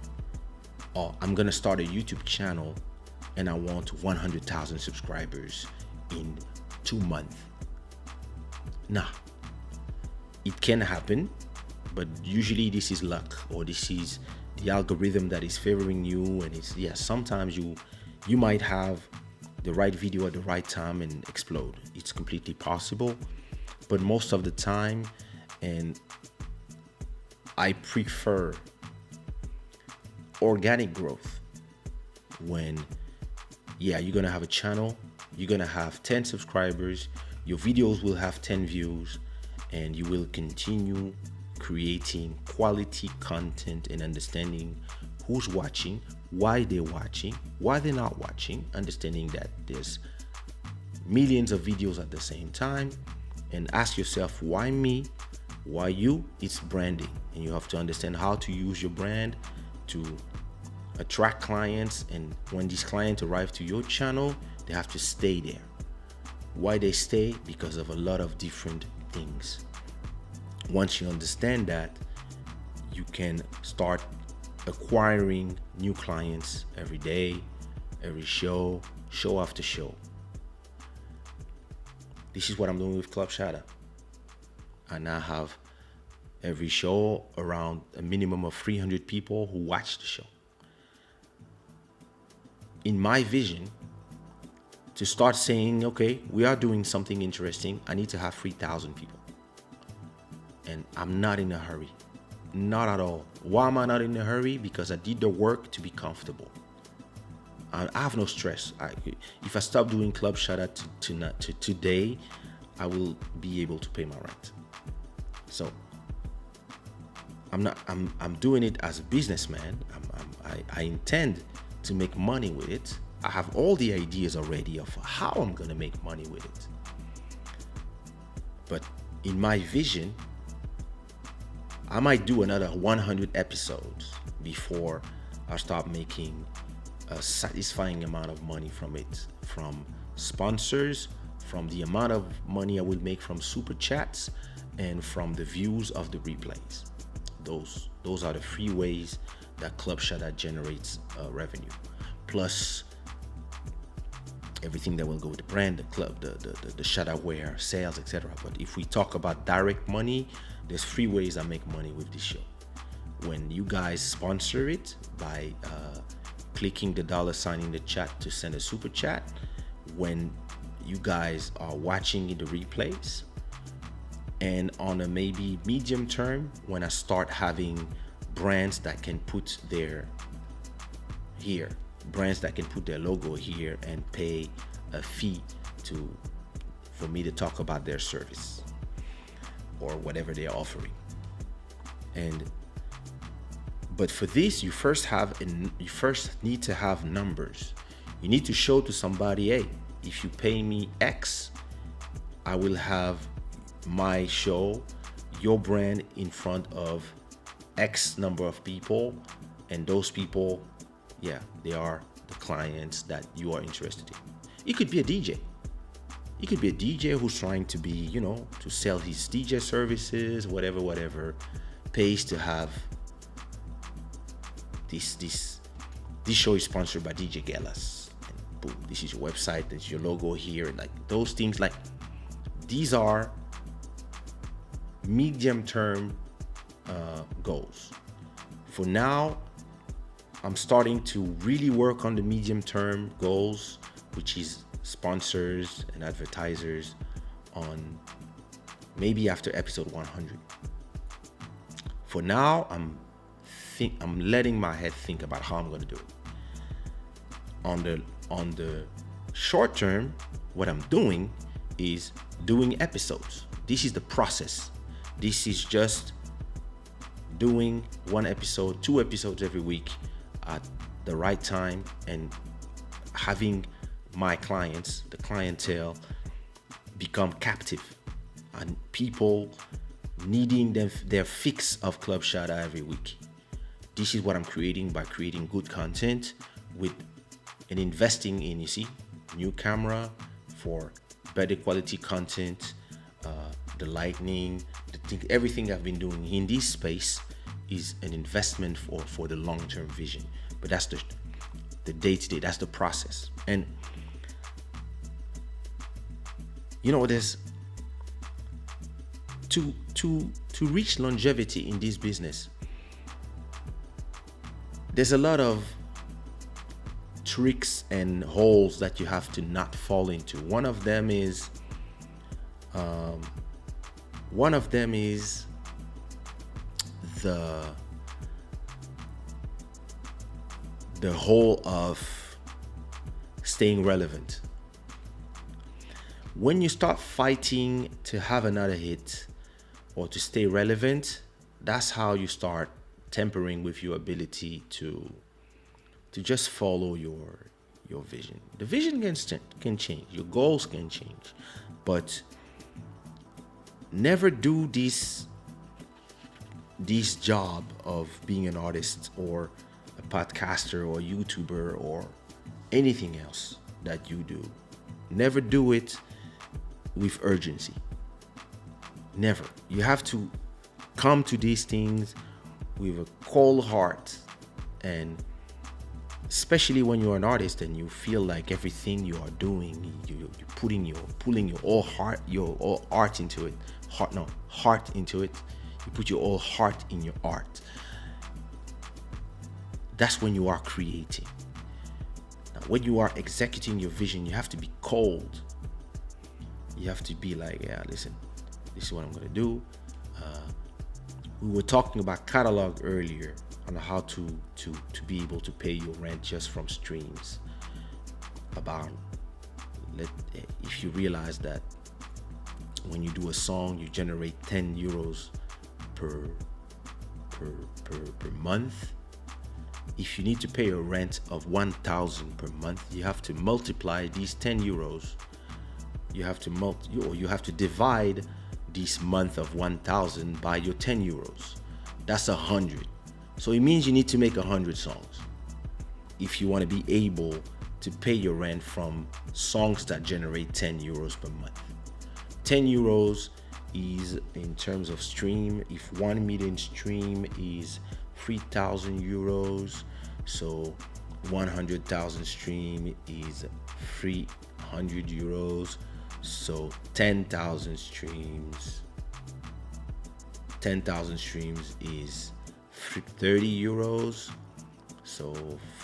Oh, I'm gonna start a YouTube channel and I want 100,000 subscribers in 2 months. Nah, it can happen, but usually this is luck, or this is the algorithm that is favoring you. And sometimes you might have the right video at the right time and explode. It's completely possible, but most of the time, and I prefer organic growth when you're gonna have a channel, you're gonna have 10 subscribers, your videos will have 10 views, and you will continue creating quality content and understanding who's watching, why they're watching, why they're not watching, understanding that there's millions of videos at the same time, and ask yourself, why me? Why you? It's branding, and you have to understand how to use your brand to attract clients, and when these clients arrive to your channel, they have to stay there. Why they stay? Because of a lot of different things. Once you understand that, you can start acquiring new clients every day, every show after show. This is what I'm doing with Club Shada. I now have Every show, around a minimum of 300 people who watch the show. In my vision, to start saying, okay, we are doing something interesting, I need to have 3,000 people. And I'm not in a hurry. Not at all. Why am I not in a hurry? Because I did the work to be comfortable. I have no stress. If I stop doing Club Shada to today, I will be able to pay my rent. So I'm doing it as a businessman. I intend to make money with it. I have all the ideas already of how I'm gonna make money with it. But in my vision, I might do another 100 episodes before I start making a satisfying amount of money from it, from sponsors, from the amount of money I will make from super chats, and from the views of the replays. Those are the three ways that Club Shada generates revenue, plus everything that will go with the brand, the club, the Shada wear, sales, etc. But if we talk about direct money, there's three ways I make money with this show. When you guys sponsor it by clicking the $ in the chat to send a super chat, when you guys are watching the replays, and on a maybe medium term, when I start having brands that can put their logo here and pay a fee for me to talk about their service or whatever they're offering. But for this, you first need to have numbers. You need to show to somebody, hey, if you pay me X, I will have my show, your brand, in front of X number of people, and those people, yeah, they are the clients that you are interested in. It could be a DJ. It could be a DJ who's trying to be, to sell his DJ services, whatever, pays to have this show is sponsored by DJ Gellas. And boom, this is your website, there's your logo here, and like those things, like these are medium term goals. For now, I'm starting to really work on the medium term goals, which is sponsors and advertisers, on maybe after episode 100. For now, I'm letting my head think about how I'm going to do it. On the short term, what I'm doing is doing episodes. This is the process. This is just doing 1 episode, 2 episodes every week at the right time, and having my clients, the clientele, become captive, and people needing their fix of Club Shada every week. This is what I'm creating by creating good content and investing in, new camera for better quality content, the lighting, everything I've been doing in this space is an investment for the long-term vision. But that's the day-to-day, that's the process. And there's to reach longevity in this business, there's a lot of tricks and holes that you have to not fall into. One of them is the whole of staying relevant. When you start fighting to have another hit or to stay relevant, that's how you start tampering with your ability to just follow your vision. The vision can change, your goals can change, but never do this job of being an artist or a podcaster or a YouTuber or anything else that you do. Never do it with urgency. Never. You have to come to these things with a cold heart, and especially when you're an artist and you feel like everything you are doing, you're pulling your all heart into it. Heart into it. You put your whole heart in your art. That's when you are creating. Now, when you are executing your vision, you have to be cold. You have to be like, yeah, listen, this is what I'm gonna do. We were talking about catalog earlier on how to be able to pay your rent just from streams. If you realize that when you do a song, you generate 10 euros per month. If you need to pay a rent of 1,000 per month, you have to multiply these 10 euros. You have to divide this month of 1,000 by your 10 euros. That's 100. So it means you need to make 100 songs if you want to be able to pay your rent from songs that generate 10 euros per month. 10 euros is, in terms of stream, if 1 million stream is 3,000 euros, so 100,000 stream is 300 euros. So 10,000 streams is 30 euros. So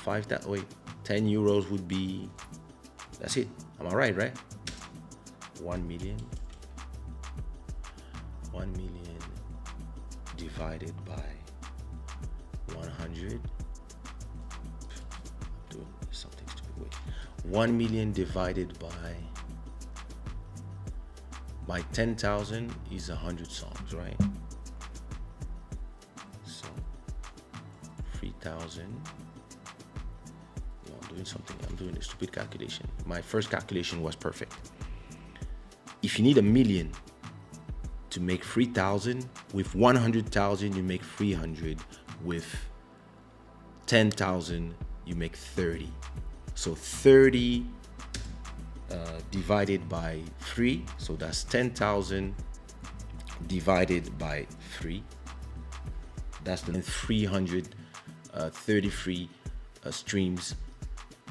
10 euros would be, that's it. Am I right? 1 million divided by 100. I'm doing something stupid. Wait. 1 million divided by 10,000 is 100 songs, right? So 3,000. I'm doing a stupid calculation. My first calculation was perfect. If you need 1 million to make 3,000, with 100,000 you make 300, with 10,000 you make 30. So 30 divided by 3, so that's 10,000 divided by 3. That's the 333 streams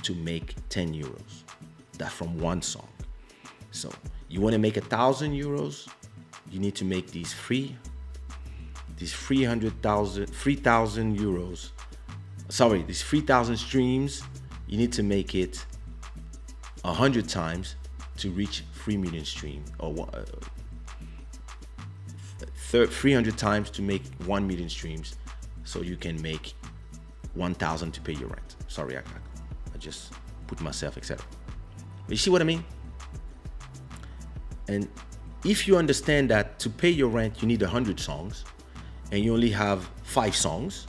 to make 10 euros. That's from one song. So you want to make 1,000 euros, you need to make these 3,000 euros. Sorry, these 3,000 streams, you need to make it 100 times to reach 3 million stream, or 300 times to make 1 million streams, so you can make 1,000 to pay your rent. Sorry, I just put myself, etc. You see what I mean? And if you understand that to pay your rent you need 100 songs and you only have 5 songs,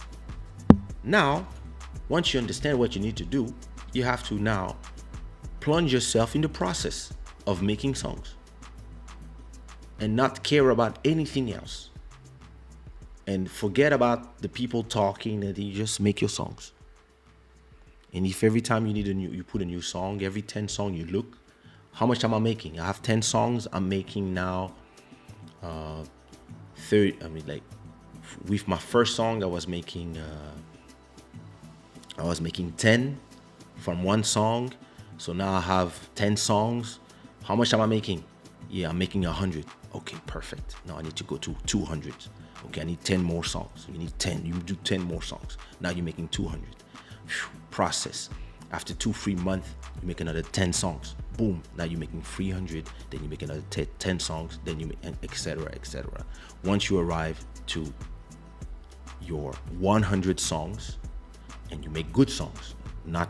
now once you understand what you need to do, you have to now plunge yourself in the process of making songs and not care about anything else, and forget about the people talking, and you just make your songs. And if every time you put a new song, every 10 songs you look, how much am I making? I have 10 songs, I'm making now 30. I mean, like with my first song I was making 10 from one song. So now I have 10 songs. How much am I making? Yeah, I'm making 100. Okay, perfect. Now I need to go to 200. Okay, I need 10 more songs. You need 10. You do 10 more songs. Now you're making 200. Process. After 2-3 months, you make another 10 songs. Boom. Now you're making 300. Then you make another 10 songs. Then you make, etc., etc. Once you arrive to your 100 songs, and you make good songs, not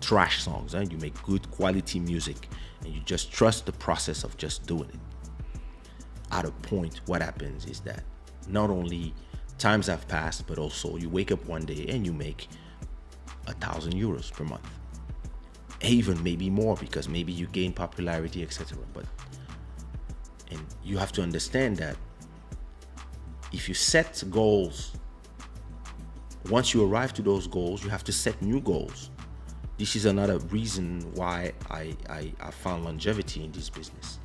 trash songs, you make good quality music, and you just trust the process of just doing it. At a point, what happens is that not only times have passed, but also you wake up one day and you make 1,000 euros per month, even maybe more, because maybe you gain popularity, etc. And you have to understand that if you set goals, once you arrive to those goals, you have to set new goals. This is another reason why I found longevity in this business.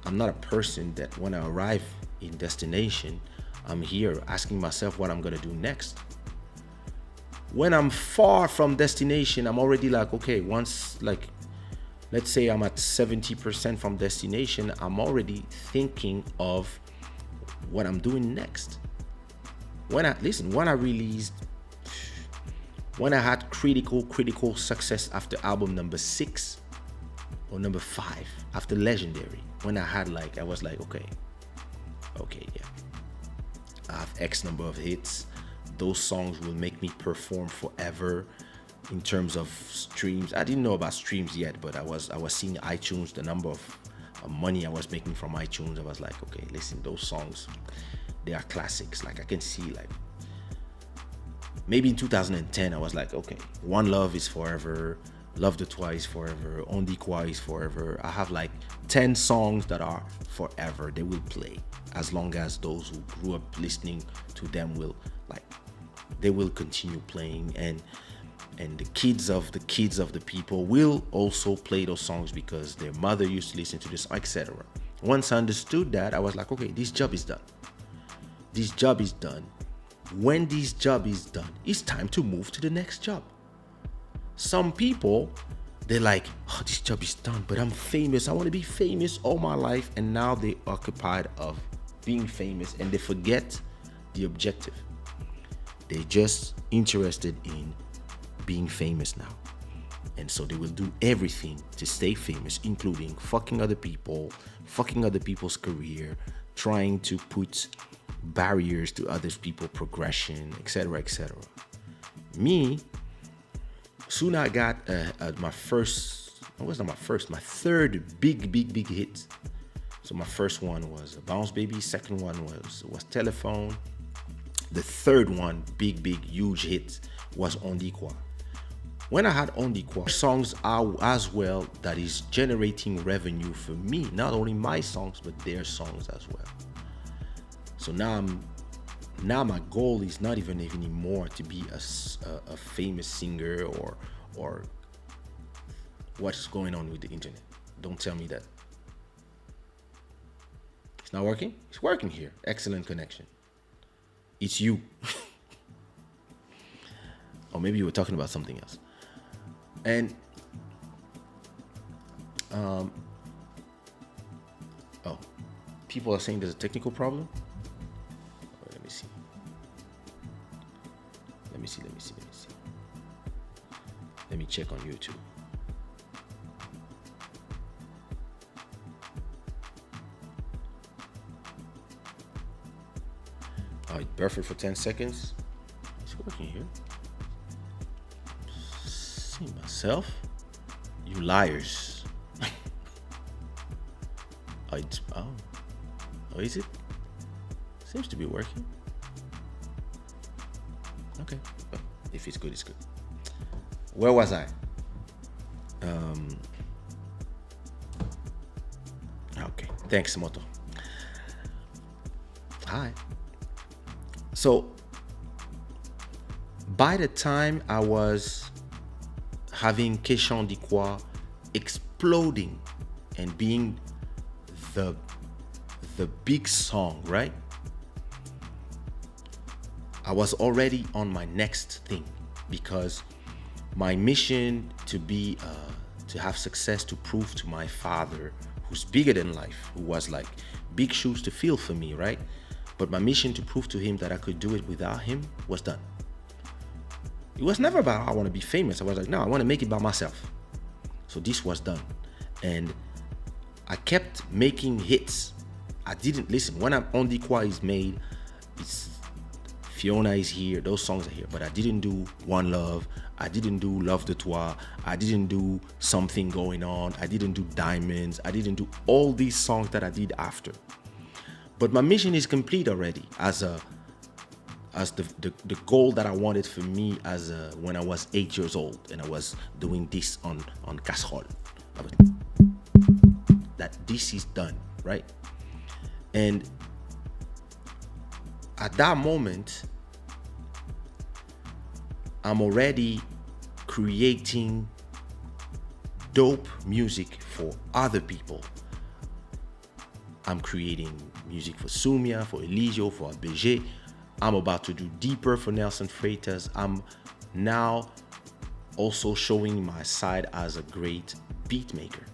I'm not a person that when I arrive in destination, I'm here asking myself what I'm gonna do next. When I'm far from destination, I'm already like, okay, once, like, let's say I'm at 70% from destination, I'm already thinking of what I'm doing next. When I had critical success after album number 6 or number 5 after Legendary, when I was like, okay, yeah, I have X number of hits. Those songs will make me perform forever in terms of streams. I didn't know about streams yet, but I was seeing iTunes, the number of money I was making from iTunes. I was like, okay, listen, those songs, they are classics. Like I can see, like maybe in 2010, I was like, okay, One Love is forever, Love de Toi is forever, On dit quoi is forever. I have like 10 songs that are forever. They will play as long as those who grew up listening to them will they will continue playing, and the kids of the people will also play those songs because their mother used to listen to this, etc. Once I understood that, I was like, okay, this job is done. When this job is done, it's time to move to the next job. Some people, they're like, oh, this job is done, but I'm famous. I want to be famous all my life. And now they occupied of being famous and they forget the objective. They're just interested in being famous now. And so they will do everything to stay famous, including fucking other people, fucking other people's career, trying to put barriers to other people's progression, etc., etc. Me, soon I got my third big hit. So my first one was Bounce Baby, second one was Telephone. The third one, big, huge hit, was On dit quoi. When I had On dit quoi, songs are as well that is generating revenue for me, not only my songs, but their songs as well. So now my goal is not even anymore to be a famous singer or what's going on with the internet. Don't tell me that. It's not working? It's working here. Excellent connection. It's you. Or maybe you were talking about something else. And people are saying there's a technical problem. Let me see. Let me check on YouTube. It buffered for 10 seconds. It's working here. See myself. You liars. Is it? Seems to be working. Okay. Well, if it's good, it's good. Where was I? Okay. Thanks, Moto. Hi. So, by the time I was having Kaysha dit quoi exploding and being the big song, right? I was already on my next thing because my mission to have success, to prove to my father, who's bigger than life, who was like big shoes to fill for me, right? But my mission to prove to him that I could do it without him was done. It was never about I want to be famous. I was like, no, I want to make it by myself. So this was done. And I kept making hits. I didn't listen. When On dit quoi is made, it's Fiona is here, those songs are here. But I didn't do One Love. I didn't do Love de Toi. I didn't do Something Going On. I didn't do Diamonds. I didn't do all these songs that I did after. But my mission is complete already as the goal that I wanted for me when I was 8 years old and I was doing this on casserole. That this is done, right? And at that moment, I'm already creating dope music for other people. I'm creating music for Sumia, for Eligio, for ABG. I'm about to do Deeper for Nelson Freitas. I'm now also showing my side as a great beat maker.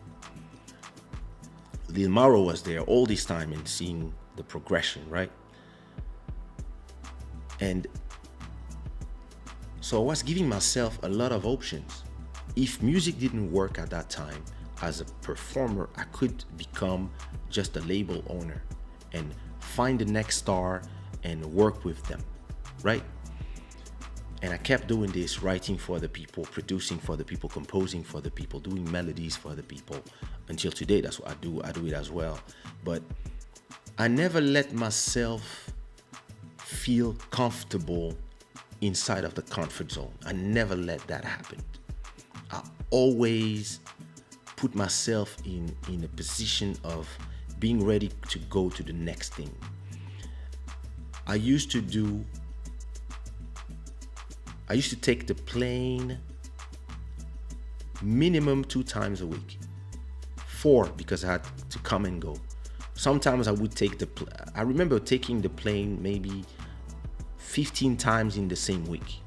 Lil Maro was there all this time and seeing the progression, right? And so I was giving myself a lot of options. If music didn't work at that time, as a performer, I could become just a label owner and find the next star and work with them, right? And I kept doing this, writing for the people, producing for the people, composing for the people, doing melodies for the people. Until today, that's what I do. I do it as well. But I never let myself feel comfortable inside of the comfort zone. I never let that happen. I always put myself in a position of being ready to go to the next thing. I used to take the plane minimum 2 times a week. 4 because I had to come and go. Sometimes I would take I remember taking the plane maybe 15 times in the same week.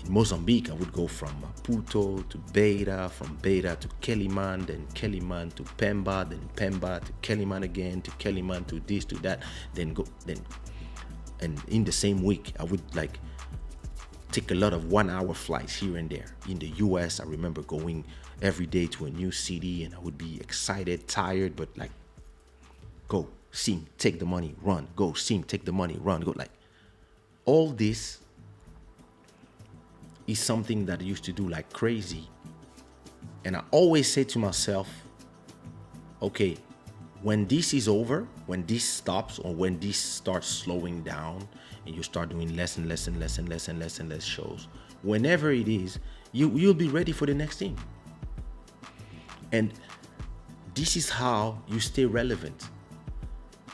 In Mozambique, I would go from Maputo to Beira, from Beira to Quelimane, then Quelimane to Pemba, then Pemba to Quelimane again, to Quelimane to this, to that, and in the same week, I would like take a lot of 1-hour flights here and there. In the US, I remember going every day to a new city, and I would be excited, tired, but like, go, sing, take the money, run, go, sing, take the money, run, go. Like, all this is something that I used to do like crazy. And I always say to myself, okay, when this is over, when this stops, or when this starts slowing down and you start doing less and less and less and less and less and less shows, whenever it is, you'll be ready for the next thing. And this is how you stay relevant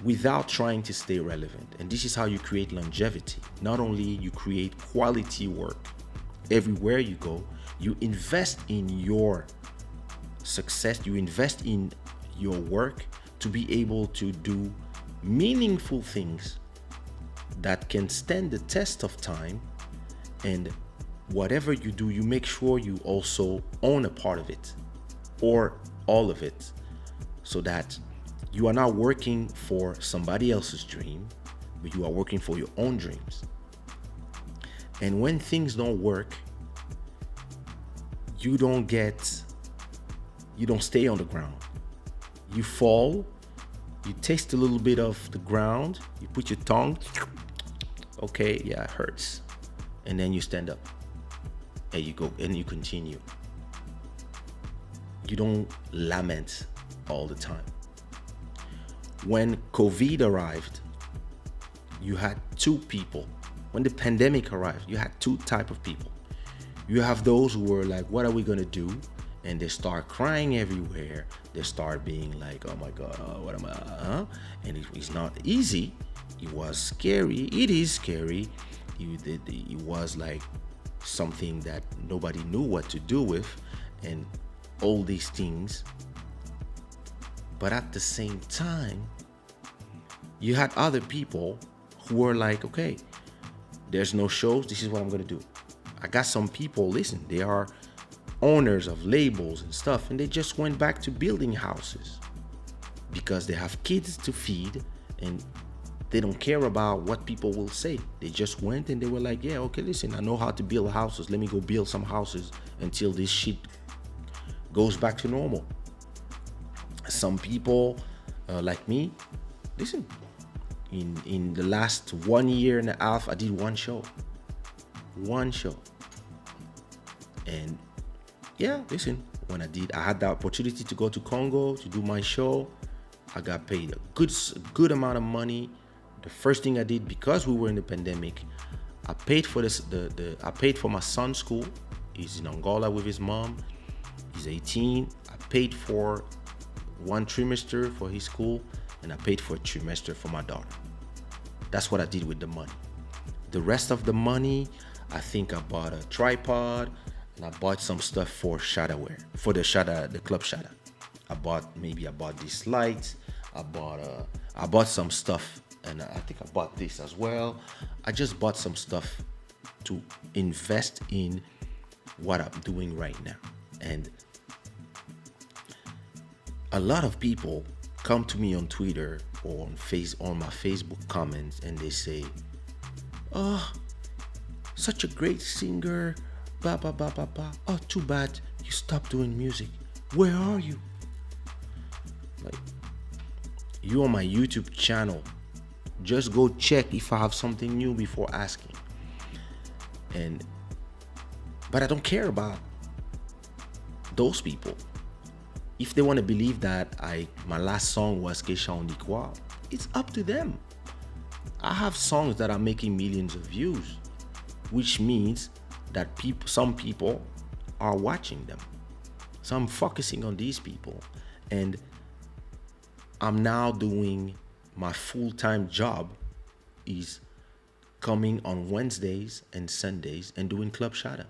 without trying to stay relevant. And this is how you create longevity. Not only you create quality work everywhere you go, you invest in your success, you invest in your work to be able to do meaningful things that can stand the test of time. And whatever you do, you make sure you also own a part of it or all of it, so that you are not working for somebody else's dream, but you are working for your own dreams. And when things don't work, you don't stay on the ground. You fall, you taste a little bit of the ground, you put your tongue, okay, yeah, it hurts. And then you stand up and you go and you continue. You don't lament all the time. When COVID arrived, you had 2 people. When the pandemic arrived, you had 2 types of people. You have those who were like, what are we gonna do? And they start crying everywhere. They start being like, oh my God, what am I? And it's not easy. It was scary. It is scary. It was like something that nobody knew what to do with, and all these things. But at the same time, you had other people who were like, okay, there's no shows. This is what I'm going to do. I got some people, listen, they are owners of labels and stuff, and they just went back to building houses because they have kids to feed and they don't care about what people will say. They just went and they were like, yeah, okay, listen, I know how to build houses. Let me go build some houses until this shit goes back to normal. Some people like me, listen, in the last 1 year and a half, I did one show. And yeah, listen, when I had the opportunity to go to Congo to do my show, I got paid a good amount of money. The first thing I did, because we were in the pandemic, I paid for I paid for my son's school. He's in Angola with his mom. He's 18. I paid for 1 trimester for his school, and I paid for a trimester for my daughter. That's what I did with the money. The rest of the money, I think I bought a tripod, and I bought some stuff for shada wear, for the club shada. I bought these lights. I bought some stuff, and I think I bought this as well. I just bought some stuff to invest in what I'm doing right now. And a lot of people come to me on Twitter or on my Facebook comments and they say, "Oh, such a great singer, blah blah blah blah blah. Oh, too bad you stopped doing music. Where are you?" Like, you on my YouTube channel, just go check if I have something new before asking. But I don't care about those people. If they want to believe that my last song was Kaysha on the Quoi, it's up to them. I have songs that are making millions of views, which means that some people are watching them. So I'm focusing on these people, and I'm now doing my full-time job is coming on Wednesdays and Sundays and doing Club Shada.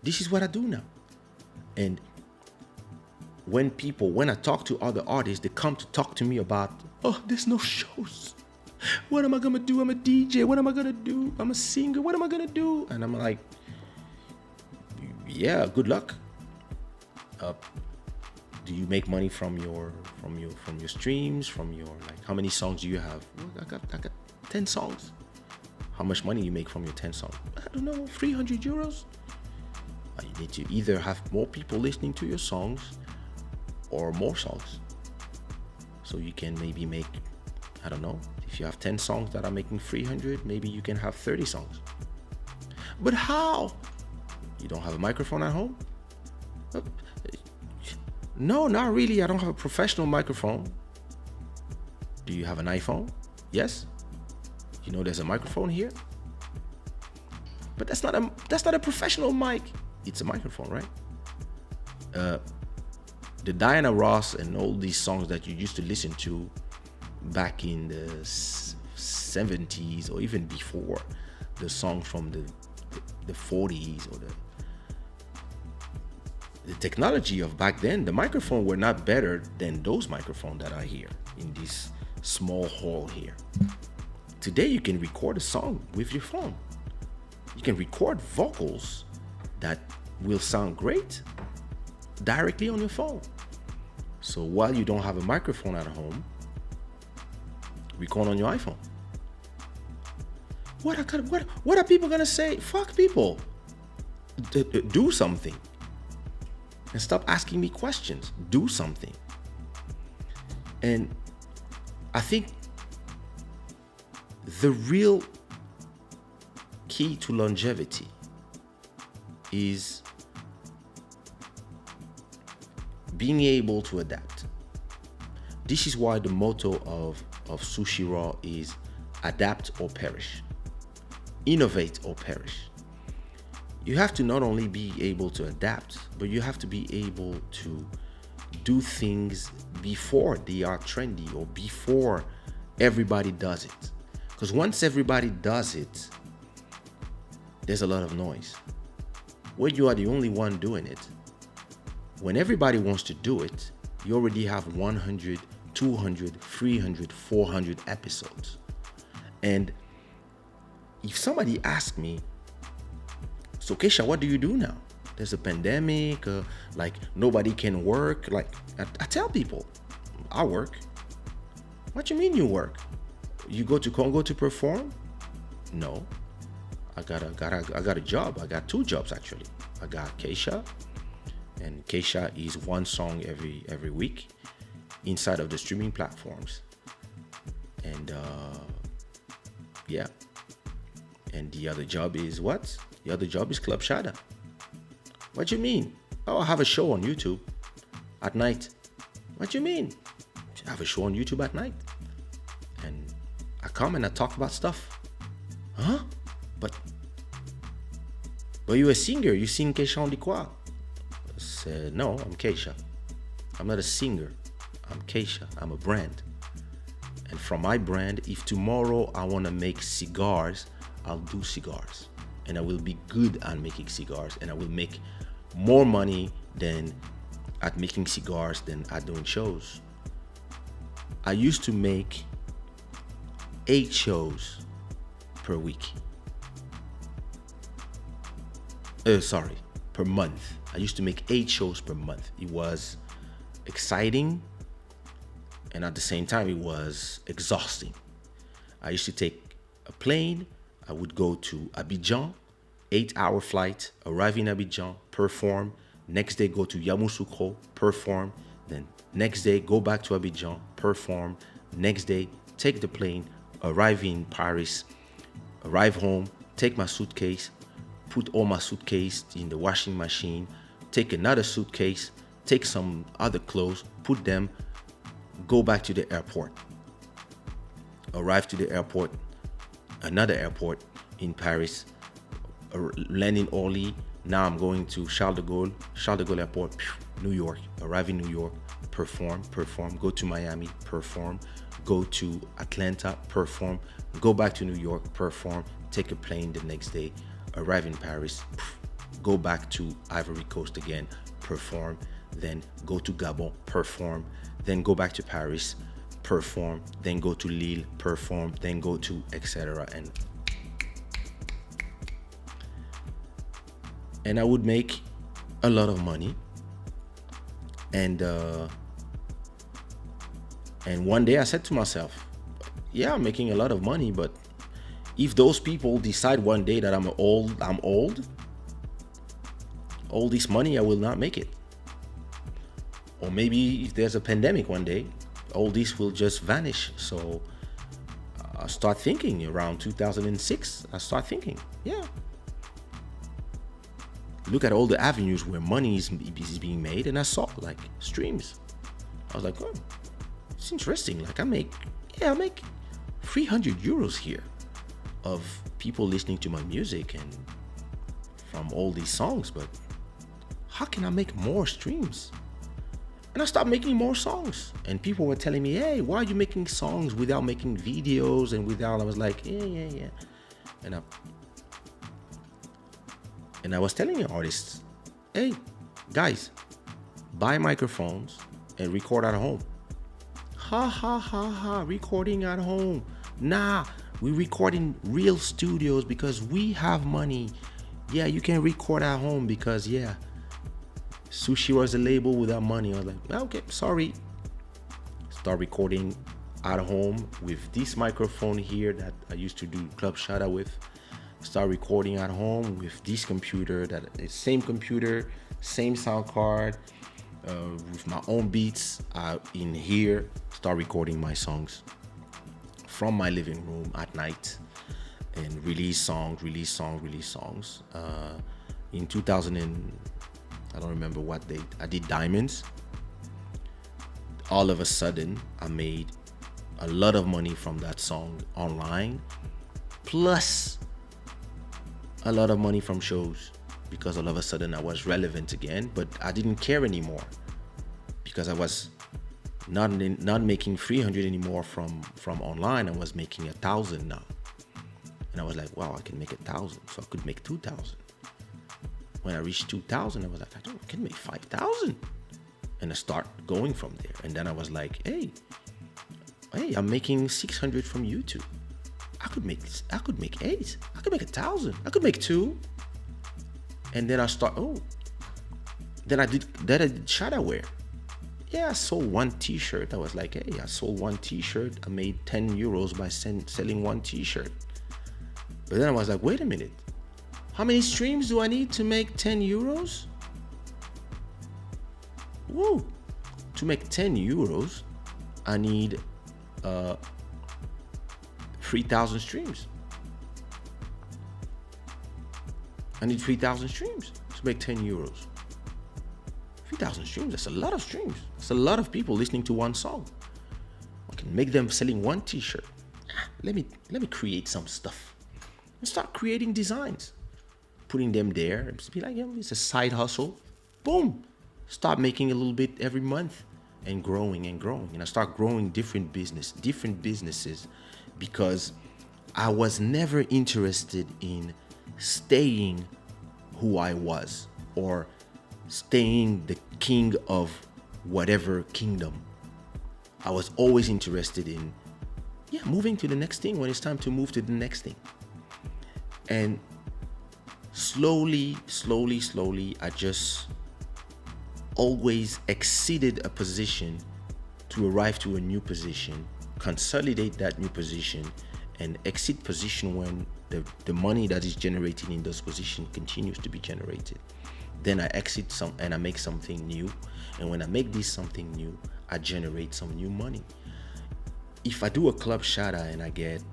This is what I do now. And when I talk to other artists, they come to talk to me about, "Oh, there's no shows. What am I gonna do? I'm a DJ. What am I gonna do? I'm a singer. What am I gonna do?" And I'm like, "Yeah, good luck. Do you make money from your streams? From your, like, how many songs do you have?" "Well, I got 10 songs." "How much money you make from your 10 songs?" "I don't know, 300 euros. You need to either have more people listening to your songs or more songs. So you can maybe make, I don't know, if you have 10 songs that are making 300, maybe you can have 30 songs." "But how? You don't have a microphone at home?" "No, not really. I don't have a professional microphone." "Do you have an iPhone?" "Yes." "You know there's a microphone here?" "But that's not a professional mic." "It's a microphone, right?" The Diana Ross and all these songs that you used to listen to back in the 70s or even before, the songs from the 40s or the technology of back then, the microphone were not better than those microphones that are here in this small hall here. Today you can record a song with your phone. You can record vocals that will sound great directly on your phone. So while you don't have a microphone at home, record on your iPhone. What are people gonna say? Fuck people. Do something. And stop asking me questions. Do something. And I think the real key to longevity is being able to adapt. This is why the motto of Sushi Raw is adapt or perish. Innovate or perish. You have to not only be able to adapt, but you have to be able to do things before they are trendy or before everybody does it. Because once everybody does it, there's a lot of noise. When you are the only one doing it, when everybody wants to do it, you already have 100, 200, 300, 400 episodes. And if somebody asks me, "So Kaysha, what do you do now? There's a pandemic, like nobody can work." Like I tell people, I work. "What you mean you work? You go to Congo to perform?" "No, I got a job. I got 2 jobs actually. I got Kaysha, and Kaysha is 1 song every week inside of the streaming platforms. And yeah. And the other job is what? The other job is Club Shada." "What you mean?" "Oh, I have a show on YouTube at night." "What you mean?" "I have a show on YouTube at night. And I come and I talk about stuff." "Huh? But you're a singer. You sing Kaysha on the Quoi." I said, "No, I'm Kaysha. I'm not a singer. I'm Kaysha. I'm a brand. And from my brand, if tomorrow I want to make cigars, I'll do cigars. And I will be good at making cigars. And I will make more money at making cigars than at doing shows." I used to make 8 shows per week. Per month. I used to make 8 shows per month. It was exciting. And at the same time, it was exhausting. I used to take a plane. I would go to Abidjan, 8-hour flight, arrive in Abidjan, perform. Next day, go to Yamoussoukro, perform. Then next day, go back to Abidjan, perform. Next day, take the plane, arrive in Paris, arrive home, take my suitcase, put all my suitcase in the washing machine, take another suitcase, take some other clothes, put them, go back to the airport. Arrive to the airport, another airport in Paris, land in Orly. Now I'm going to Charles de Gaulle Airport, New York. Arrive in New York, perform, go to Miami, perform, go to Atlanta, perform, go back to New York, perform, take a plane the next day, arrive in Paris, go back to Ivory Coast again, perform, then go to Gabon, perform, then go back to Paris, perform, then go to Lille, perform, then go to etc. And I would make a lot of money. And one day I said to myself, yeah, I'm making a lot of money, but if those people decide one day that I'm old, all this money, I will not make it. Or maybe if there's a pandemic one day, all this will just vanish. So I start thinking around 2006, yeah, look at all the avenues where money is being made, and I saw like streams. I was like, oh, it's interesting. Like I make 300 euros here of people listening to my music and from all these songs, but how can I make more streams? And I started making more songs, and people were telling me, hey, why are you making songs without making videos and without? I was like, yeah. And I was telling the artists, hey, guys, buy microphones and record at home. Ha, recording at home. Nah, we record in real studios because we have money. Yeah, you can record at home because, yeah, Sushi was a label without money. I was like, okay, sorry. Start recording at home with this microphone here that I used to do Club Shada with. Start recording at home with this computer, same computer, same sound card, with my own beats in here. Start recording my songs from my living room at night and release songs. In 2000 I don't remember what date, I did Diamonds. All of a sudden, I made a lot of money from that song online, plus a lot of money from shows, because all of a sudden I was relevant again, but I didn't care anymore because I was not making 300 anymore from online. I was making 1,000 now. And I was like, wow, I can make 1,000, so I could make 2,000. When I reached 2,000, I was like, I can make 5,000. And I start going from there. And then I was like, hey, I'm making 600 from YouTube. I could make 8. I could make 1,000. I could make 2. And then I did shada wear. Yeah, I sold one t-shirt. I was like, hey, I sold one t-shirt. I made 10 euros by selling one t-shirt. But then I was like, wait a minute. How many streams do I need to make 10 euros? Whoa. To make 10 euros, I need 3,000 streams. I need 3,000 streams to make 10 euros. 3,000 streams, that's a lot of streams. That's a lot of people listening to one song. I can make them selling one t-shirt. Let me create some stuff. And start creating designs. Putting them there and be like, it's a side hustle. Boom. Start making a little bit every month and growing. And I start growing different businesses, because I was never interested in staying who I was or staying the king of whatever kingdom. I was always interested in, moving to the next thing when it's time to move to the next thing. And slowly, I just always exceeded a position to arrive to a new position, consolidate that new position, and exit position when the money that is generated in those positions continues to be generated. Then I exit some and I make something new. And when I make this something new, I generate some new money. If I do a club shada and I get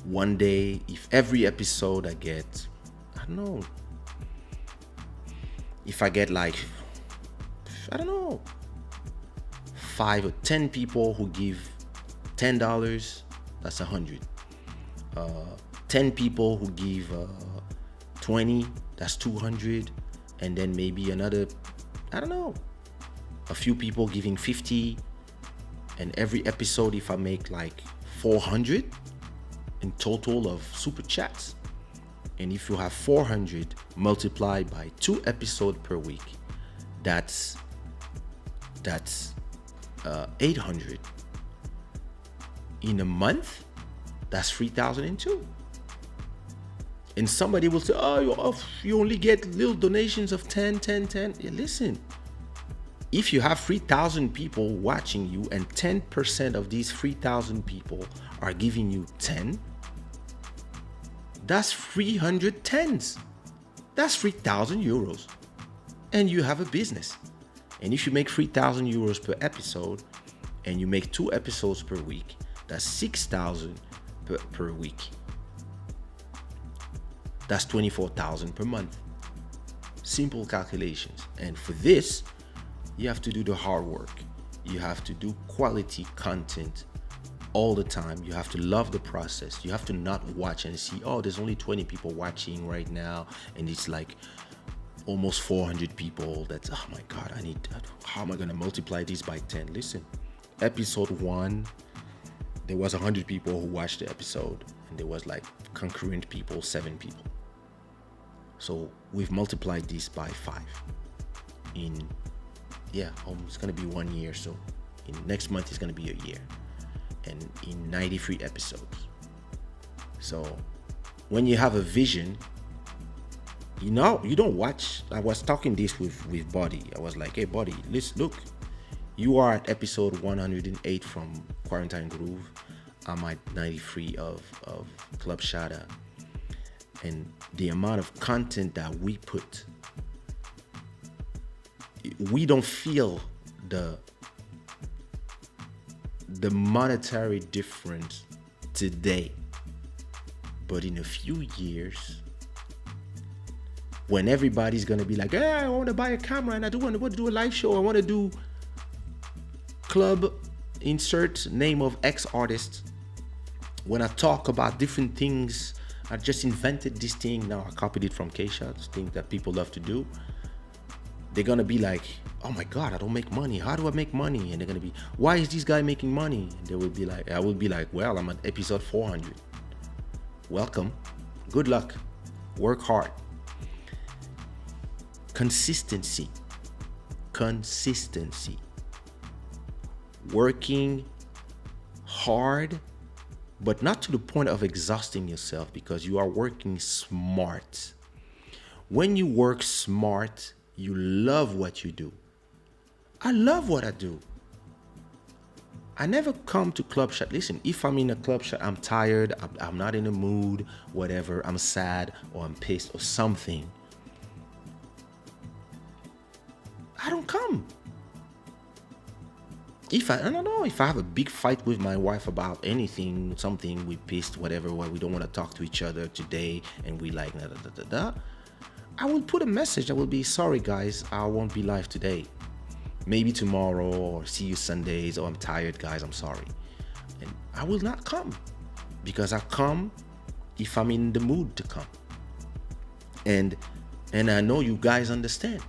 one day, if every episode I get, I don't know, if I get like, I don't know, 5 or 10 people who give $10, that's 100. 10 people who give 20, that's 200. And then maybe another, I don't know, a few people giving 50. And every episode, if I make like 400 in total of super chats, and if you have 400 multiplied by 2 episodes per week, that's 800. In a month, that's 3,002. And somebody will say, oh, you only get little donations of 10. Yeah, listen, if you have 3,000 people watching you and 10% of these 3,000 people are giving you 10, that's 300 tens. That's 3,000 euros. And you have a business. And if you make 3,000 euros per episode and you make 2 episodes per week, that's 6,000 per week. That's 24,000 per month. Simple calculations. And for this, you have to do the hard work. You have to do quality content all the time. You have to love the process. You have to not watch and see, oh, there's only 20 people watching right now, and it's like almost 400 people. That's, oh my God, how am I going to multiply this by 10? Listen, episode 1, there was 100 people who watched the episode, and there was like concurrent people, 7 people. So we've multiplied this by 5 in, it's going to be 1 year. So in next month, it's going to be a year. And in 93 episodes. So when you have a vision, you don't watch. I was talking this with Buddy. I was like, hey Buddy, let's look. You are at episode 108 from Quarantine Groove. I'm at 93 of Club Shada. And the amount of content that we put, we don't feel the monetary difference today, but in a few years, when everybody's gonna be like, hey, I want to buy a camera and I want to do a live show, I want to do club insert name of X artist. When I talk about different things, I just invented this thing, now I copied it from Kaysha, this thing that people love to do. They're gonna be like, oh my God, I don't make money. How do I make money? And they're gonna be, why is this guy making money? And they will be like, I will be like, well, I'm at episode 400. Welcome. Good luck. Work hard. Consistency. Working hard, but not to the point of exhausting yourself, because you are working smart. When you work smart, you love what you do. I love what I do. I never come to club shot. Listen, if I'm in a club shot, I'm tired, I'm not in the mood, whatever, I'm sad or I'm pissed or something, I don't come. If I don't know, if I have a big fight with my wife about anything, something, we pissed, whatever, we don't want to talk to each other today, and we like I will put a message. I will be, sorry guys, I won't be live today. Maybe tomorrow, or see you Sundays, or I'm tired guys, I'm sorry. And I will not come, because I come if I'm in the mood to come. And I know you guys understand.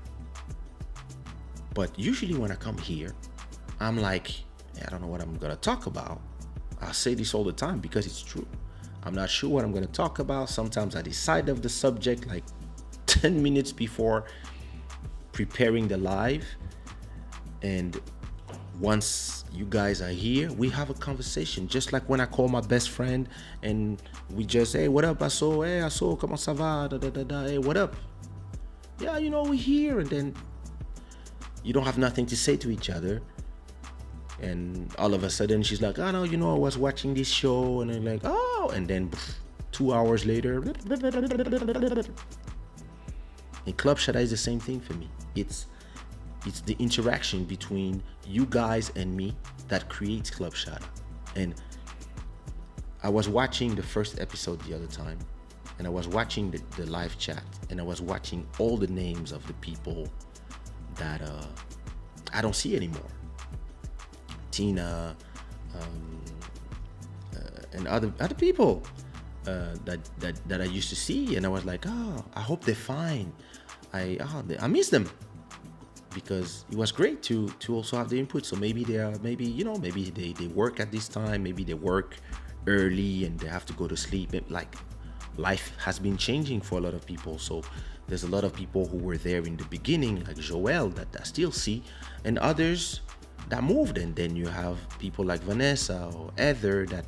But usually when I come here, I'm like, I don't know what I'm gonna talk about. I say this all the time because it's true. I'm not sure what I'm gonna talk about. Sometimes I decide of the subject like 10 minutes before preparing the live, and once you guys are here, we have a conversation, just like when I call my best friend and we just, hey, what up, Asso? Hey, Asso, comment ça va? Hey, what up? Yeah, we're here. And then you don't have nothing to say to each other, And all of a sudden she's like, oh no, I was watching this show, and I'm like, oh, and then 2 hours later. And Club Shada is the same thing for me. It's the interaction between you guys and me that creates Club Shada. And I was watching the first episode the other time, and I was watching the live chat, and I was watching all the names of the people that I don't see anymore. Tina, and other people that I used to see, and I was like, oh, I hope they're fine. I miss them, because it was great to also have the input. So maybe they work at this time, maybe they work early and they have to go to sleep. Like, life has been changing for a lot of people, so there's a lot of people who were there in the beginning, like Joel, that I still see, and others that moved. And then you have people like Vanessa or Heather that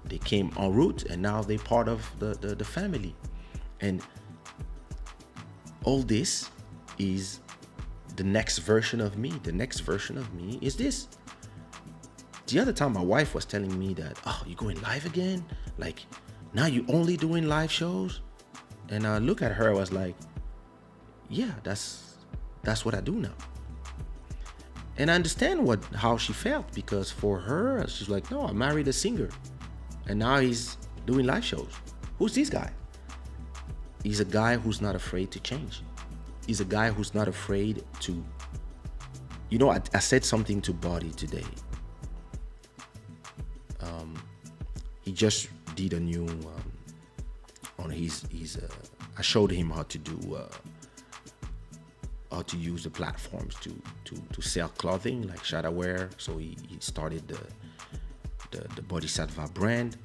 they came en route, and now they're part of the family. And all this is the next version of me. The next version of me is this. The other time my wife was telling me that, oh, you going live again? Like, now you only doing live shows? And I look at her, I was like, yeah, that's what I do now. And I understand how she felt, because for her, she's like, no, I married a singer, and now he's doing live shows. Who's this guy? He's a guy who's not afraid to change. He's a guy who's not afraid to, I said something to Buddy today. He just did a new, on his I showed him how to do, how to use the platforms to sell clothing like shada wear. So he started the Bodhisattva brand,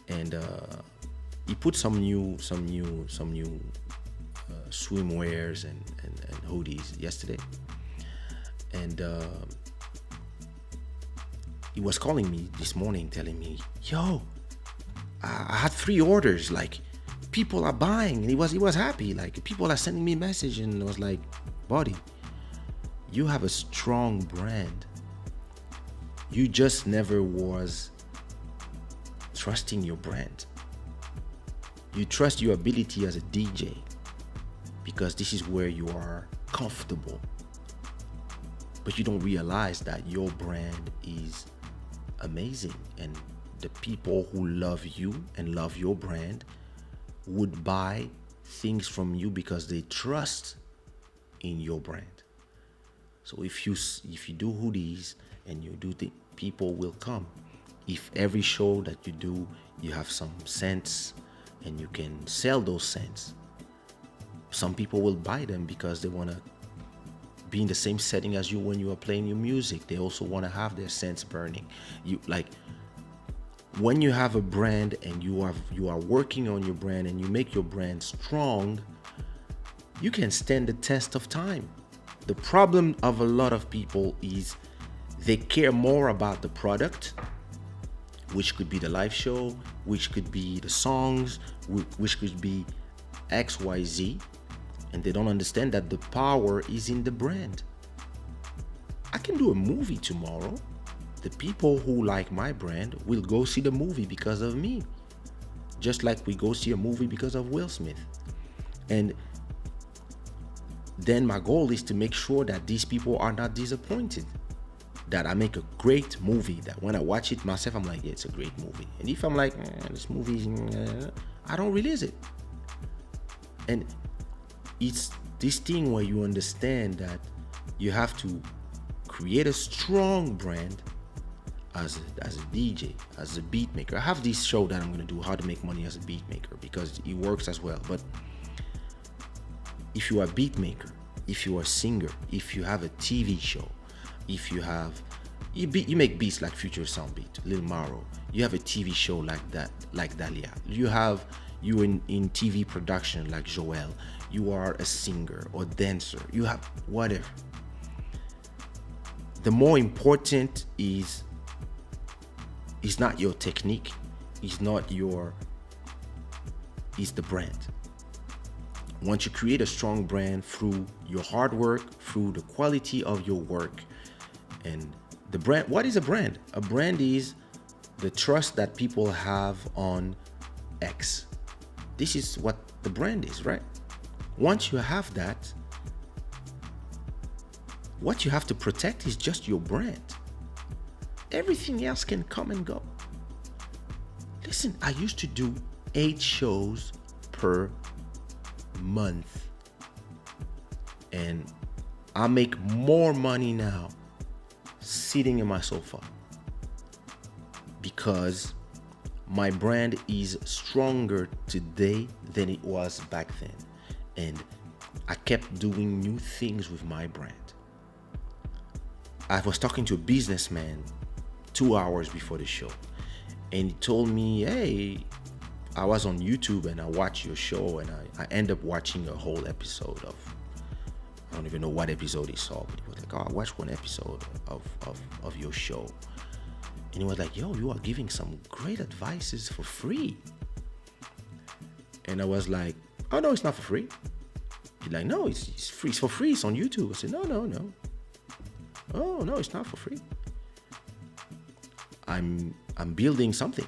and he put some new swimwears and hoodies yesterday. And he was calling me this morning telling me, yo, I had 3 orders, like people are buying. And he was happy, like people are sending me message. And I was like, buddy, you have a strong brand. You just never was trusting your brand. You trust your ability as a DJ, because this is where you are comfortable. But you don't realize that your brand is amazing, and the people who love you and love your brand would buy things from you because they trust in your brand. So if you do hoodies and you do the, people will come. If every show that you do, you have some scents and you can sell those scents, some people will buy them because they want to be in the same setting as you when you are playing your music. They also want to have their scents burning. When you have a brand and you are working on your brand and you make your brand strong, you can stand the test of time. The problem of a lot of people is they care more about the product, which could be the live show, which could be the songs, which could be XYZ, and they don't understand that the power is in the brand. I can do a movie tomorrow. The people who like my brand will go see the movie because of me, just like we go see a movie because of Will Smith. And then my goal is to make sure that these people are not disappointed, that I make a great movie, that when I watch it myself, I'm like, yeah, it's a great movie. And if I'm like, this movie, I don't release it. And it's this thing where you understand that you have to create a strong brand as a DJ, as a beat maker. I have this show that I'm going to do, how to make money as a beat maker, because it works as well. But if you are a beat maker, if you are a singer, if you have a TV show, if you have you make beats like Future Sound Beat, Lil Maro, you have a TV show like that, like Dahlia, you in TV production like Joel, you are a singer or dancer, you have whatever. The more important is not your technique, is the brand. Once you create a strong brand through your hard work, through the quality of your work, and The brand, what is a brand? A brand is the trust that people have on X. This is what the brand is, right? Once you have that, what you have to protect is just your brand. Everything else can come and go. Listen, I used to do 8 shows per month, and I make more money now sitting in my sofa because my brand is stronger today than it was back then, and I kept doing new things with my brand. I was talking to a businessman 2 hours before the show, and he told me, hey, I was on YouTube and I watched your show, and I end up watching a whole episode of, I don't even know what episode he saw, but he was like, oh, I watched one episode of your show. And he was like, yo, you are giving some great advices for free. And I was like, oh, no, it's not for free. He's like, no, it's free. It's for free. It's on YouTube. I said, no. Oh, no, it's not for free. I'm building something,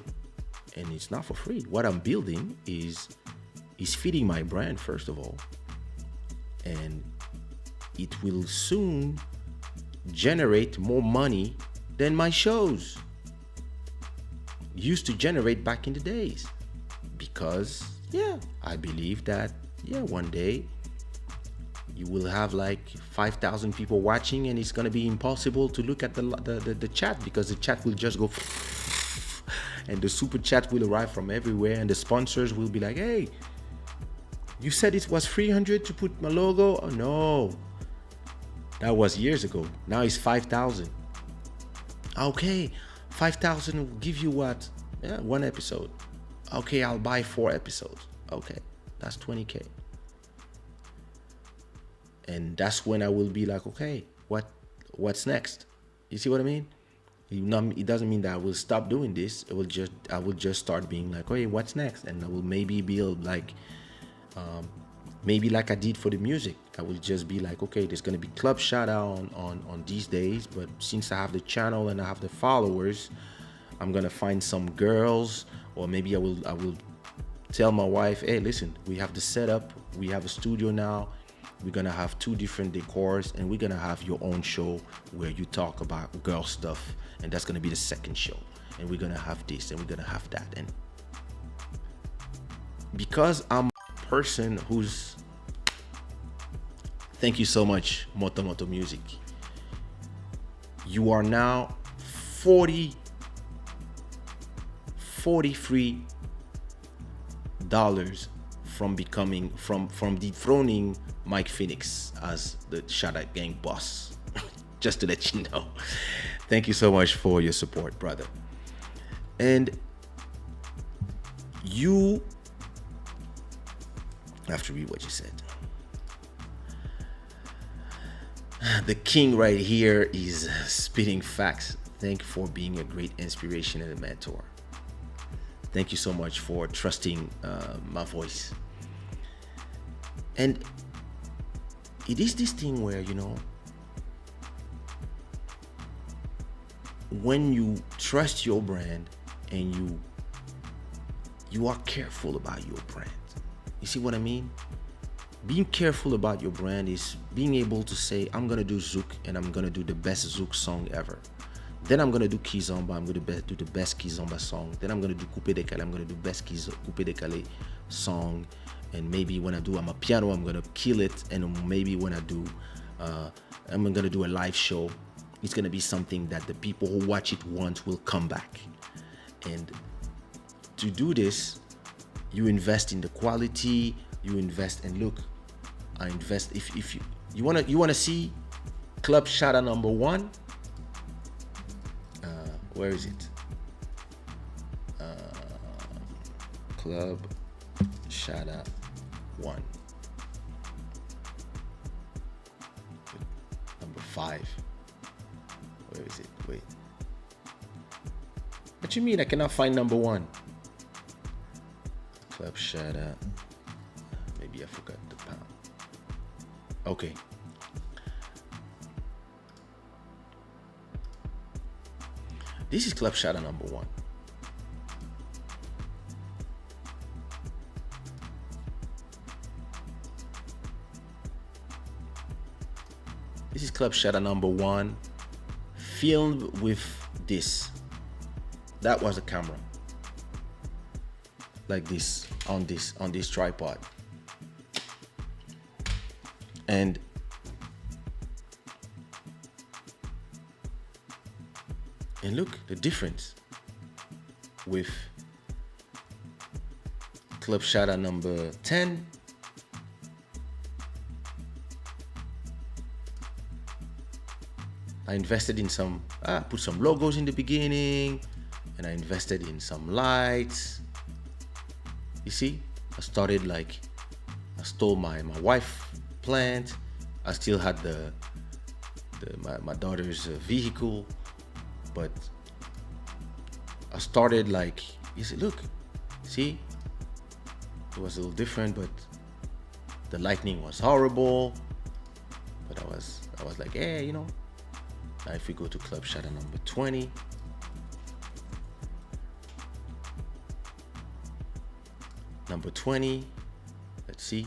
and it's not for free. What I'm building is feeding my brand, first of all. And it will soon generate more money than my shows used to generate back in the days. Because, I believe that, one day you will have like 5,000 people watching, and it's going to be impossible to look at the chat, because the chat will just go and the super chat will arrive from everywhere, and the sponsors will be like, hey, you said it was 300 to put my logo. Oh no, that was years ago. Now it's 5,000. Okay, 5,000 will give you what? One episode. Okay, I'll buy 4 episodes. Okay, that's 20K. And that's when I will be like, okay, what's next? You see what I mean? It doesn't mean that I will stop doing this. I will just start being like, okay, what's next? And I will maybe build like, maybe like I did for the music. I will just be like, okay, there's gonna be Club Shada on these days, but since I have the channel and I have the followers, I'm gonna find some girls, or maybe I will tell my wife, hey, listen, we have the setup, we have a studio now. We're gonna have 2 different decors, and we're gonna have your own show where you talk about girl stuff, and that's gonna be the second show. And we're gonna have this, and we're gonna have that. And because I'm a person who's, thank you so much, Moto Music. You are now $43 from dethroning Mike Phoenix as the Shada Gang boss. Just to let you know. Thank you so much for your support, brother. And you have to read what you said. The king right here is spitting facts. Thank you for being a great inspiration and a mentor. Thank you so much for trusting my voice. And it is this thing where, when you trust your brand and you are careful about your brand. You see what I mean? Being careful about your brand is being able to say, I'm gonna do Zouk, and I'm gonna do the best Zouk song ever. Then I'm gonna do Kizomba, I'm gonna do the best Kizomba song. Then I'm gonna do Coupe Décalé, I'm gonna do best Coupe Décalé song. And maybe when I do Amapiano, I'm gonna kill it. And maybe when I do, I'm gonna do a live show, it's gonna be something that the people who watch it once will come back. And to do this, you invest in the quality, you invest, and look, I invest. If you wanna see Club Shada number 1. Where is it? Club Shada 1. Number 5. Where is it? Wait. What you mean I cannot find number 1? Club Shada. Maybe I forgot the pound. Okay. This is Club Shada number 1. This is Club Shada number 1, filmed with this. That was the camera. Like this, on this tripod. And look the difference with Club Shada number 10. I invested in some, put some logos in the beginning, and I invested in some lights. You see, I started like, I stole my wife plant. I still had my daughter's vehicle, but I started like, you see, look, see, it was a little different, but the lightning was horrible. But I was like, hey, you know. Now if we go to Club Shada number 20, let's see,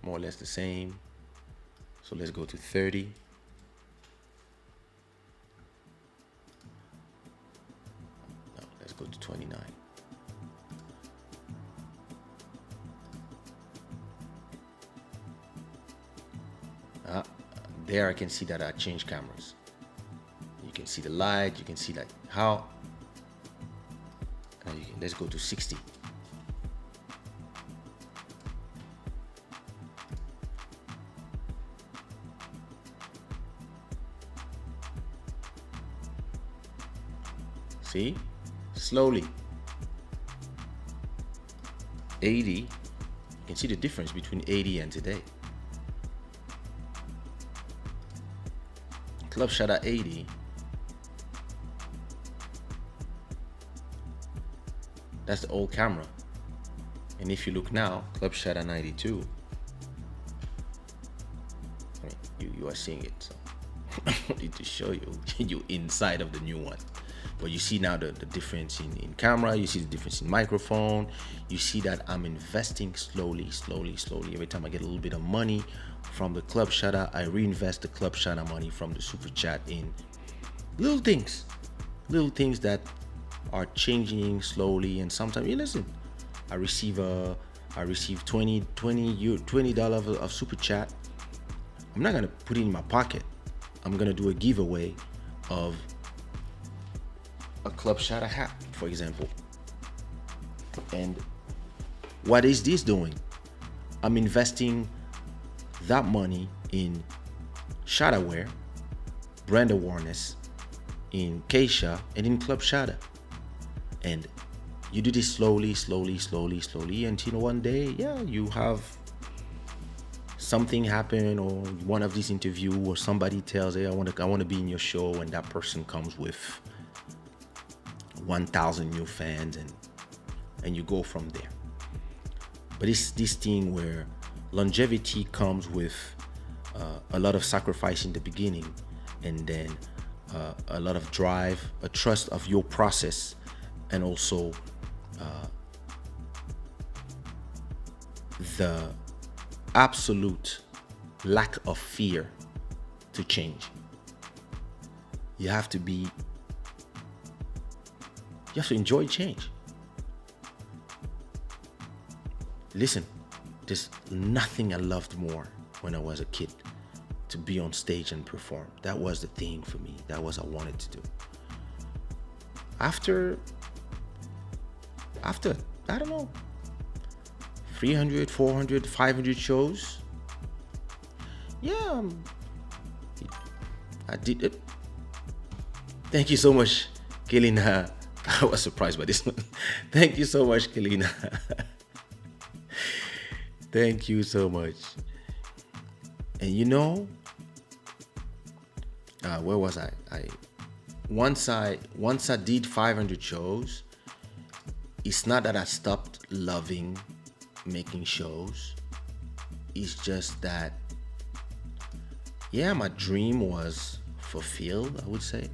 more or less the same. So let's go to 30. No, let's go to 29. There I can see that I changed cameras. You can see the light, you can see like how. Let's go to 60. See? Slowly. 80. You can see the difference between 80 and today. Club Shada 80. That's the old camera. And if you look now, Club Shada 92. I mean, you are seeing it. So I don't need to show you inside of the new one. But you see now the difference in camera. You see the difference in microphone. You see that I'm investing slowly. Every time I get a little bit of money from the Club Shada, I reinvest the Club Shada money from the super chat in little things that are changing slowly. And sometimes, you listen, I receive $20 of super chat. I'm not gonna put it in my pocket. I'm gonna do a giveaway of a Club Shada hat, for example. And what is this doing? I'm investing that money in Shada wear, brand awareness, in Kaysha, and in Club Shada. And you do this slowly until one day, you have something happen, or one of these interview, or somebody tells, hey, I want to be in your show, and that person comes with 1,000 new fans, and you go from there. But it's this thing where longevity comes with a lot of sacrifice in the beginning, and then a lot of drive, a trust of your process, and also the absolute lack of fear to change. You have to enjoy change. Listen, there's nothing I loved more when I was a kid to be on stage and perform. That was the thing for me. That was what I wanted to do. After I don't know, 300, 400, 500 shows, I did it. Thank you so much, Kelina. I was surprised by this one. Thank you so much, Kelina. Thank you so much. And you know, where was I? Once I did 500 shows, it's not that I stopped loving making shows. It's just that, my dream was fulfilled, I would say.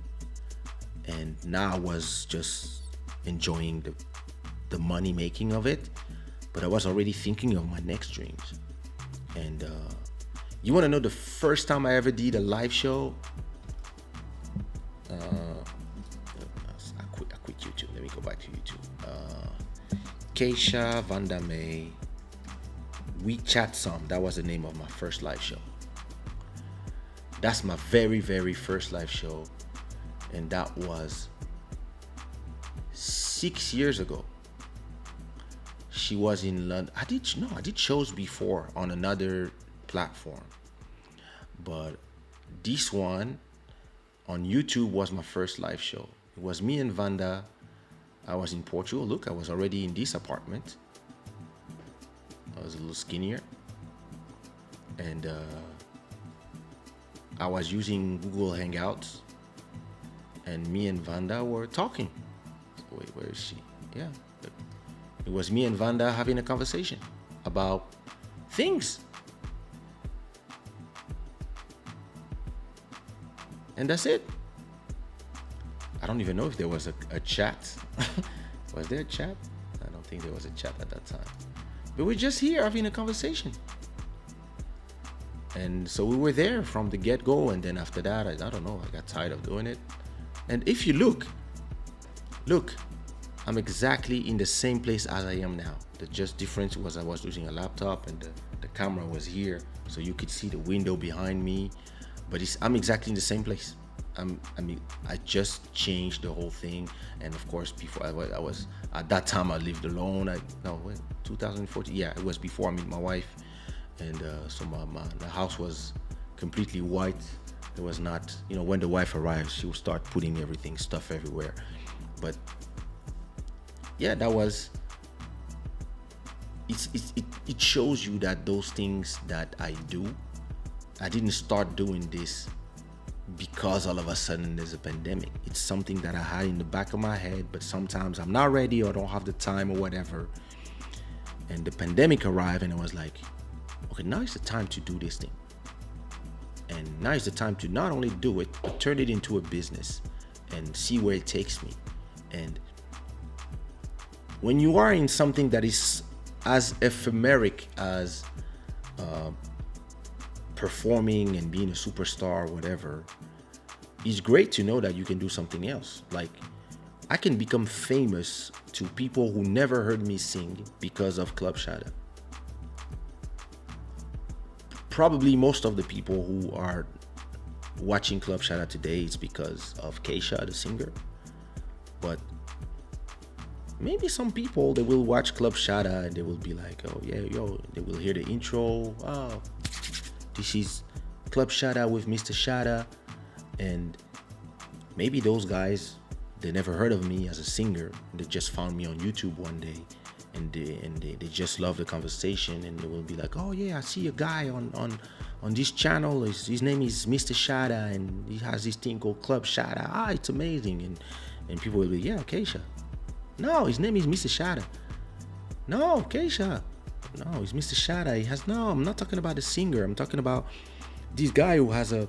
And now I was just enjoying the money making of it, but I was already thinking of my next dreams. And you want to know the first time I ever did a live show? I quit YouTube. Let me go back to YouTube. Kaysha, Vanda May, We Chat Some. That was the name of my first live show. That's my very, very first live show. And that was 6 years ago. She was in London. I did shows before on another platform. But this one on YouTube was my first live show. It was me and Vanda. I was in Portugal. Look, I was already in this apartment. I was a little skinnier. And I was using Google Hangouts. And me and Vanda were talking. Wait, where is she? Yeah. It was me and Vanda having a conversation about things. And that's it. I don't even know if there was a chat. Was there a chat? I don't think there was a chat at that time. But we're just here having a conversation. And so we were there from the get-go. And then after that, I don't know, I got tired of doing it. And if you look, I'm exactly in the same place as I am now. The just difference was I was using a laptop and the camera was here, so you could see the window behind me. But I'm exactly in the same place. I just changed the whole thing. And of course, before I was at that time I lived alone. 2014. Yeah, it was before I met my wife, and so the house was completely white. It was not, when the wife arrives, she will start putting stuff everywhere. But yeah, that was. It shows you that those things that I do, I didn't start doing this because all of a sudden there's a pandemic. It's something that I had in the back of my head, but sometimes I'm not ready or don't have the time or whatever. And the pandemic arrived and I was like, okay, now is the time to do this thing. And now is the time to not only do it, but turn it into a business and see where it takes me. And when you are in something that is as ephemeric as performing and being a superstar or whatever, it's great to know that you can do something else. Like, I can become famous to people who never heard me sing because of Club Shada. Probably most of the people who are watching Club Shada today is because of Kaysha, the singer. But maybe some people, they will watch Club Shada and they will be like, oh yeah, they will hear the intro. Oh, this is Club Shada with Mr. Shada. And maybe those guys, they never heard of me as a singer. They just found me on YouTube one day. And they just love the conversation, and they will be like, oh yeah, I see a guy on this channel. His name is Mr. Shada, and he has this thing called Club Shada. It's amazing. And people will be, yeah, Kaysha. No, his name is Mr. Shada. No, Kaysha. No, it's Mr. Shada. I'm not talking about the singer. I'm talking about this guy who has a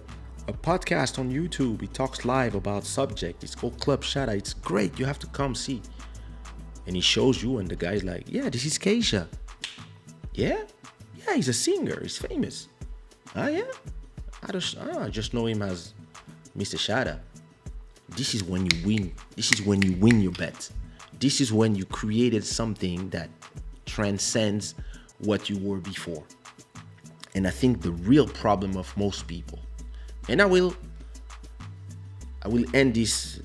podcast on YouTube. He talks live about subject. It's called Club Shada. It's great. You have to come see. And he shows you, and the guy's like, yeah, this is Kaysha. Yeah? Yeah, he's a singer. He's famous. Yeah? I just know him as Mr. Shada. This is when you win. This is when you win your bet. This is when you created something that transcends what you were before. And I think the real problem of most people, and I will end this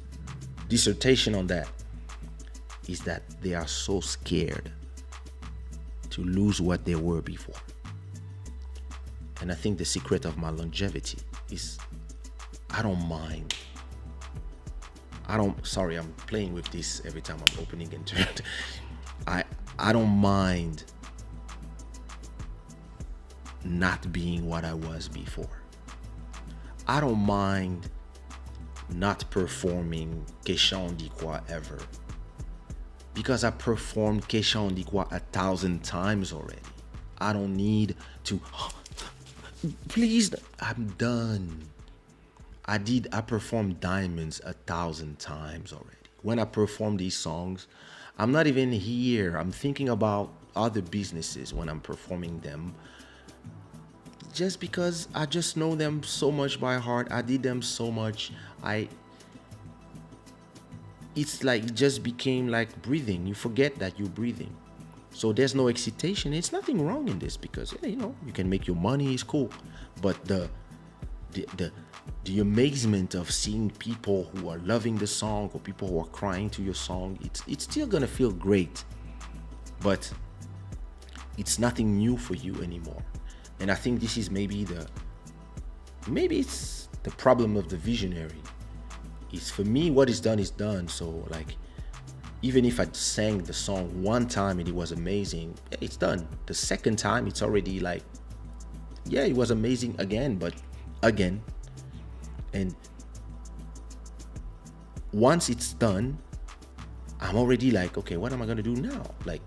dissertation on that, is that they are so scared to lose what they were before. And I think the secret of my longevity is I don't mind. Sorry, I'm playing with this every time I'm opening and turning. I don't mind not being what I was before. I don't mind not performing Kaysha on Dikwa ever. Because I performed Kaysha on Dikwa 1,000 times already. I don't need to, please, I'm done. I performed Diamonds 1,000 times already. When I perform these songs, I'm not even here. I'm thinking about other businesses when I'm performing them. Just because I just know them so much by heart. I did them so much. It's like it just became like breathing. You forget that you're breathing. So there's no excitation. It's nothing wrong in this because you can make your money, it's cool. But the amazement of seeing people who are loving the song or people who are crying to your song, it's still gonna feel great. But it's nothing new for you anymore. And I think this is maybe it's the problem of the visionary. Is for me, what is done is done. So like, even if I sang the song one time and it was amazing, it's done. The second time, it's already like, yeah, it was amazing again, but again. And once it's done, I'm already like, okay, what am I gonna do now? Like,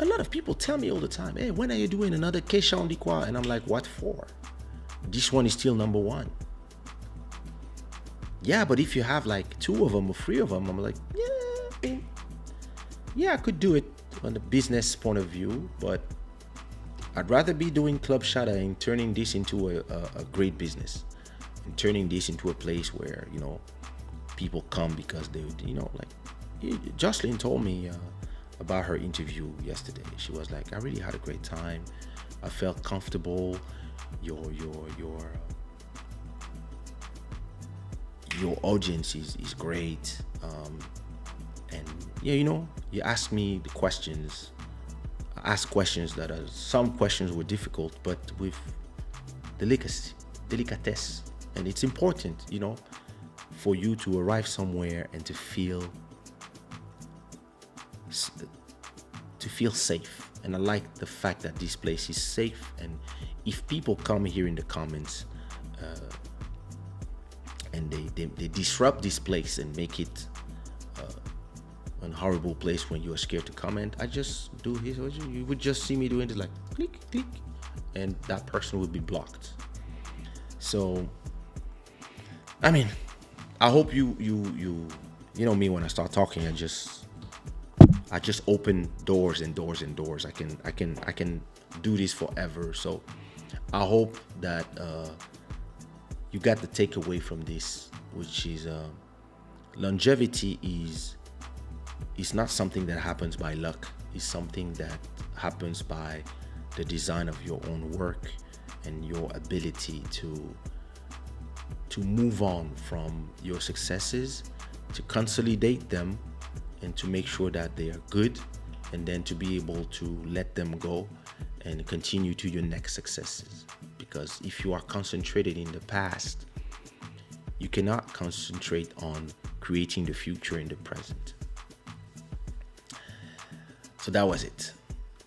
a lot of people tell me all the time, hey, when are you doing another Kaysha on the Kwa? And I'm like, what for? This one is still number one. Yeah, but if you have like 2 of them or 3 of them, I'm like, I could do it on the business point of view, but I'd rather be doing Club Shada and turning this into a great business and turning this into a place where, people come because they, like, Jocelyn told me about her interview yesterday. She was like, I really had a great time. I felt comfortable. Your audience is great. And you ask me the questions. I ask questions that are, some questions were difficult, but with delicatesse. And it's important, for you to arrive somewhere and to feel safe. And I like the fact that this place is safe. And if people come here in the comments and they disrupt this place and make it a horrible place when you are scared to comment, I just do his. You would just see me doing it like click, click, and that person would be blocked. So, I mean, I hope you know me when I start talking. I just open doors and doors and doors. I can do this forever. So, I hope that you got the takeaway from this, which is longevity is not something that happens by luck. It's something that happens by the design of your own work and your ability to move on from your successes, to consolidate them, and to make sure that they are good, and then to be able to let them go and continue to your next successes. Because if you are concentrated in the past, you cannot concentrate on creating the future in the present. So that was it.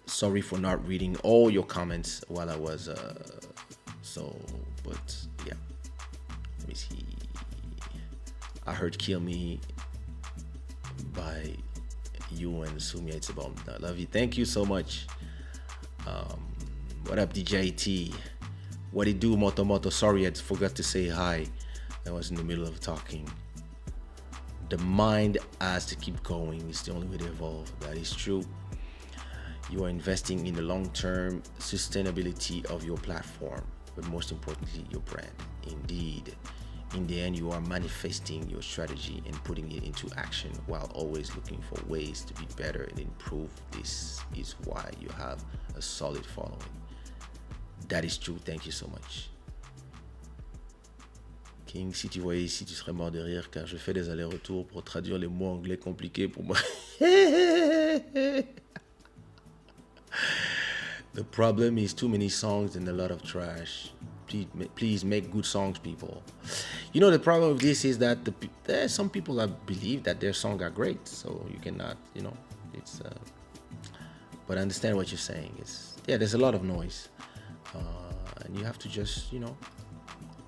Sorry for not reading all your comments while I was but yeah. Let me see. I heard Kill Me by you and Sumia. It's about I love you. Thank you so much. What up, DJ T? What it do, Moto? Sorry, I forgot to say hi. I was in the middle of talking. The mind has to keep going. It's the only way to evolve. That is true. You are investing in the long-term sustainability of your platform, but most importantly, your brand. Indeed, in the end, you are manifesting your strategy and putting it into action while always looking for ways to be better and improve. This is why you have a solid following. That is true. Thank you so much. King, si tu voyais ici, tu serais mort de rire car je fais des allers-retours pour traduire les mots anglais compliqués pour moi. The problem is too many songs and a lot of trash. Please make good songs, people. The problem with this is that there are some people that believe that their songs are great, so you cannot, it's. But I understand what you're saying. There's a lot of noise, and you have to just,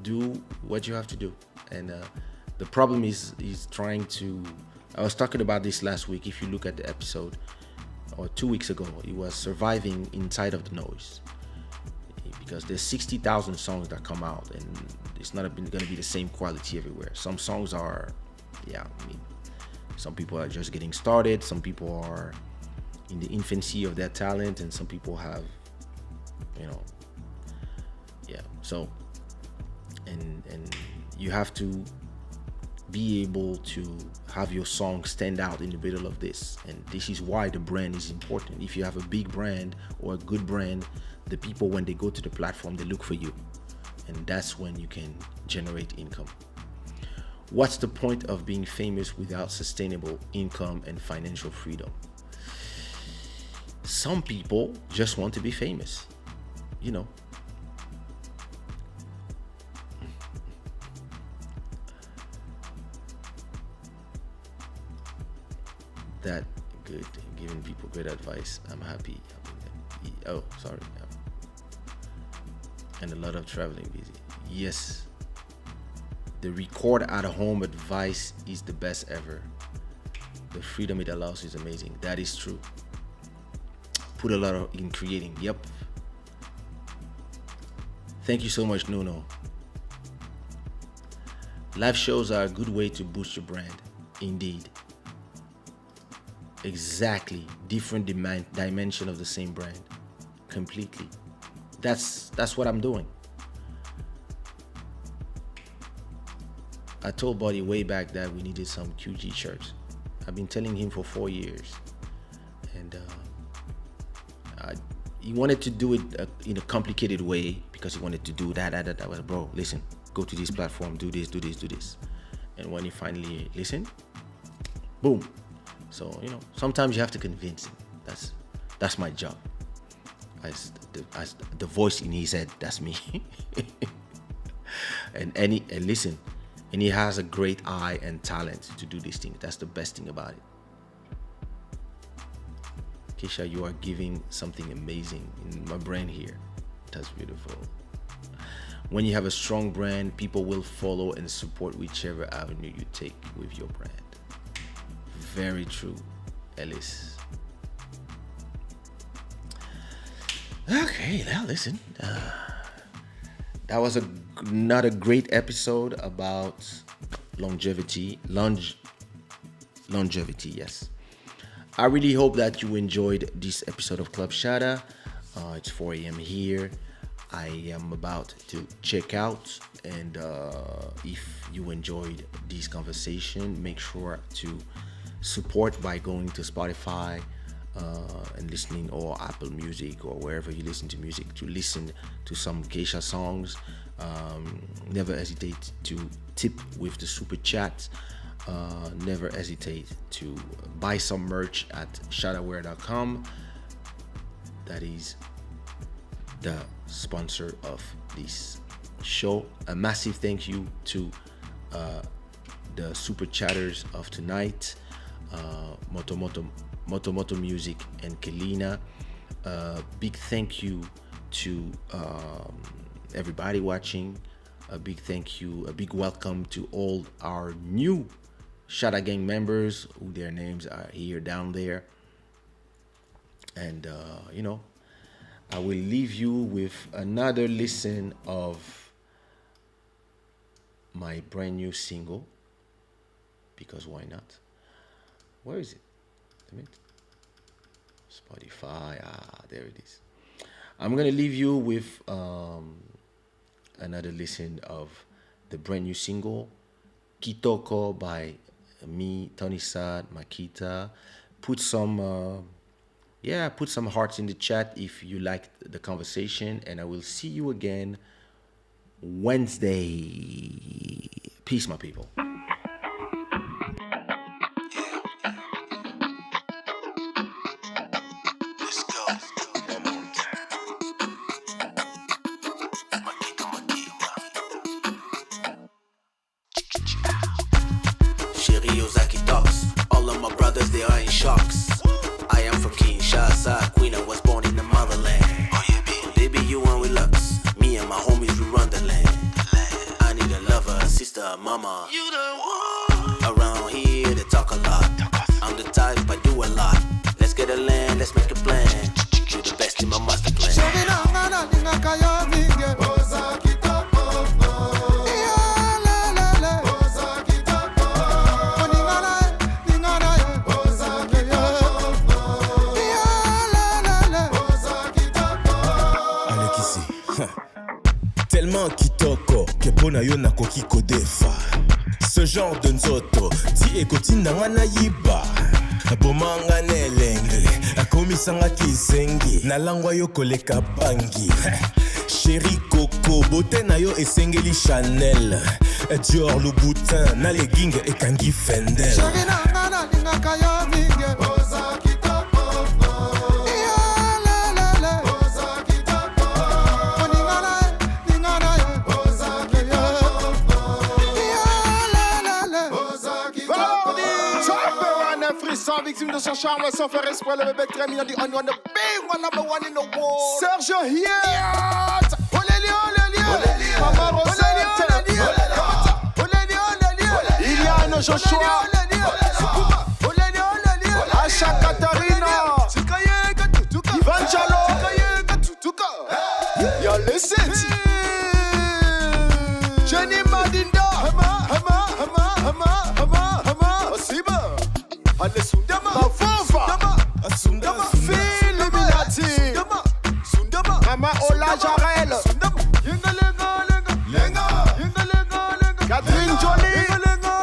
do what you have to do. And the problem is trying to. I was talking about this last week. If you look at the episode, or 2 weeks ago, it was surviving inside of the noise. because there's 60,000 songs that come out, and it's not going to be the same quality everywhere. Some songs are, some people are just getting started, some people are in the infancy of their talent, and some people have, so, and you have to be able to have your song stand out in the middle of this. And this is why the brand is important. If you have a big brand or a good brand, the people, when they go to the platform, they look for you, and that's when you can generate income. What's the point of being famous without sustainable income and financial freedom? Some people just want to be famous, That good, giving people great advice. I'm happy. Sorry. And a lot of traveling busy. Yes. The record at home advice is the best ever. The freedom it allows is amazing. That is true. Put a lot in creating. Yep. Thank you so much, Nuno. Live shows are a good way to boost your brand. Indeed. Exactly. Different dimension of the same brand. Completely. That's what I'm doing. I told Buddy way back that we needed some QG shirts. I've been telling him for 4 years. And he wanted to do it in a complicated way because he wanted to do that. I was, bro, listen, go to this platform, do this. And when he finally listened, boom. So, sometimes you have to convince him. That's my job. As the voice in his head, that's me. and listen, and he has a great eye and talent to do this thing. That's the best thing about it. Kaysha, you are giving something amazing in my brain here. That's beautiful. When you have a strong brand, people will follow and support whichever avenue you take with your brand. Very true, Ellis. Okay, now listen. That was not a great episode about longevity. Longevity, yes. I really hope that you enjoyed this episode of Club Shada. It's 4 a.m. here. I am about to check out, and if you enjoyed this conversation, make sure to support by going to Spotify and listening, or Apple Music, or wherever you listen to music, to listen to some Kaysha songs. Never hesitate to tip with the super chat. Never hesitate to buy some merch at shadaware.com. That is the sponsor of this show. A massive thank you to the super chatters of tonight, Moto Music and Kelina. Big thank you to everybody watching. A big thank you, a big welcome to all our new Shada Gang members, who their names are here down there. And I will leave you with another listen of my brand new single, because why not? Where is it? Spotify. There it is. I'm gonna leave you with another listen of the brand new single, Kitoko, by me, Tony Sad, Makita. Put some hearts in the chat if you liked the conversation, and I will see you again Wednesday. Peace, my people. They are in shocks. I am from Kinshasa, Queen. I was born in the motherland. Oh yeah, baby, you want with lux. Me and my homies, we run the land. I need a lover, a sister, a mama. You the one. Around here, they talk a lot. I'm the type, I do a lot. Let's get a land, let's make a plan. You're the best in my master plan. pona yo nakoki kodefa. Ce genre de nzoto ti ekotinda nga na yiba. Bomanga nelenge akomisanga kizengi nalangwa yo koleka bangi. Chéri Coco bote na yo esengeli Chanel. Dior Louboutin na legging ekangi Fendel. Chéri nanga nalingaka yo mingi. Oza kitoko. Sans victime de son charme, sans faire espoir, le bébé très mignon dit on the big one, number one in the world. Serge Hiat, Mama Rosette, Iliane Joshua, Asha Katarina, Ivan Jalo, y'a les sept, Jenny Madinda, Osiba. Allez Sundama, la Fova, Sundama, Phil Illuminati, Sundama, Mama Ola Jarel, Sundama, Lenga, Catherine Jolie, Lenga,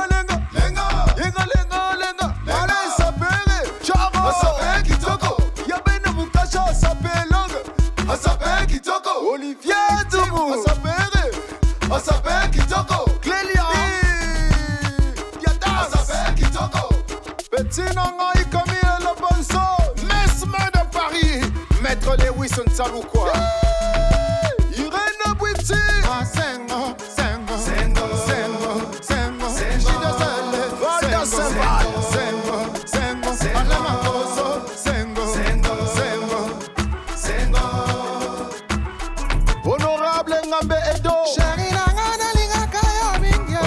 Allez Sapere, Charo, Sapere Kitoko, Yabena Mukasha, Sapere Long, Sapere Kitoko, Olivier Dumou, Sapere Kitoko, Clélia, Yada, Sapere Kitoko. Tinanga Ikami et le Bonso, Mesme de Paris, Maître Lewis Nsalou quoi. Irène Bouiti, Sengo, Valda Seval, Sengo, Alama Koso, Sengo, Honorable Ngambe Edo, Chéri Nanga Nalinga Kaya Mingia.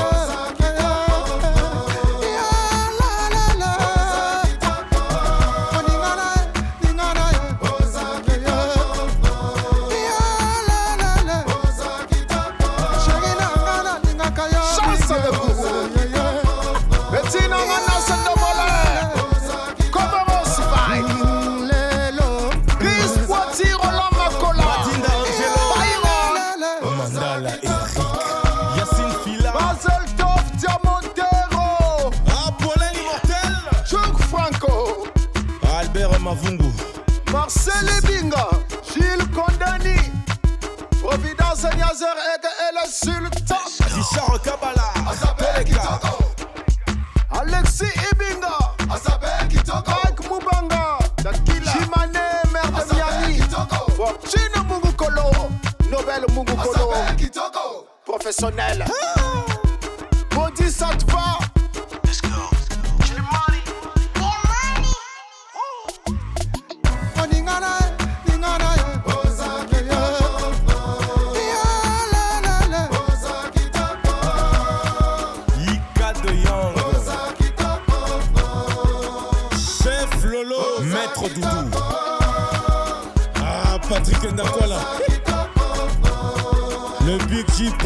Mavungu, Marcel Ebinga, Gilles Condani, Providence Niazer et le Sultan, Richard Kabala, Alexis Ebinga, Mike Mubanga, Chimane, maire de Miami, Fortune Mungukolo, Nobel Mungukolo, professionnel, Bodhisattva. Maître Doudou. Ah, Patrick Ndakwala. Le Big GP.